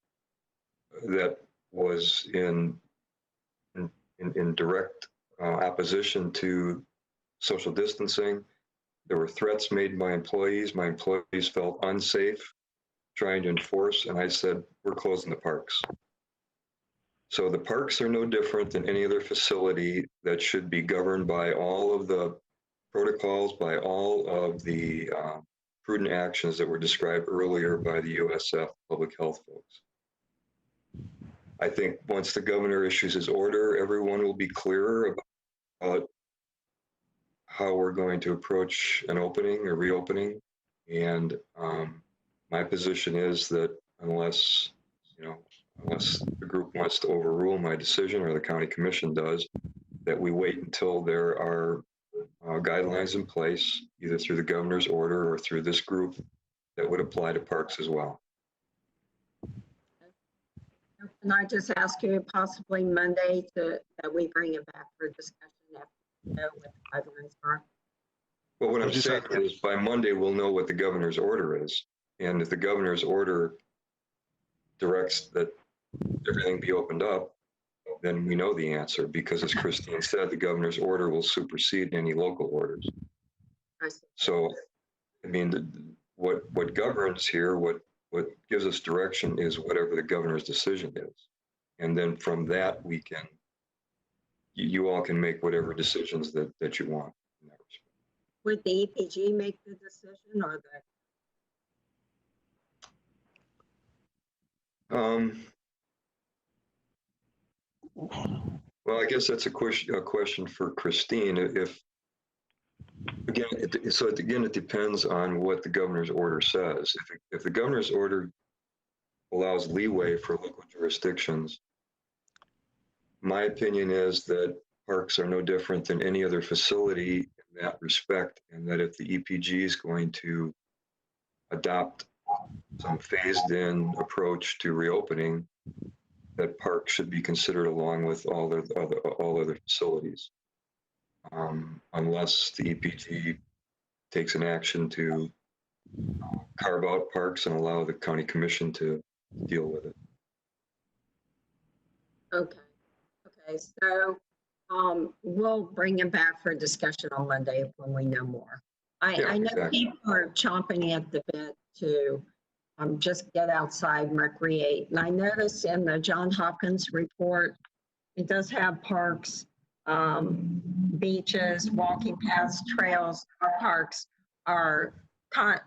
that was in direct opposition to social distancing. There were threats made by employees. My employees felt unsafe trying to enforce, and I said, we're closing the parks. So the parks are no different than any other facility that should be governed by all of the protocols, by all of the prudent actions that were described earlier by the USF public health folks. I think once the governor issues his order, everyone will be clearer about how we're going to approach an opening or reopening. And my position is that unless the group wants to overrule my decision or the county commission does, that we wait until there are guidelines in place, either through the governor's order or through this group, that would apply to parks as well. Can I just ask you possibly Monday that we bring it back for discussion after we know what the guidelines are? Well, what I'm saying is by Monday, we'll know what the governor's order is. And if the governor's order directs that everything be opened up, then we know the answer, because as Christine said, the governor's order will supersede any local orders. So, I mean, what governs here, what gives us direction is whatever the governor's decision is. And then from that, you all can make whatever decisions that you want. Would the EPG make the decision or the? Well, I guess that's a question for Christine. It depends on what the governor's order says. If the governor's order allows leeway for local jurisdictions, my opinion is that parks are no different than any other facility in in that respect, and that if the EPG is going to adopt some phased-in approach to reopening, that parks should be considered along with all other facilities, unless the EPG takes an action to carve out parks and allow the county commission to deal with it. Okay. Okay. So we'll bring it back for discussion on Monday when we know more. I know exactly. people are chomping at the bit to just get outside and recreate. And I noticed in the Johns Hopkins report, it does have parks, beaches, walking paths, trails. Our parks are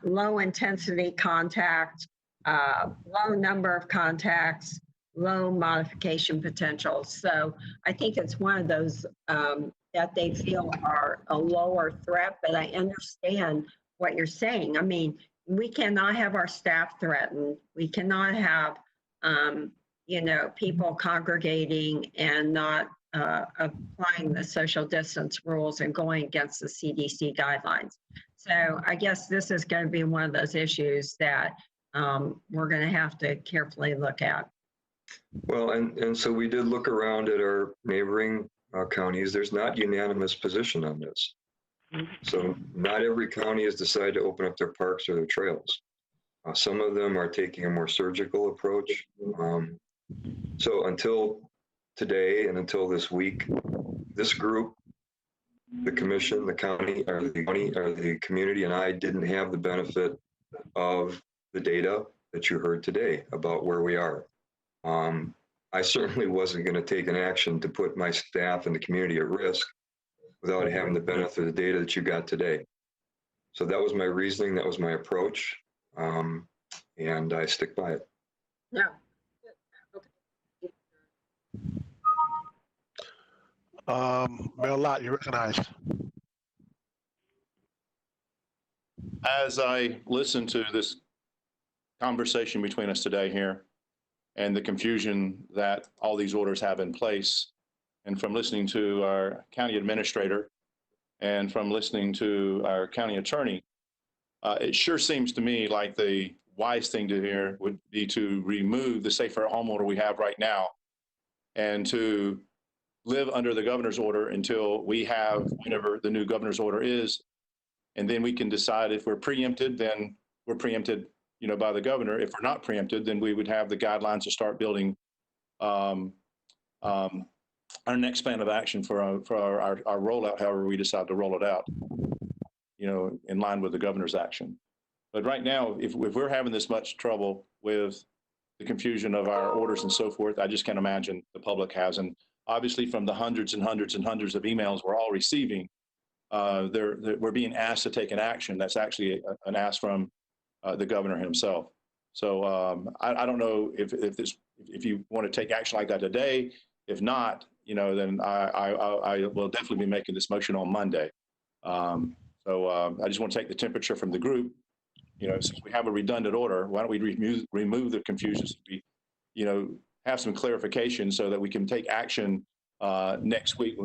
low intensity contact, low number of contacts, low modification potential. So I think it's one of those that they feel are a lower threat, but I understand what you're saying. I mean, we cannot have our staff threatened. We cannot have, people congregating and not applying the social distance rules and going against the CDC guidelines. So I guess this is going to be one of those issues that we're going to have to carefully look at. Well, and so we did look around at our neighboring counties. There's not unanimous position on this. So not every county has decided to open up their parks or their trails. Some of them are taking a more surgical approach. So until today and until this week, this group, the commission, the county, or the community, and I didn't have the benefit of the data that you heard today about where we are. I certainly wasn't going to take an action to put my staff and the community at risk without having the benefit of the data that you got today. So that was my reasoning, that was my approach, and I stick by it. No. Mayor Lott, you're recognized. As I listen to this conversation between us today here and the confusion that all these orders have in place, and from listening to our county administrator and from listening to our county attorney, it sure seems to me like the wise thing to hear would be to remove the safer home order we have right now and to live under the governor's order until we have whatever the new governor's order is. And then we can decide if we're preempted, then we're preempted, by the governor. If we're not preempted, then we would have the guidelines to start building our next plan of action for our rollout, however we decide to roll it out, in line with the governor's action. But right now, if we're having this much trouble with the confusion of our orders and so forth, I just can't imagine the public has. And obviously from the hundreds and hundreds and hundreds of emails we're all receiving, we're being asked to take an action. That's actually an ask from the governor himself. So I don't know if you want to take action like that today. If not, then I will definitely be making this motion on Monday. So I just want to take the temperature from the group. Since we have a redundant order, why don't we remove the confusion? We, have some clarification so that we can take action next week.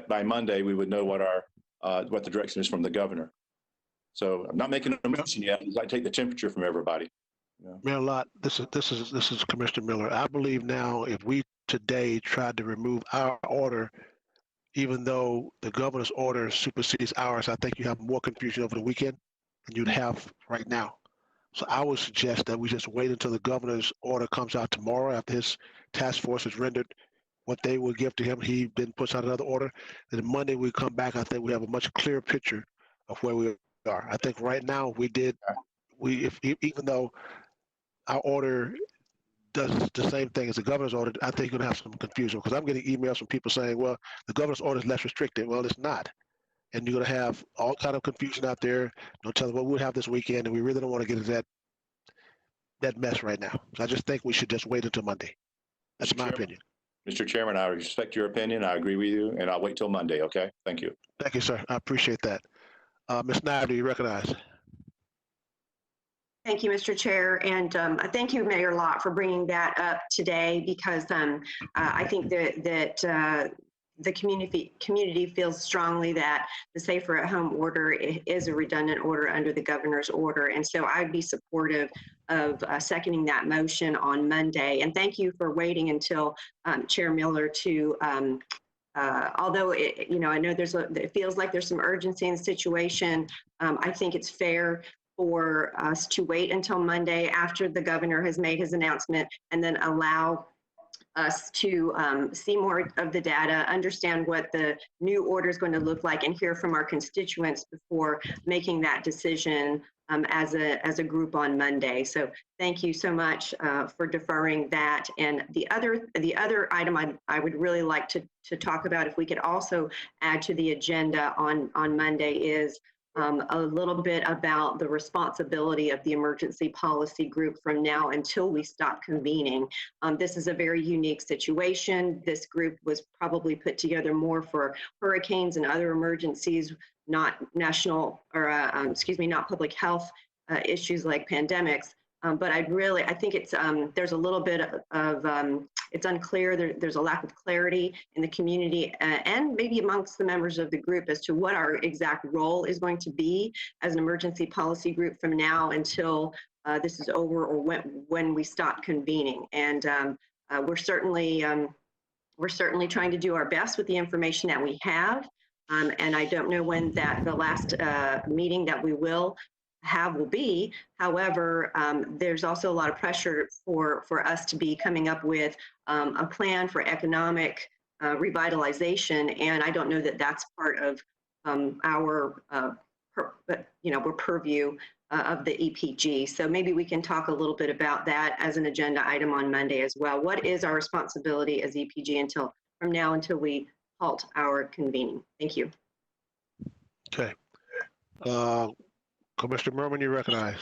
By Monday, we would know what the direction is from the governor. So I'm not making a motion yet. I'd like to take the temperature from everybody. Mayor Lott, this is Commissioner Miller. I believe now if we today tried to remove our order, even though the governor's order supersedes ours, I think you have more confusion over the weekend than you'd have right now. So I would suggest that we just wait until the governor's order comes out tomorrow after his task force has rendered what they will give to him. He then puts out another order. Then Monday we come back, I think we have a much clearer picture of where we are. I think right now even though our order does the same thing as the governor's order, I think you're gonna have some confusion because I'm getting emails from people saying, well, the governor's order is less restricted. Well, it's not. And you're gonna have all kind of confusion out there. No telling what we'll have this weekend, and we really don't want to get into that mess right now. So I just think we should just wait until Monday. That's my opinion. Mr. Chairman, I respect your opinion. I agree with you, and I'll wait till Monday, okay? Thank you. Thank you, sir. I appreciate that. Ms. Snyder, you recognize? Thank you, Mr. Chair, and thank you, Mayor Lott, for bringing that up today because I think that the community feels strongly that the safer at home order is a redundant order under the governor's order. And so I'd be supportive of seconding that motion on Monday. And thank you for waiting until Chair Miller to, although I know it feels like there's some urgency in the situation. I think it's fair for us to wait until Monday after the governor has made his announcement and then allow us to see more of the data, understand what the new order is going to look like, and hear from our constituents before making that decision as a group on Monday. So thank you so much for deferring that. And the other item I would really like to talk about, if we could also add to the agenda on Monday, is a little bit about the responsibility of the emergency policy group from now until we stop convening. This is a very unique situation. This group was probably put together more for hurricanes and other emergencies, not national or, not public health issues like pandemics. But I think it's, there's a little bit of, it's unclear. There's a lack of clarity in the community and maybe amongst the members of the group as to what our exact role is going to be as an emergency policy group from now until this is over, or when we stop convening. And we're certainly trying to do our best with the information that we have. And I don't know when the last meeting that we will have will be. However, there's also a lot of pressure for us to be coming up with a plan for economic revitalization, and I don't know that that's part of our purview of the EPG. So maybe we can talk a little bit about that as an agenda item on Monday as well. What is our responsibility as EPG from now until we halt our convening? Thank you. Okay. Commissioner Merman, you recognize.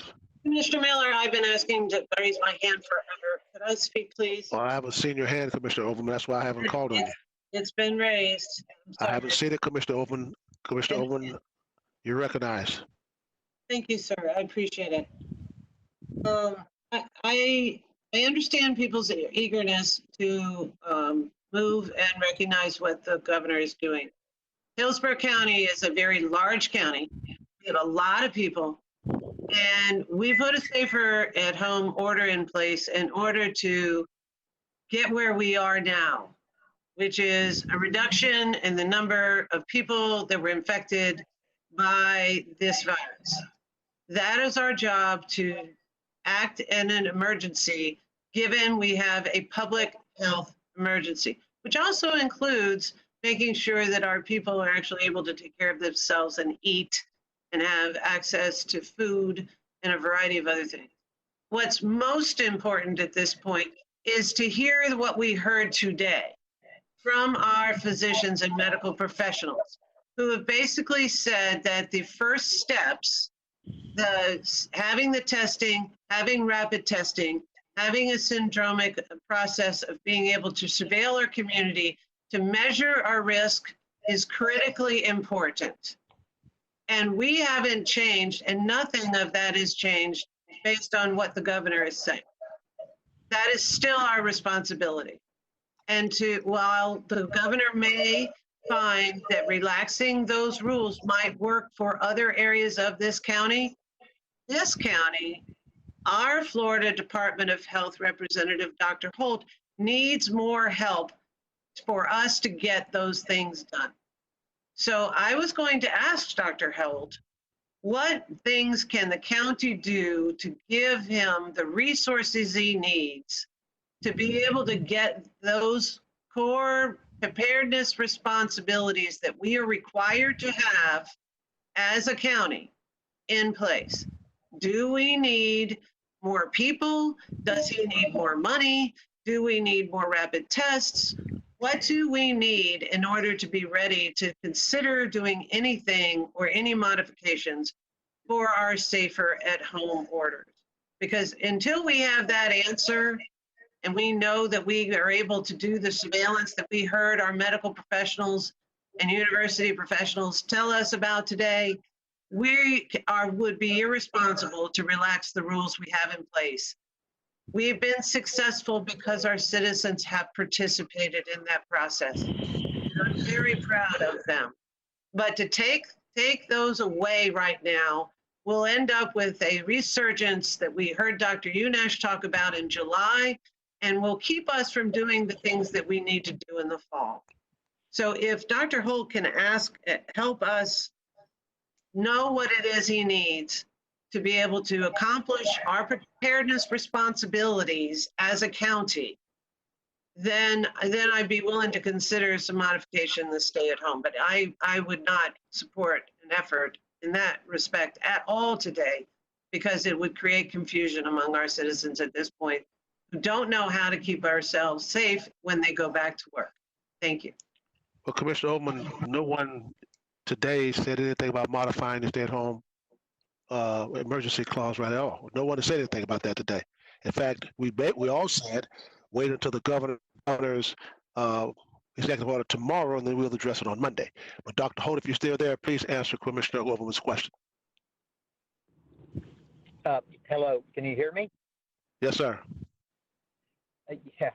Mr. Miller, I've been asking to raise my hand forever. Could I speak, please? Well, I haven't seen your hand, Commissioner Overman. That's why I haven't called on you. It's been raised. I haven't seen it, Commissioner Overman. Commissioner Overman, you recognize. Thank you, sir. I appreciate it. I understand people's eagerness to move and recognize what the governor is doing. Hillsborough County is a very large county. We have a lot of people, and we put a safer at home order in place in order to get where we are now, which is a reduction in the number of people that were infected by this virus. That is our job, to act in an emergency, given we have a public health emergency, which also includes making sure that our people are actually able to take care of themselves and eat and have access to food and a variety of other things. What's most important at this point is to hear what we heard today from our physicians and medical professionals, who have basically said that the first steps, having the testing, having rapid testing, having a syndromic process of being able to surveil our community to measure our risk, is critically important. And we haven't changed, and nothing of that is changed based on what the governor is saying. That is still our responsibility. And while the governor may find that relaxing those rules might work for other areas of this county, our Florida Department of Health representative, Dr. Holt, needs more help for us to get those things done. So I was going to ask Dr. Holt, what things can the county do to give him the resources he needs to be able to get those core preparedness responsibilities that we are required to have as a county in place? Do we need more people? Does he need more money? Do we need more rapid tests? What do we need in order to be ready to consider doing anything or any modifications for our safer at home orders? Because until we have that answer, and we know that we are able to do the surveillance that we heard our medical professionals and university professionals tell us about today, would be irresponsible to relax the rules we have in place. We've been successful because our citizens have participated in that process. Our very proud of them. But to take those away right now, we'll end up with a resurgence that we heard Dr. Unash talk about in July, and will keep us from doing the things that we need to do in the fall. So if Dr. Holt can help us know what it is he needs to be able to accomplish our preparedness responsibilities as a county, then I'd be willing to consider some modification in the stay at home. But I would not support an effort in that respect at all today, because it would create confusion among our citizens at this point who don't know how to keep ourselves safe when they go back to work. Thank you. Well, Commissioner Oldman, no one today said anything about modifying the stay-at-home emergency clause right at all. No one has said anything about that today. In fact, we all said wait until the governor's executive order tomorrow, and then we'll address it on Monday. But Dr. Holt, if you're still there, please answer Commissioner Overman's question. Hello, can you hear me? Yes, sir. Yeah.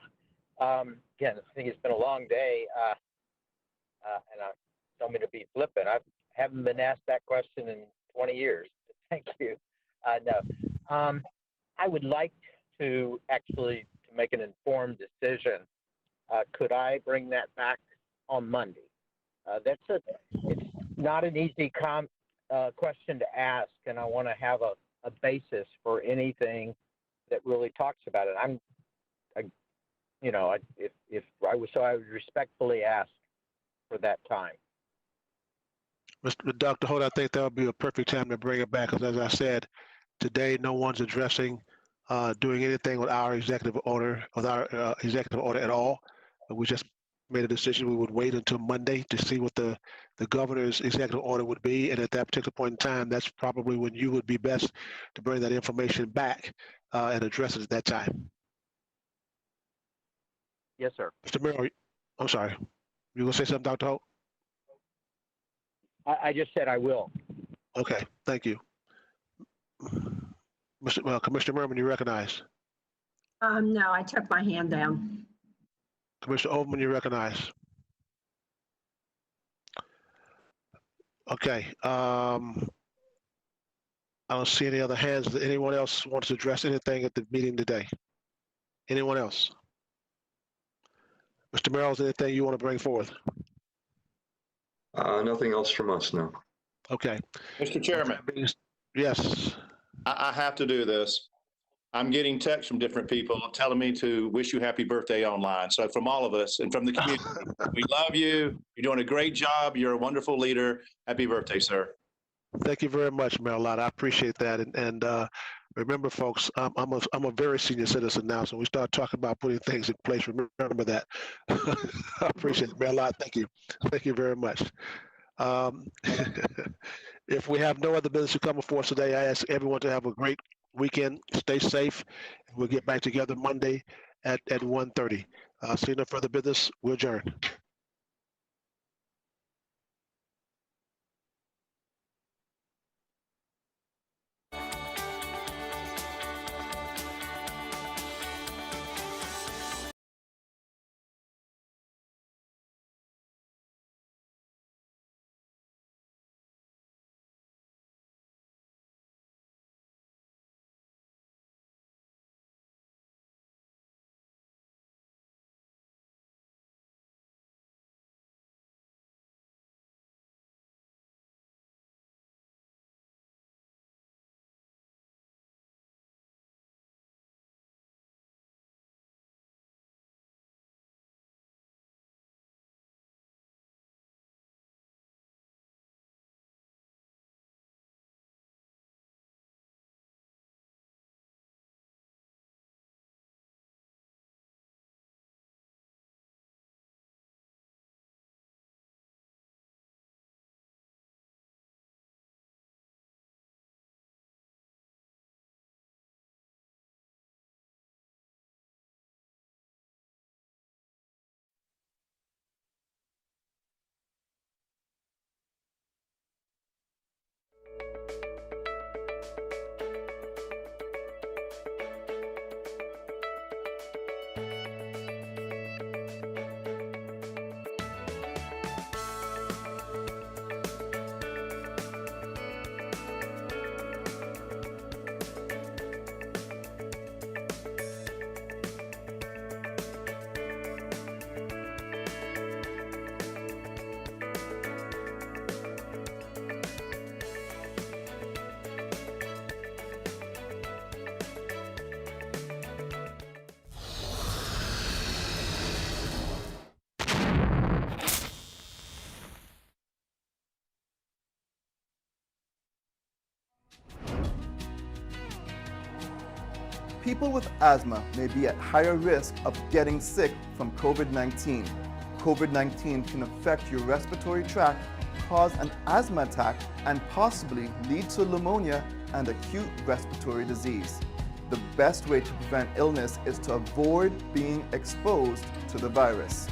Again, I think it's been a long day, and I don't mean to be flippant. I haven't been asked that question in 20 years. Thank you. No. I would like to actually make an informed decision. Could I bring that back on Monday? It's not an easy question to ask, and I want to have a basis for anything that really talks about it. I would respectfully ask for that time. Dr. Holt, I think that would be a perfect time to bring it back, because as I said, today no one's addressing doing anything with our executive order, at all. We just made a decision we would wait until Monday to see what the governor's executive order would be, and at that particular point in time, that's probably when you would be best to bring that information back and address it at that time. Yes, sir. Mr. Merrill, I'm sorry. You gonna say something, Dr. Holt? I just said I will. Okay, thank you. Commissioner Merriman, you recognize? No, I took my hand down. Commissioner Overman, you recognize? Okay. I don't see any other hands. Does anyone else wants to address anything at the meeting today? Anyone else? Mr. Merrill, is there anything you want to bring forth? Nothing else from us, no. Okay. Mr. Chairman. Yes. I have to do this. I'm getting texts from different people telling me to wish you happy birthday online. So from all of us and from the community, we love you. You're doing a great job. You're a wonderful leader. Happy birthday, sir. Thank you very much, Merlot. I appreciate that. And remember, folks, I'm a very senior citizen now, so we start talking about putting things in place. Remember that. I appreciate it, Merlot. Thank you. Thank you very much. If we have no other business to come before us today, I ask everyone to have a great weekend. Stay safe. And we'll get back together Monday at 1:30. See no further business. We'll adjourn. People with asthma may be at higher risk of getting sick from COVID-19. COVID-19 can affect your respiratory tract, cause an asthma attack, and possibly lead to pneumonia and acute respiratory disease. The best way to prevent illness is to avoid being exposed to the virus.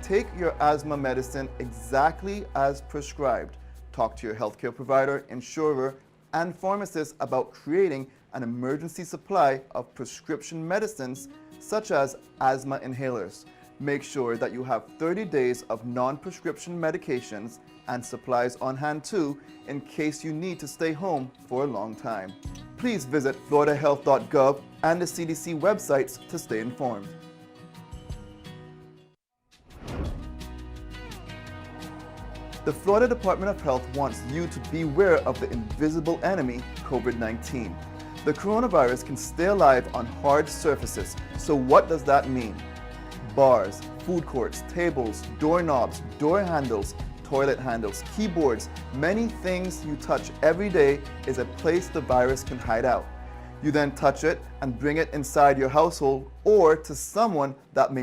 Take your asthma medicine exactly as prescribed. Talk to your healthcare provider, insurer, and pharmacist about creating an emergency supply of prescription medicines such as asthma inhalers. Make sure that you have 30 days of non-prescription medications and supplies on hand too, in case you need to stay home for a long time. Please visit floridahealth.gov and the CDC websites to stay informed. The Florida Department of Health wants you to beware of the invisible enemy, COVID-19. The coronavirus can stay alive on hard surfaces. So what does that mean? Bars, food courts, tables, doorknobs, door handles, toilet handles, keyboards, many things you touch every day is a place the virus can hide out. You then touch it and bring it inside your household or to someone that may